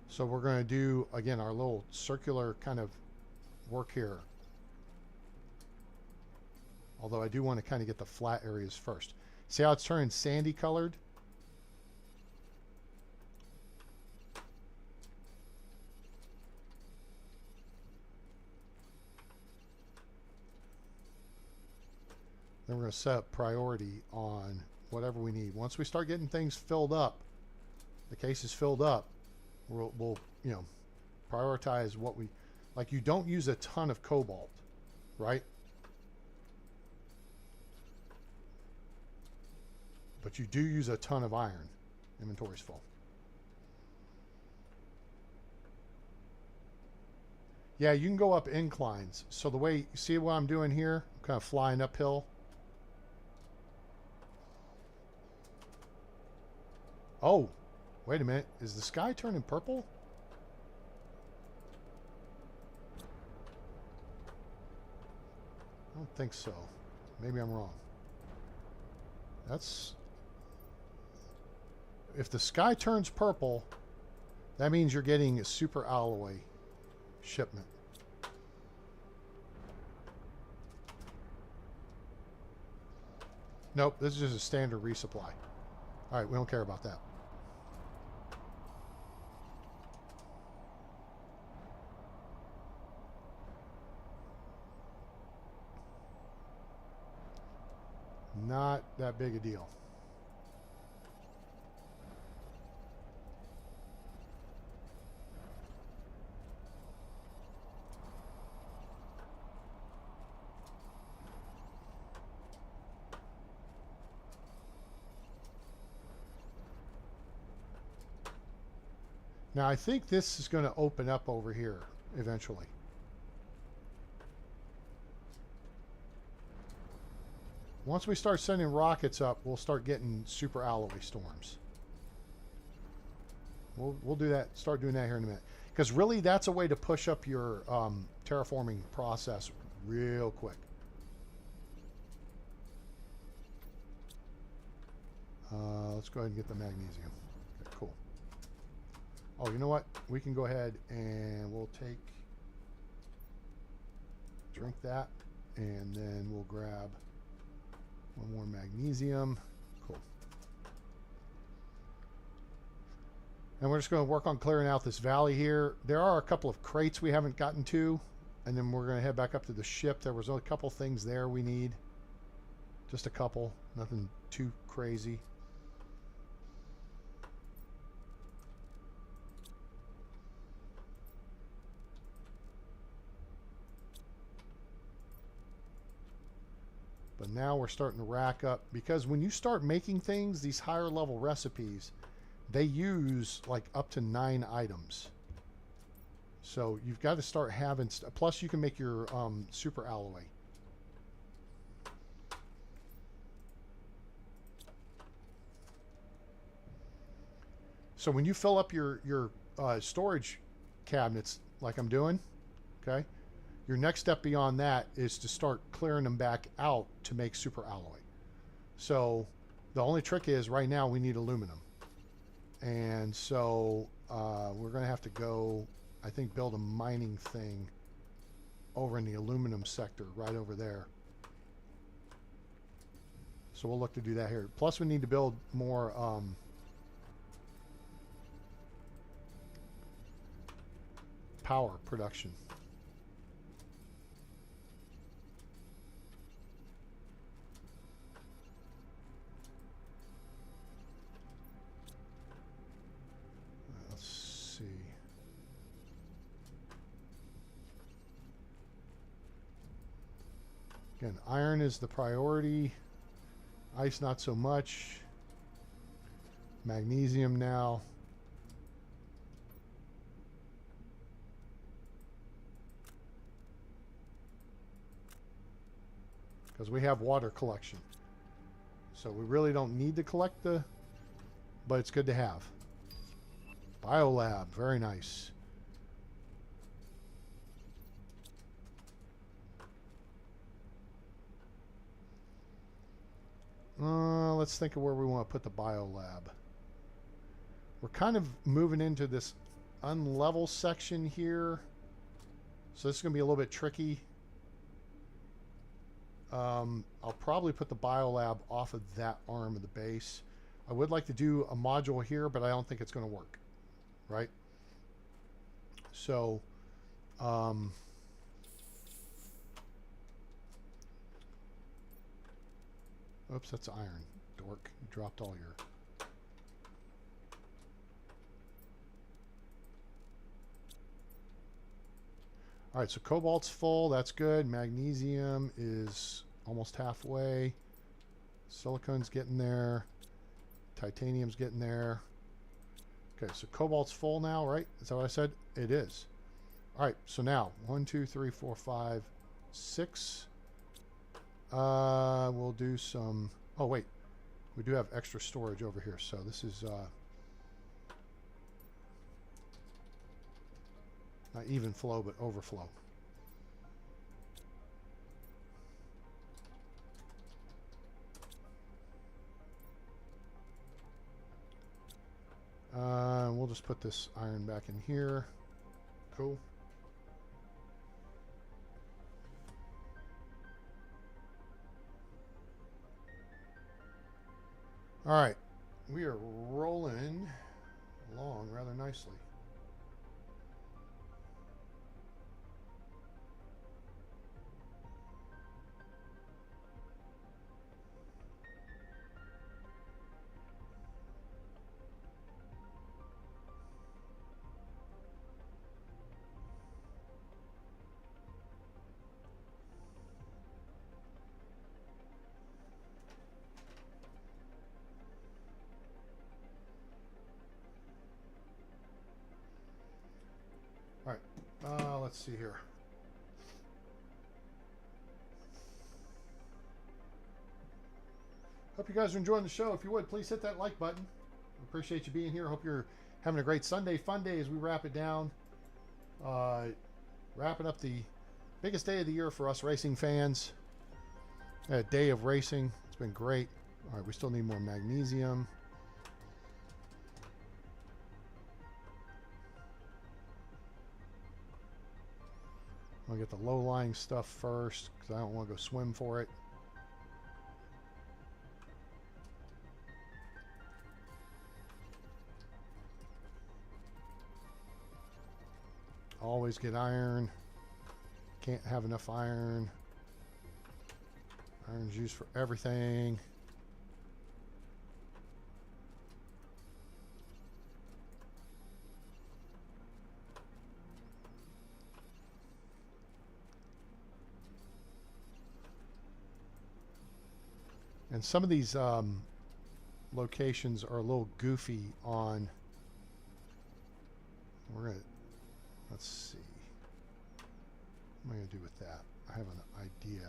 So we're going to do, again, our little circular kind of work here. Although I do want to kind of get the flat areas first. See how it's turning sandy colored? Then we're going to set up priority on whatever we need. Once we start getting things filled up, the case is filled up, we'll you know, prioritize what we... Like, you don't use a ton of cobalt, right? But you do use a ton of iron. Inventory's full. Yeah, you can go up inclines. So the way... See what I'm doing here? I'm kind of flying uphill. Oh, wait a minute. Is the sky turning purple? I don't think so. Maybe I'm wrong. That's... If the sky turns purple, that means you're getting a super alloy shipment. Nope, this is just a standard resupply. All right, we don't care about that. Not that big a deal. Now I think this is going to open up over here eventually. Once we start sending rockets up, we'll start getting super alloy storms. We'll do that. Start doing that here in a minute. Because really, that's a way to push up your terraforming process real quick. Let's go ahead and get the magnesium. Okay, cool. Oh, you know what? We can go ahead and we'll drink that, and then we'll grab 1 more magnesium. Cool. And we're just going to work on clearing out this valley here. There are a couple of crates we haven't gotten to. and then we're going to head back up to the ship. There was a couple things there we need. Just a couple. Nothing too crazy. But now we're starting to rack up, because when you start making things, these higher level recipes, they use like up to 9 items. So you've got to start having, plus you can make your super alloy. So when you fill up your storage cabinets like I'm doing, okay, your next step beyond that is to start clearing them back out to make super alloy. So the only trick is right now we need aluminum. And so we're going to have to go, I think, build a mining thing over in the aluminum sector right over there. So we'll look to do that here. Plus we need to build more power production. Let's see. Again, iron is the priority. Ice not so much. Magnesium now. Because we have water collection. So we really don't need to collect the, but it's good to have. Biolab, very nice. Let's think of where we want to put the biolab. We're kind of moving into this unlevel section here. So this is going to be a little bit tricky. I'll probably put the biolab off of that arm of the base. I would like to do a module here, but I don't think it's going to work. Right? So, oops, that's iron. Dork. You dropped all your... All right, so cobalt's full. That's good. Magnesium is almost halfway. Silicon's getting there. Titanium's getting there. Okay, so cobalt's full now, right? Is that what I said? It is. All right, so now 1, 2, 3, 4, 5, 6. We'll do some... Oh, wait. We do have extra storage over here, so this is... not even flow, but overflow. We'll just put this iron back in here. Cool. All right. We are rolling along rather nicely. All right, let's see here. Hope you guys are enjoying the show. If you would, please hit that like button. Appreciate you being here. Hope you're having a great Sunday Funday as we wrap it down. Wrapping up the biggest day of the year for us racing fans. A day of racing. It's been great. All right, we still need more magnesium. I'll get the low-lying stuff first because I don't want to go swim for it. Always get iron. Can't have enough iron. Iron's used for everything. And some of these locations are a little goofy on. We're gonna, let's see. What am I gonna do with that? I have an idea.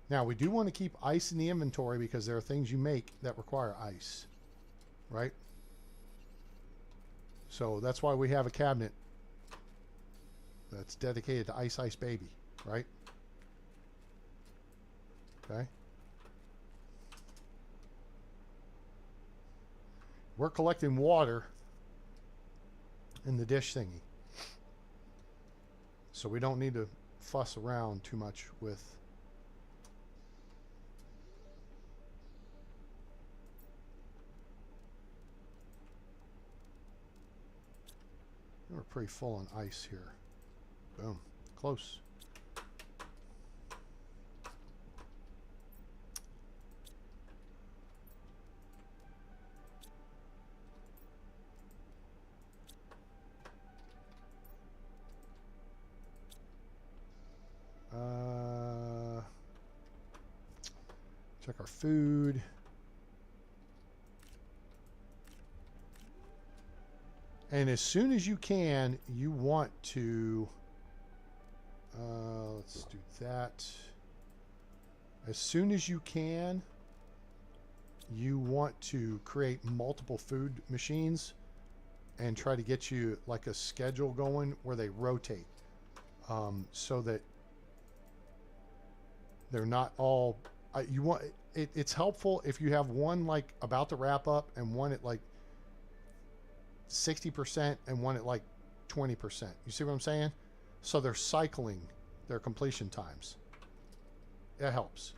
Now we do want to keep ice in the inventory because there are things you make that require ice, right? So that's why we have a cabinet that's dedicated to Ice Ice Baby, right? Okay. We're collecting water in the dish thingy, so we don't need to fuss around too much with we're pretty full on ice here. Boom. Close. Check our food. And as soon as you can, you want to, let's do that. As soon as you can, you want to create multiple food machines and try to get you like a schedule going where they rotate, so that they're not all, you want, it's helpful if you have one like about to wrap up and one at like 60% and one at like 20%. You see what I'm saying? So they're cycling their completion times. It helps.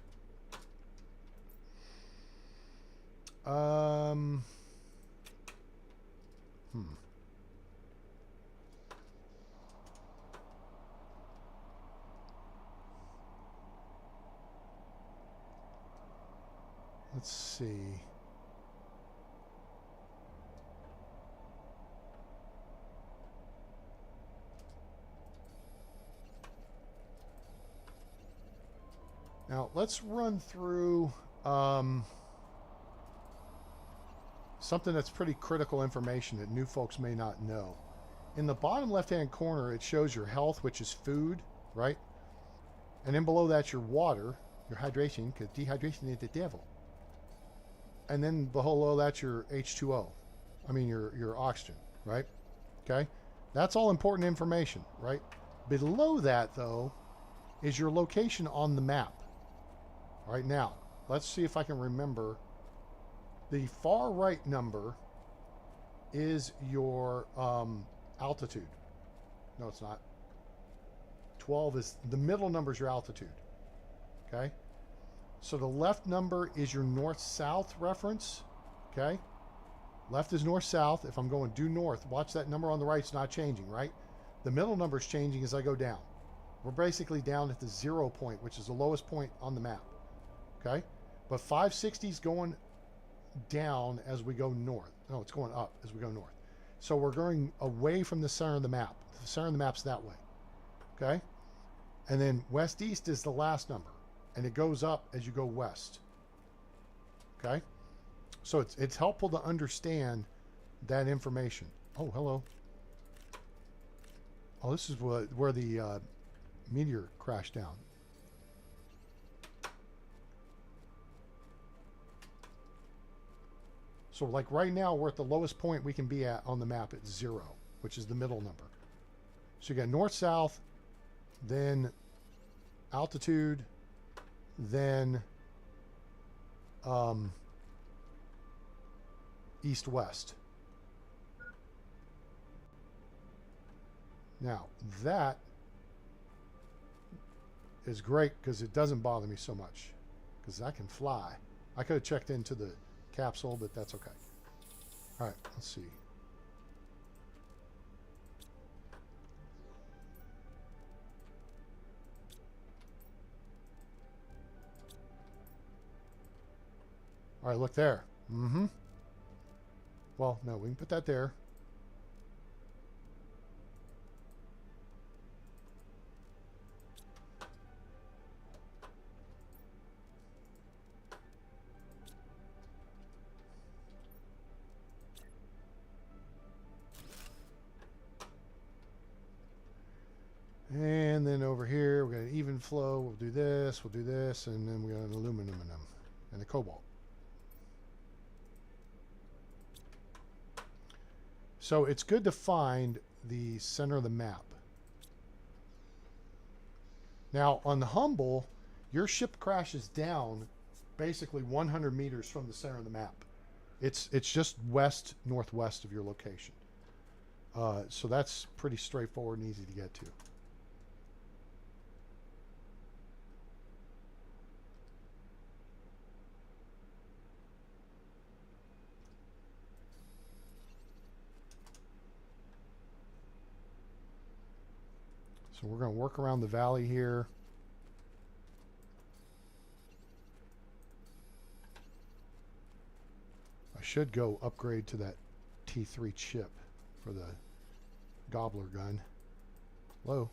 Let's see. Now let's run through something that's pretty critical information that new folks may not know. In the bottom left-hand corner, it shows your health, which is food, right? And then below that, your water, your hydration, because dehydration is the devil. And then below that, your H2O. I mean, your oxygen, right? Okay? That's all important information, right? Below that, though, is your location on the map. All right, now, let's see if I can remember. The far right number is your altitude. No, it's not. 12 is, the middle number is your altitude. Okay? So the left number is your north-south reference. Okay? Left is north-south. If I'm going due north, watch that number on the right's not changing, right? The middle number is changing as I go down. We're basically down at the 0 point, which is the lowest point on the map. Okay? But 560 is going down as we go north. No, it's going up as we go north. So we're going away from the center of the map. The center of the map's that way. Okay? And then west-east is the last number. And it goes up as you go west. Okay? So it's helpful to understand that information. Oh, hello. Oh, this is where the meteor crashed down. So like right now, we're at the lowest point we can be at on the map at 0, which is the middle number. So you got north-south, then altitude, then east-west. Now, that is great because it doesn't bother me so much because I can fly. I could have checked into the capsule, but that's okay. All right, let's see. All right, look there. Mm-hmm. Well, no, we can put that there. And then over here, we're going to even flow. We'll do this, and then we're going to aluminum in them and a cobalt. So it's good to find the center of the map. Now, on the Humble, your ship crashes down basically 100 meters from the center of the map. It's just west-northwest of your location. So that's pretty straightforward and easy to get to. So we're going to work around the valley here. I should go upgrade to that T3 chip for the gobbler gun. Low.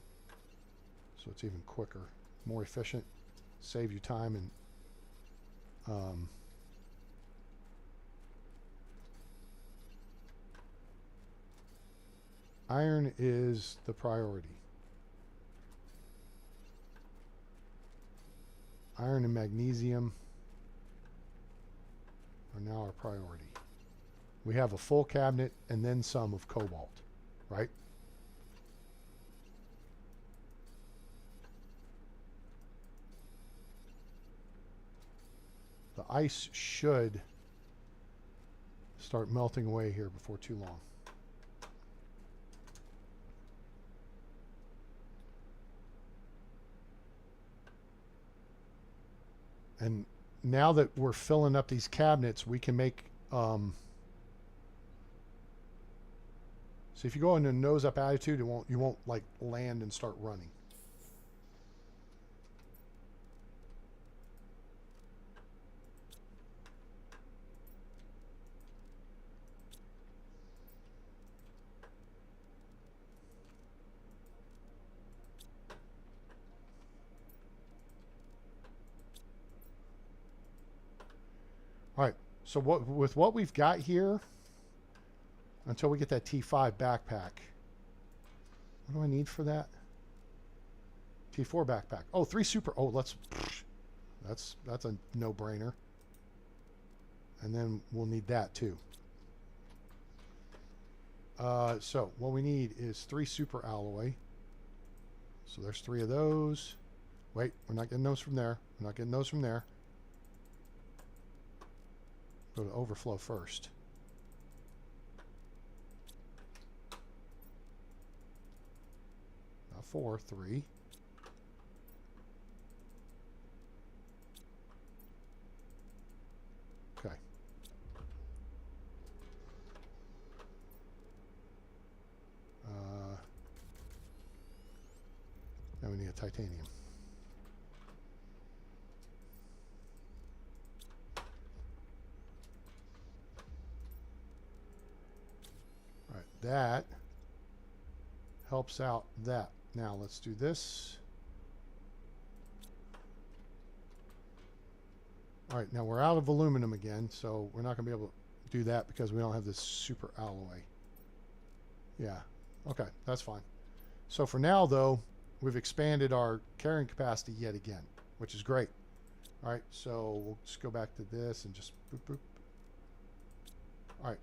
So it's even quicker, more efficient, save you time, and iron is the priority. Iron and magnesium are now our priority. We have a full cabinet and then some of cobalt, right? The ice should start melting away here before too long. And now that we're filling up these cabinets, we can make, so if you go into nose up attitude, you won't like land and start running. All right, so with what we've got here, until we get that T5 backpack, what do I need for that? T4 backpack. Oh, 3 super. Oh, that's a no-brainer. And then we'll need that too. So what we need is 3 super alloy. So there's 3 of those. Wait, we're not getting those from there. We're not getting those from there. Go to overflow first. Not 4, 3. Okay. Now we need a titanium. All right, that helps out that. Now let's do this. All right, now we're out of aluminum again, so we're not going to be able to do that because we don't have this super alloy. Yeah, okay, that's fine. So for now, though, we've expanded our carrying capacity yet again, which is great. All right, so we'll just go back to this and just boop, boop. All right.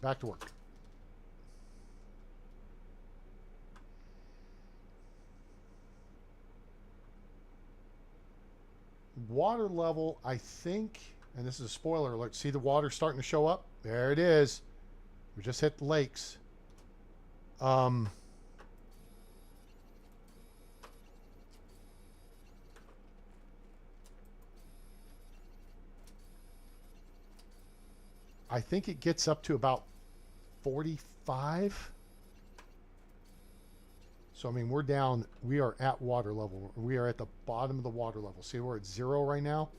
Back to work. Water level, I think, and this is a spoiler alert, see the water starting to show up? There it is. We just hit the lakes. I think it gets up to about 45. So, I mean, we're down. We are at water level. We are at the bottom of the water level. See, we're at 0 right now.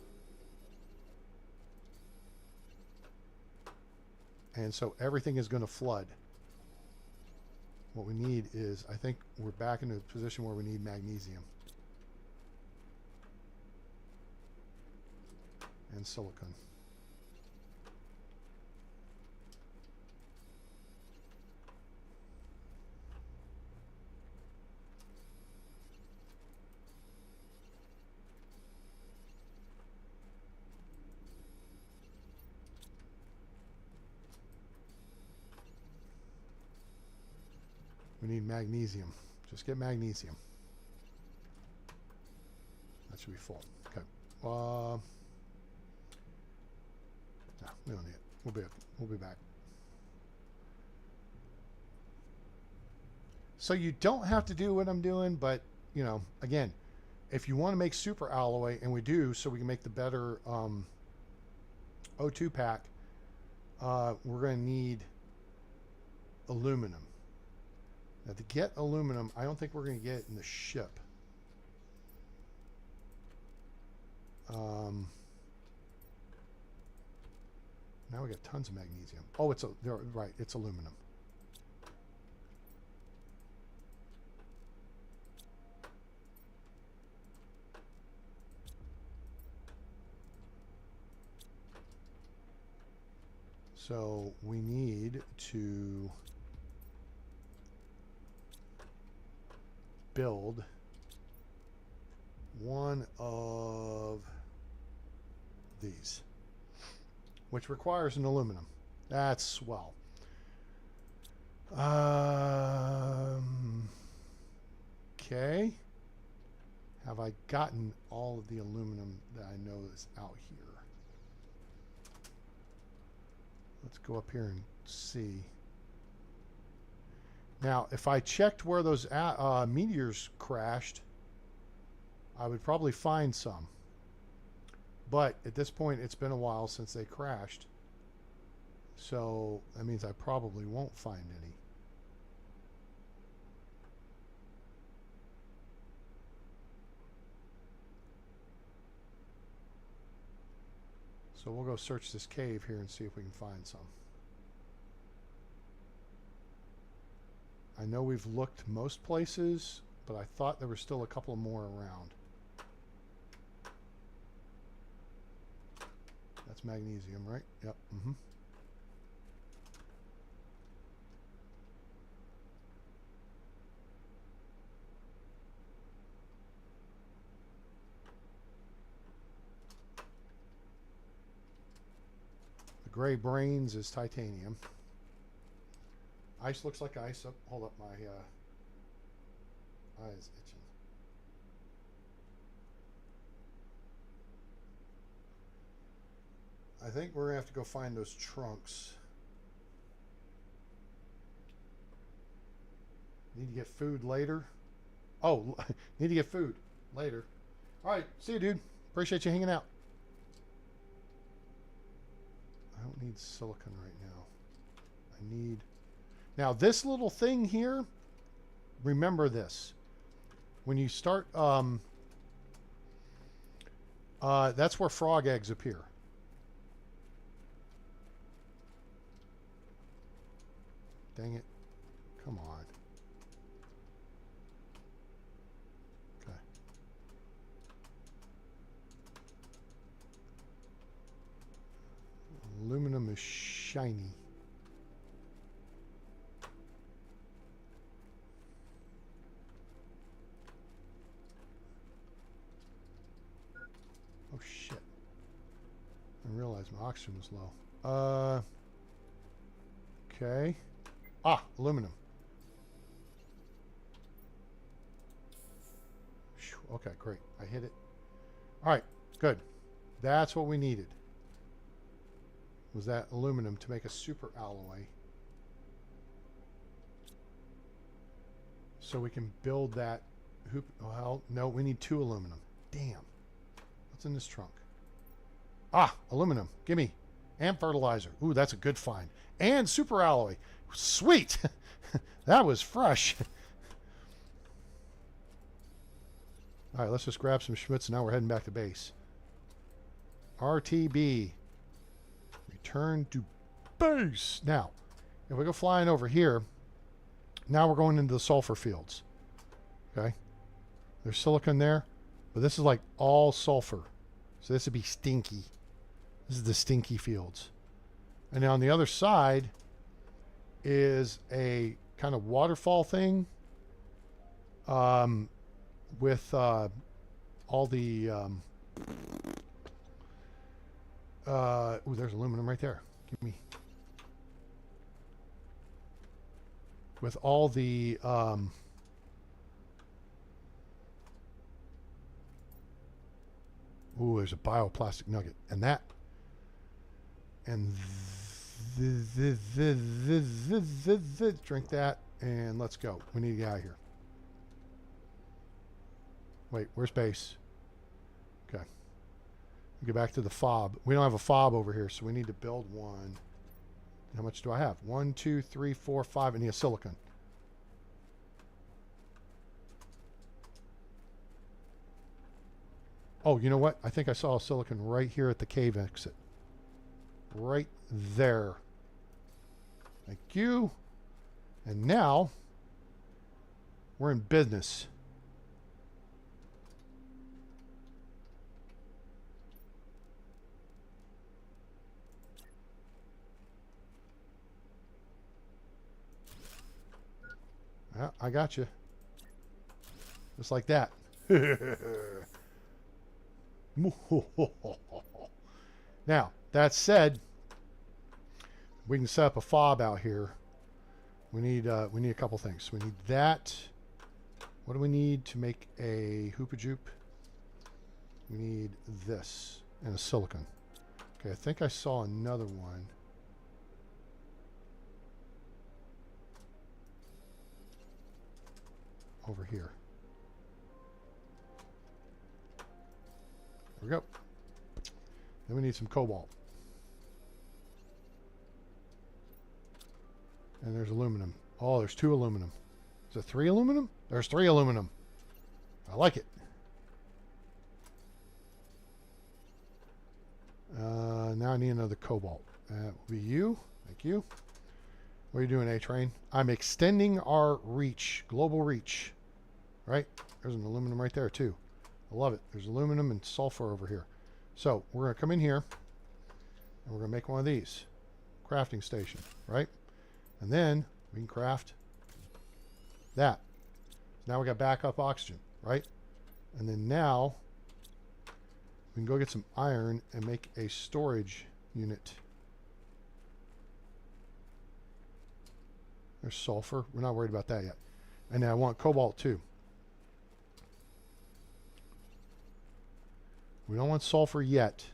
And so everything is going to flood. What we need is, I think we're back into a position where we need magnesium. And silicon. We need magnesium. Just get magnesium. That should be full. Okay. No, we don't need it. We'll be back. So you don't have to do what I'm doing, but you know, again, if you want to make super alloy, and we do, so we can make the better O2 pack, we're going to need aluminum. Now, to get aluminum, I don't think we're going to get it in the ship. Now we got tons of magnesium. Oh, right, it's aluminum. So we need to build one of these, which requires an aluminum. That's swell. Okay. Have I gotten all of the aluminum that I know is out here? Let's go up here and see. Now, if I checked where those meteors crashed, I would probably find some. But at this point, it's been a while since they crashed. So that means I probably won't find any. So we'll go search this cave here and see if we can find some. I know we've looked most places, but I thought there were still a couple more around. That's magnesium, right? Yep. Mm-hmm. The gray brains is titanium. Ice looks like ice. Oh, hold up, my eye is itching. I think we're going to have to go find those trunks. Need to get food later. Oh, need to get food later. All right, see you, dude. Appreciate you hanging out. I don't need silicon right now. I need... Now, this little thing here, remember this. When you start, that's where frog eggs appear. Dang it. Come on. Okay. Aluminum is shiny. Oh shit. I realized my oxygen was low. Okay. Ah, aluminum. Okay, great. I hit it. All right, good. That's what we needed. Was that aluminum to make a super alloy. So we can build that hoop. Well, no, we need 2 aluminum. Damn. What's in this trunk? Ah, aluminum. Gimme. And fertilizer. Ooh, that's a good find. And super alloy. Sweet. That was fresh. All right, let's just grab some Schmitz. Now we're heading back to base. RTB. Return to base. Now, if we go flying over here, now we're going into the sulfur fields. Okay? There's silicon there, but this is like all sulfur. So this would be stinky. This is the stinky fields. And now on the other side is a kind of waterfall thing with all the... ooh, there's aluminum right there. Give me... With all the... ooh, there's a bioplastic nugget. And that... And drink that, and let's go. We need to get out of here. Wait, where's base? Okay. Get back to the fob. We don't have a fob over here, so we need to build one. How much do I have? 1, 2, 3, 4, 5. I need a silicon. Oh, you know what? I think I saw a silicon right here at the cave exit. Right there. Thank you. And now we're in business. Yeah, I got you. Just like that. Now, that said, we can set up a fob out here. We need a couple things. We need that. What do we need to make a hoopajoop? We need this and a silicon. Okay, I think I saw another one. Over here. There we go. Then we need some cobalt. And there's aluminum. Oh, there's 2 aluminum. Is it 3 aluminum? There's 3 aluminum. I like it. Now I need another cobalt. That will be you. Thank you. What are you doing, A-Train? I'm extending our reach, global reach. Right? There's an aluminum right there, too. I love it. There's aluminum and sulfur over here. So we're going to come in here, and we're going to make one of these. Crafting station, right? And then we can craft that. So now we got backup oxygen, right? And then now we can go get some iron and make a storage unit. There's sulfur. We're not worried about that yet. And then I want cobalt too. We don't want sulfur yet.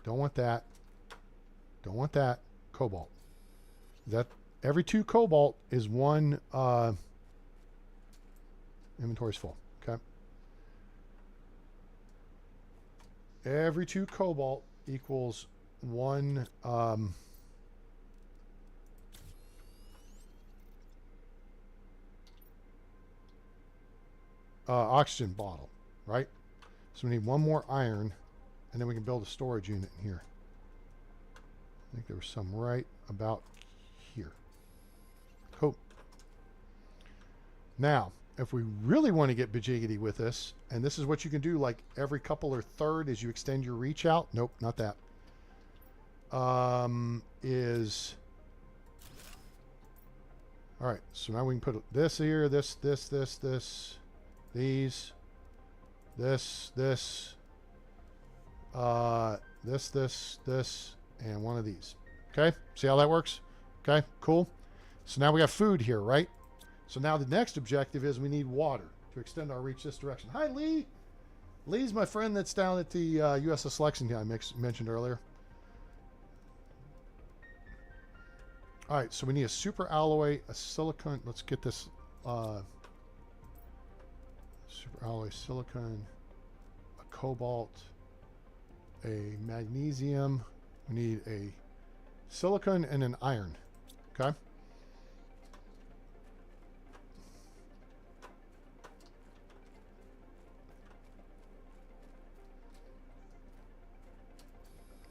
Don't want that. Don't want that. Cobalt. That every 2 cobalt is 1 inventory's full. Okay. Every 2 cobalt equals 1 oxygen bottle, right? So we need 1 more iron, and then we can build a storage unit in here. I think there was some right about here. Cool. Now, if we really want to get bajiggity with this, and this is what you can do like every couple or third as you extend your reach out. Nope, not that. Is... All right, so now we can put this here, this, these, this, and one of these. Okay, see how that works? Okay, cool. So now we got food here, right? So now the next objective is we need water to extend our reach this direction. Hi, Lee. Lee's my friend that's down at the USS Lexington I mentioned earlier. All right, so we need a super alloy, a silicon. Let's get this super alloy silicon, a cobalt, a magnesium, We need a silicon and an iron. Okay.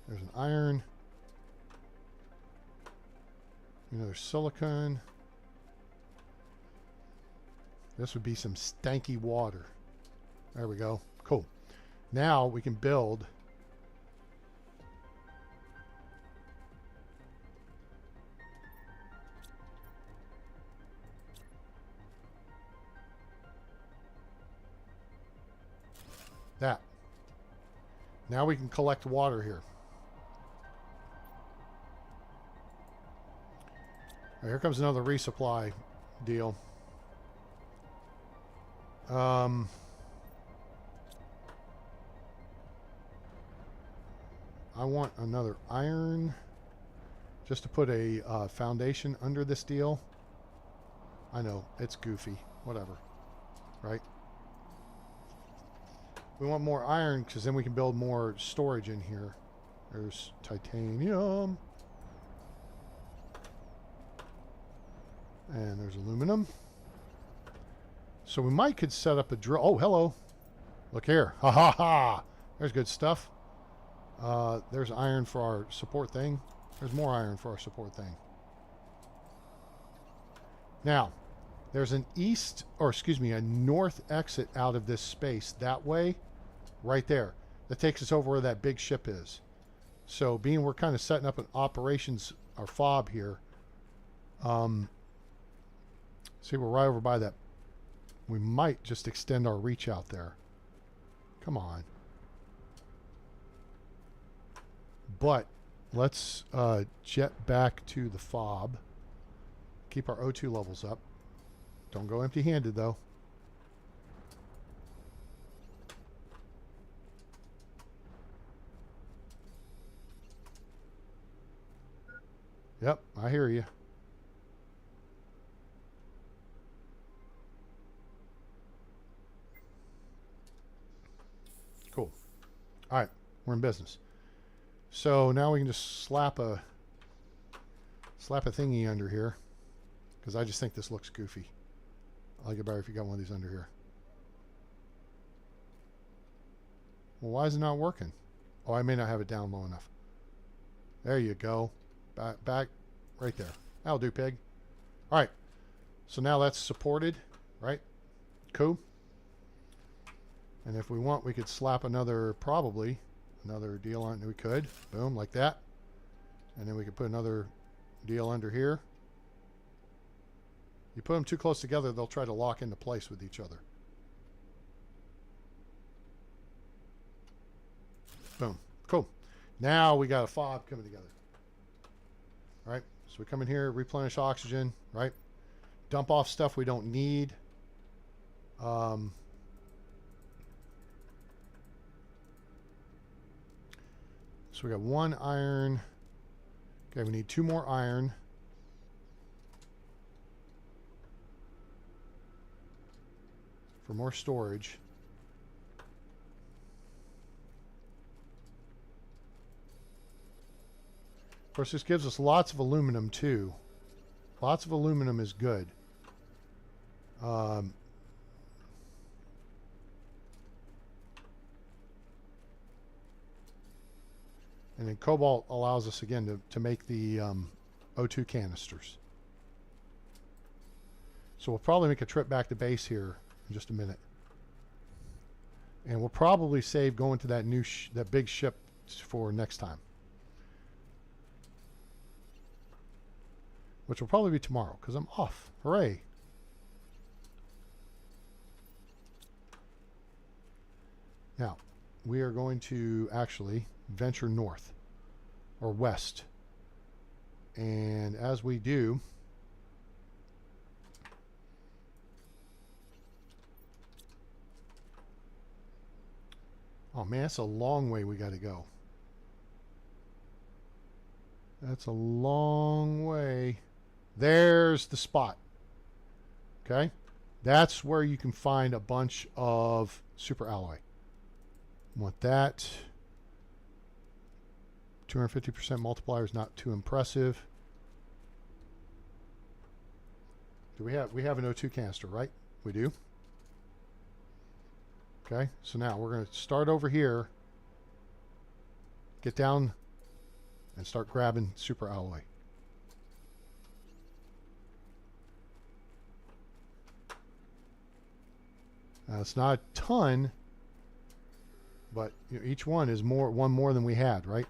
There's an iron. Another silicon. This would be some stanky water. There we go. Cool. Now we can build that. Now we can collect water here. Right, here comes another resupply deal. I want another iron just to put a foundation under this deal. I know, it's goofy. Whatever. Right? We want more iron because then we can build more storage in here. There's titanium. And there's aluminum. So we might could set up a drill. Oh, hello. Look here. Ha ha ha. There's good stuff. There's iron for our support thing. There's more iron for our support thing. Now, there's an east, or excuse me, a north exit out of this space that way, right there. That takes us over where that big ship is. So being we're kind of setting up an operations, our fob here. See, we're right over by that. We might just extend our reach out there. Come on. But let's jet back to the fob. Keep our O2 levels up. Don't go empty-handed, though. Yep, I hear you. Cool. All right, we're in business. So now we can just slap a thingy under here, because I just think this looks goofy. I like it better if you got one of these under here. Well, why is it not working? Oh, I may not have it down low enough. There you go. Back right there. That'll do, pig. All right. So now that's supported, right? Cool. And if we want, we could slap probably another deal on. We could. Boom, like that. And then we could put another deal under here. You put them too close together, they'll try to lock into place with each other. Boom. Cool. Now we got a fob coming together. All right. So we come in here, replenish oxygen, right? Dump off stuff we don't need. So we got one iron. Okay, we need 2 more iron. For more storage. Of course, this gives us lots of aluminum too. Lots of aluminum is good. And then cobalt allows us again to make the O2 canisters. So we'll probably make a trip back to base here in just a minute. And we'll probably save going to that that big ship for next time. Which will probably be tomorrow because I'm off. Hooray. Now, we are going to actually venture north or west. And as we do, oh man, that's a long way we got to go. That's a long way. There's the spot. Okay? That's where you can find a bunch of super alloy. Want that 250% multiplier is not too impressive. Do we have an O2 canister, right? We do. Okay, so now we're going to start over here, get down, and start grabbing super alloy. It's not a ton, but you know, each one is one more than we had, right?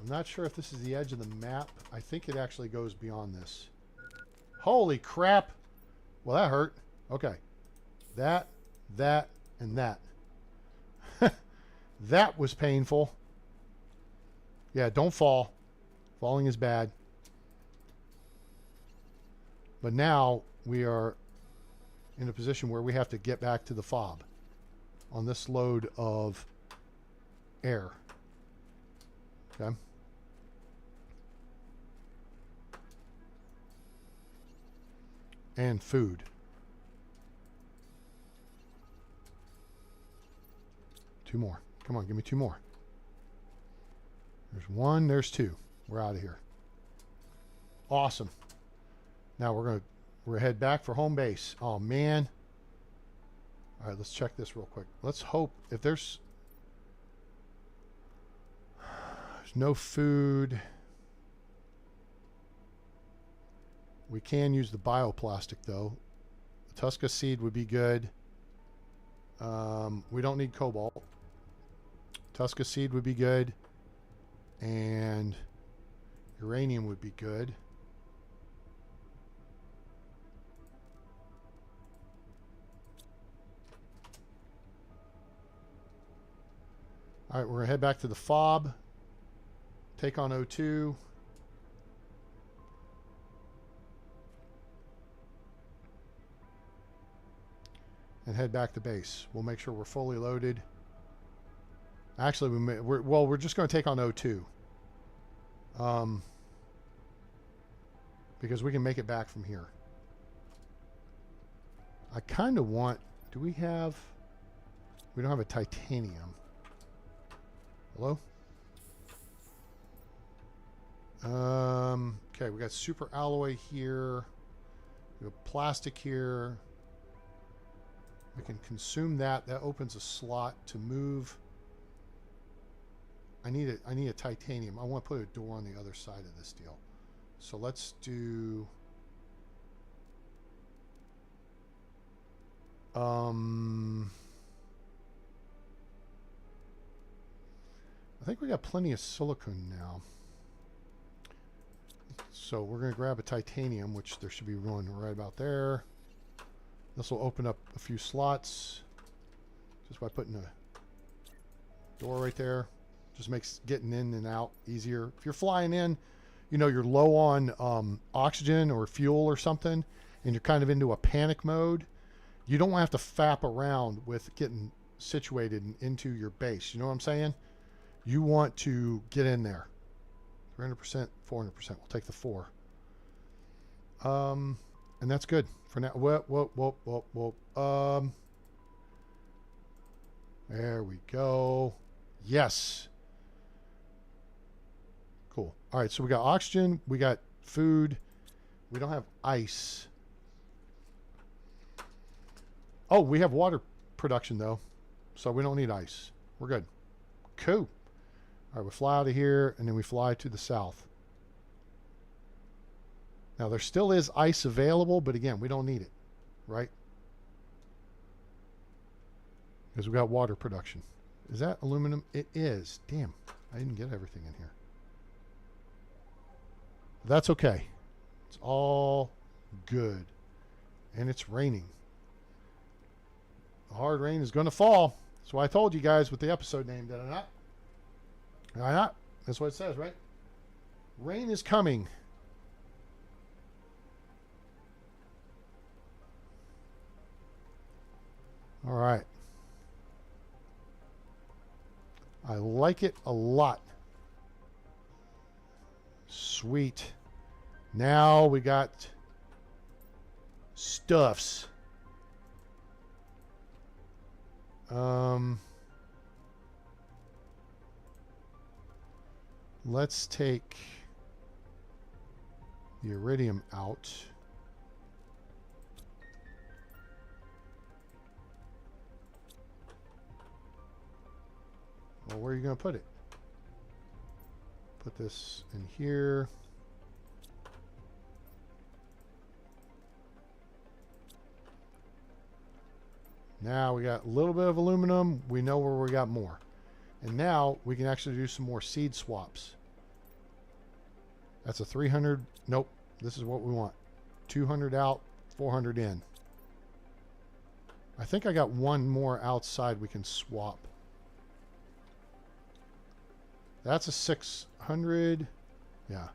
I'm not sure if this is the edge of the map. I think it actually goes beyond this. Holy crap! Well, that hurt. Okay. That, and that. That was painful. Yeah, don't fall. Falling is bad. But now we are in a position where we have to get back to the fob on this load of air. Okay. And food. Two more. Come on, give me two more. There's one, there's two. We're out of here. Awesome. Now we're gonna head back for home base. Oh man. All right, let's check this real quick. Let's hope if there's no food. We can use the bioplastic though. The Tusca seed would be good. We don't need cobalt. Tusca seed would be good. And uranium would be good. All right, we're going to head back to the fob. Take on O2. And head back to base. We'll make sure we're fully loaded. Actually, we're just going to take on O2. Because we can make it back from here. I kind of want... Do we have... We don't have a titanium. Hello? Okay, we got super alloy here. We have plastic here. We can consume that. That opens a slot to move. I need a titanium. I want to put a door on the other side of this deal. So let's do I think we got plenty of silicone now. So we're going to grab a titanium, which there should be one right about there. This will open up a few slots just by putting a door right there. Just makes getting in and out easier. If you're flying in, you know, you're low on oxygen or fuel or something, and you're kind of into a panic mode, you don't have to fap around with getting situated and into your base. You know what I'm saying? You want to get in there. 300%, 400%. We'll take the 4. And that's good for now. Whoa. There we go. Yes. Cool. All right, so we got oxygen, we got food. We don't have ice. Oh, we have water production though, so we don't need ice. We're good. Cool. All right, we fly out of here and then we fly to the south. Now there still is ice available, but again, we don't need it, right? Because we got water production. Is that aluminum? It is. Damn, I didn't get everything in here. That's okay. It's all good. And it's raining. The hard rain is going to fall. That's why I told you guys with the episode name, did I not? Did I not? That's what it says, right? Rain is coming. All right. I like it a lot. Sweet. Now we got stuffs. Let's take the iridium out. Well, where are you going to put it? Put this in here. Now we got a little bit of aluminum. We know where we got more. And now we can actually do some more seed swaps. That's a 300. Nope. This is what we want. 200 out, 400 in. I think I got one more outside we can swap. That's a 600. Yeah.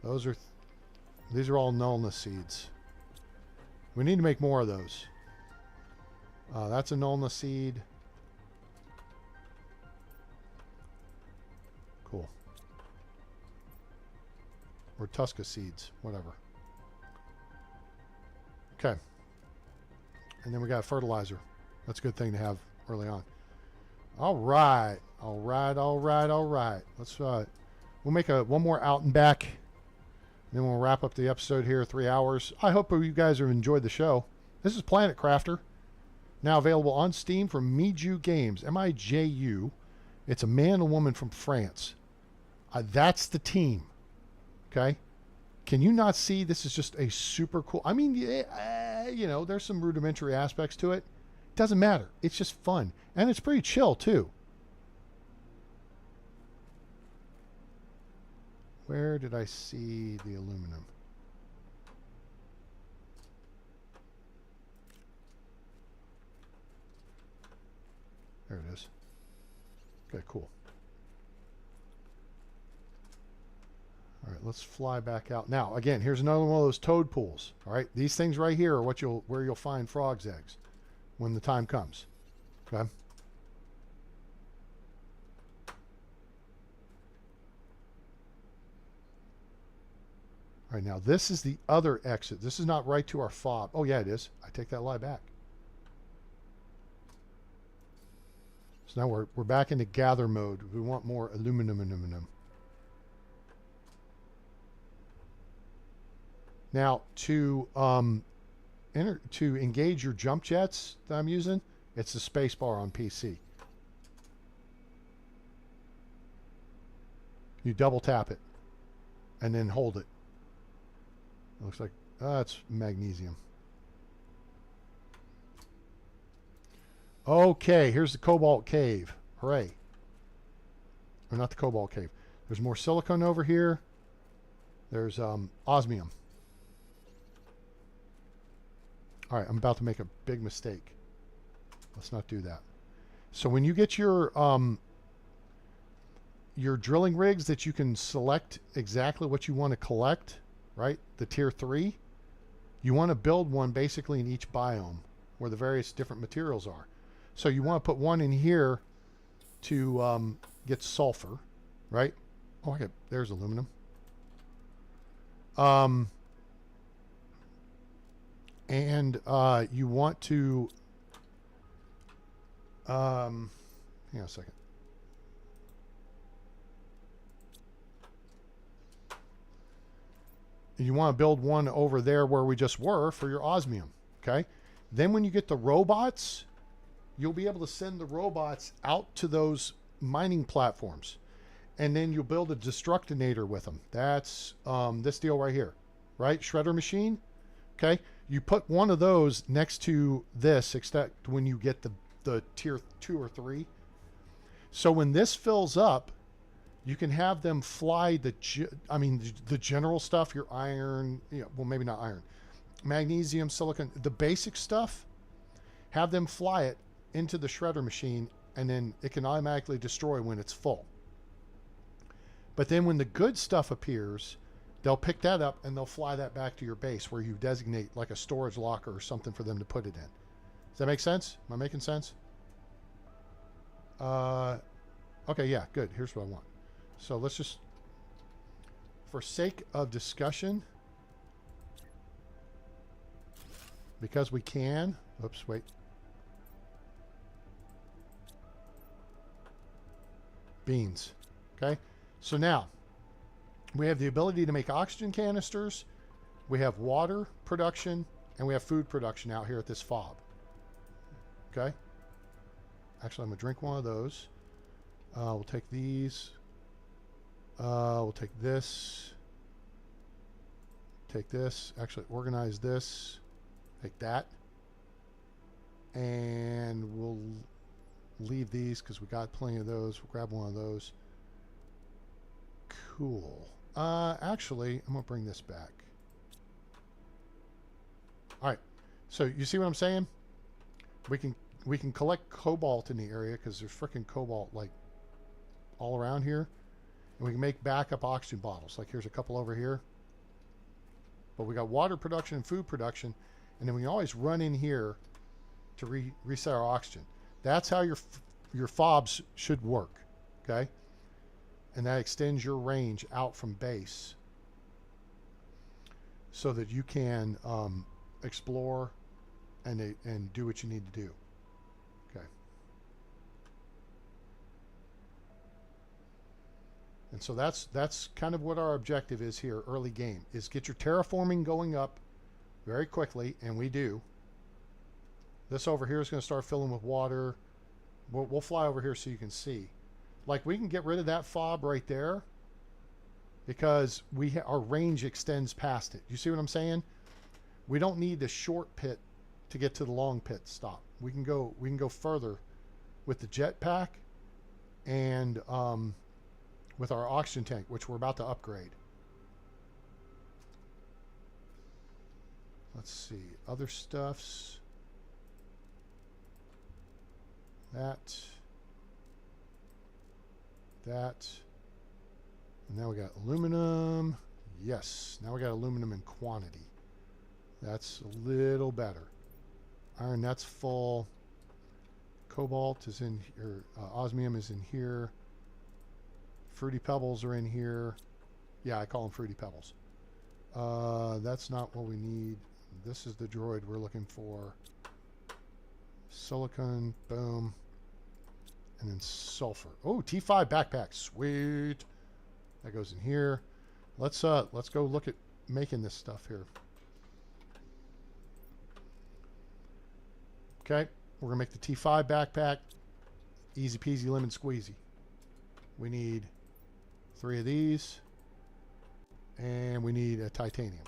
Those are, these are all nullness seeds. We need to make more of those. That's a nullness seed. Cool. Or Tusca seeds, whatever. Okay. And then we got fertilizer. That's a good thing to have early on. All right. All right, all right, all right. Let's we'll make one more out and back. And then we'll wrap up the episode here, 3 hours. I hope you guys have enjoyed the show. This is Planet Crafter. Now available on Steam from Miju Games. M-I-J-U. It's a man and woman from France. That's the team. Okay? Can you not see this is just a super cool... I mean, you know, there's some rudimentary aspects to it. Doesn't matter. It's just fun. And it's pretty chill, too. Where did I see the aluminum? There it is. Okay, cool. All right, let's fly back out. Now, again, here's another one of those toad pools. All right, these things right here are where you'll find frogs' eggs when the time comes. Okay. All right, now this is the other exit. This is not right to our fob. Oh, yeah, it is. I take that lie back. So now we're back into gather mode. We want more aluminum. Now to engage your jump jets that I'm using, it's the space bar on PC. You double tap it and then hold it. It looks like it's magnesium. Okay, here's the cobalt cave. Hooray. Or not the cobalt cave. There's more silicone over here. There's osmium. All right, I'm about to make a big mistake. Let's not do that. So when you get your drilling rigs that you can select exactly what you want to collect, right? The tier 3, you want to build one basically in each biome where the various different materials are. So you want to put one in here to get sulfur, right? Oh, okay, there's aluminum. And you want to hang on a second. You want to build one over there where we just were for your osmium, okay? Then when you get the robots, you'll be able to send the robots out to those mining platforms. And then you'll build a destructinator with them. That's this deal right here, right? Shredder machine, okay? You put one of those next to this, except when you get the tier 2 or 3. So when this fills up, you can have them fly the general stuff, your iron, well, maybe not iron, magnesium, silicon, the basic stuff, have them fly it into the shredder machine, and then it can automatically destroy when it's full. But then when the good stuff appears, they'll pick that up and they'll fly that back to your base where you designate like a storage locker or something for them to put it in. Does that make sense? Am I making sense? Okay, yeah, good. Here's what I want. So let's just for sake of discussion, because we can, oops, wait. Beans. Okay, so now we have the ability to make oxygen canisters, we have water production, and we have food production out here at this fob. Okay, actually I'm gonna drink one of those. We'll take these, we'll take this, actually organize this, take that, and we'll leave these because we got plenty of those. We'll grab one of those. Cool. Actually, I'm gonna bring this back. All right. So you see what I'm saying? We can collect cobalt in the area because there's freaking cobalt like all around here, and we can make backup oxygen bottles. Like here's a couple over here. But we got water production and food production, and then we can always run in here to reset our oxygen. That's how your fobs should work, okay? And that extends your range out from base so that you can explore and do what you need to do, okay? And so that's kind of what our objective is here early game, is get your terraforming going up very quickly, and we do. This over here is going to start filling with water. We'll fly over here so you can see. Like we can get rid of that fob right there because our range extends past it. You see what I'm saying? We don't need the short pit to get to the long pit stop. We can go further with the jetpack and with our oxygen tank, which we're about to upgrade. Let's see, other stuffs. That. And now we got aluminum. Yes, now we got aluminum in quantity. That's a little better. Iron, that's full. Cobalt is in here. Osmium is in here. Fruity Pebbles are in here. Yeah, I call them Fruity Pebbles. That's not what we need. This is the droid we're looking for. Silicon, boom. And then sulfur. Oh, T5 backpack, sweet. That goes in here. Let's go look at making this stuff here. Okay, we're gonna make the T5 backpack. Easy peasy lemon squeezy. We need 3 of these, and we need a titanium.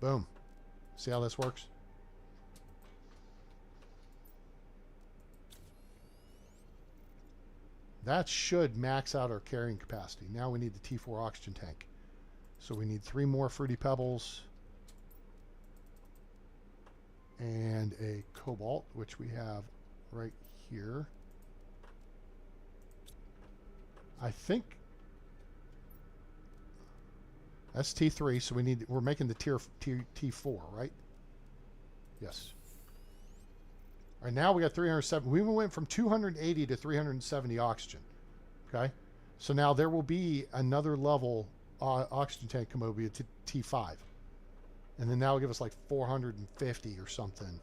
Boom. See how this works? That should max out our carrying capacity. Now we need the T4 oxygen tank. So we need 3 more Fruity Pebbles and a cobalt, which we have right here. I think that's T3, so we're making the T4, right? Yes. All right, now we got 307. We went from 280 to 370 oxygen. Okay, so now there will be another level oxygen tank come over to T5, and then that will give us like 450 or something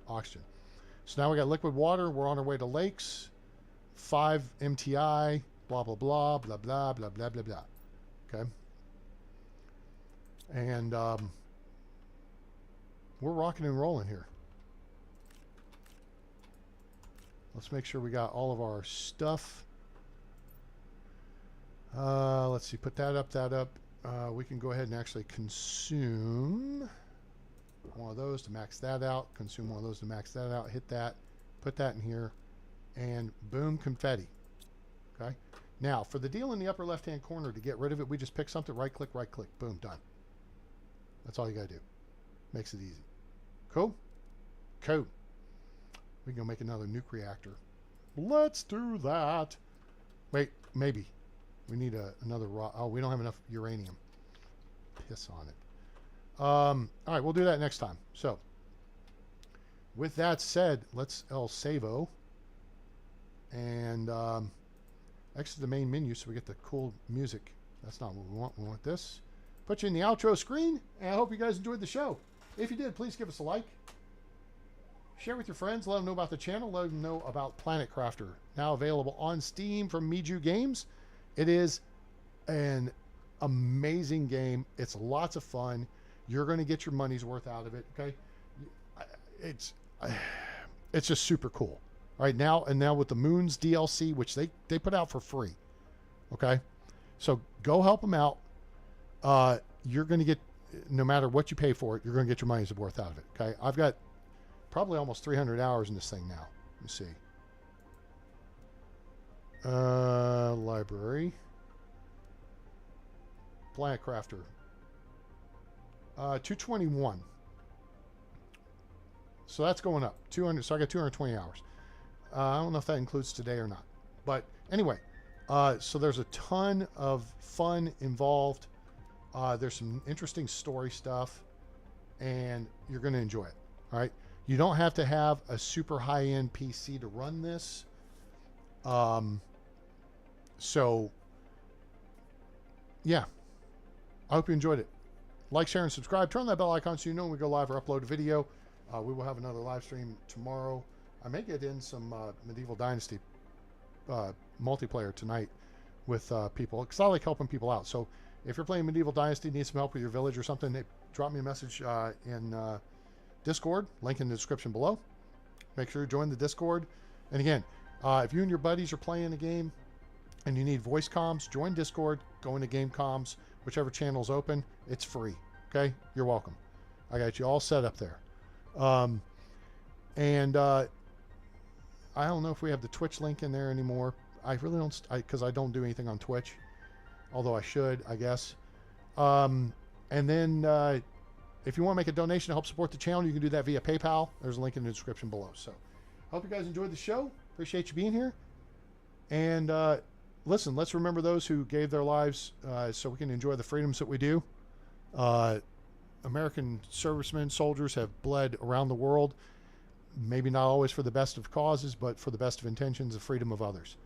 oxygen. So now we got liquid water. We're on our way to lakes. 5 MTI. Blah blah blah blah blah blah blah blah blah. Okay, and we're rocking and rolling here. Let's make sure we got all of our stuff. Let's see, put that up. We can go ahead and actually consume one of those to max that out. Consume one of those to max that out. Hit that. Put that in here. And boom, confetti. Okay. Now, for the deal in the upper left-hand corner, to get rid of it, we just pick something, right-click, boom, done. That's all you got to do. Makes it easy. Cool? Cool. We can go make another nuke reactor. Let's do that. Wait, maybe. We need another raw. Oh, we don't have enough uranium. Piss on it. All right, we'll do that next time. So, with that said, let's El Savo and exit the main menu so we get the cool music That's not what we want. We want this. Put you in the outro screen, and I hope you guys enjoyed the show. If you did, please give us a like. Share with your friends. Let them know about the channel. Let them know about Planet Crafter. Now available on Steam from Miju Games. It is an amazing game. It's lots of fun. You're going to get your money's worth out of it. Okay, it's just super cool. All right, now with the Moons DLC, which they put out for free. Okay, so go help them out. You're going to get, no matter what you pay for it, you're going to get your money's worth out of it. Okay, I've got probably almost 300 hours in this thing now. Let me see. Library. Planet Crafter. 221. So that's going up. 200. So I got 220 hours. I don't know if that includes today or not. But anyway, so there's a ton of fun involved. There's some interesting story stuff, and you're going to enjoy it. All right. You don't have to have a super high-end PC to run this. So, yeah. I hope you enjoyed it. Like, share, and subscribe. Turn on that bell icon so you know when we go live or upload a video. We will have another live stream tomorrow. I may get in some Medieval Dynasty multiplayer tonight with people, because I like helping people out. So if you're playing Medieval Dynasty, need some help with your village or something, drop me a message in Discord, link in the description below. Make sure you join the Discord. And again, if you and your buddies are playing a game and you need voice comms, join Discord, go into game comms, whichever channel is open. It's free. Okay, you're welcome. I got you all set up there. I don't know if we have the Twitch link in there anymore. I really don't, because I don't do anything on Twitch, although I should, I guess. And then if you want to make a donation to help support the channel, you can do that via PayPal. There's a link in the description below. So hope you guys enjoyed the show. Appreciate you being here. And listen, let's remember those who gave their lives so we can enjoy the freedoms that we do. American servicemen, soldiers have bled around the world, maybe not always for the best of causes, but for the best of intentions, the freedom of others.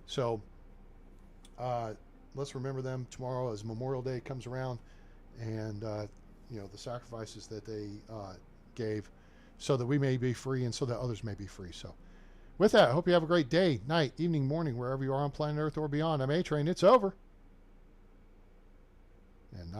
So let's remember them tomorrow as Memorial Day comes around, and you know, the sacrifices that they gave so that we may be free and so that others may be free. So with that, I hope you have a great day, night, evening, morning, wherever you are on planet Earth or beyond. I'm A-Train. It's over. And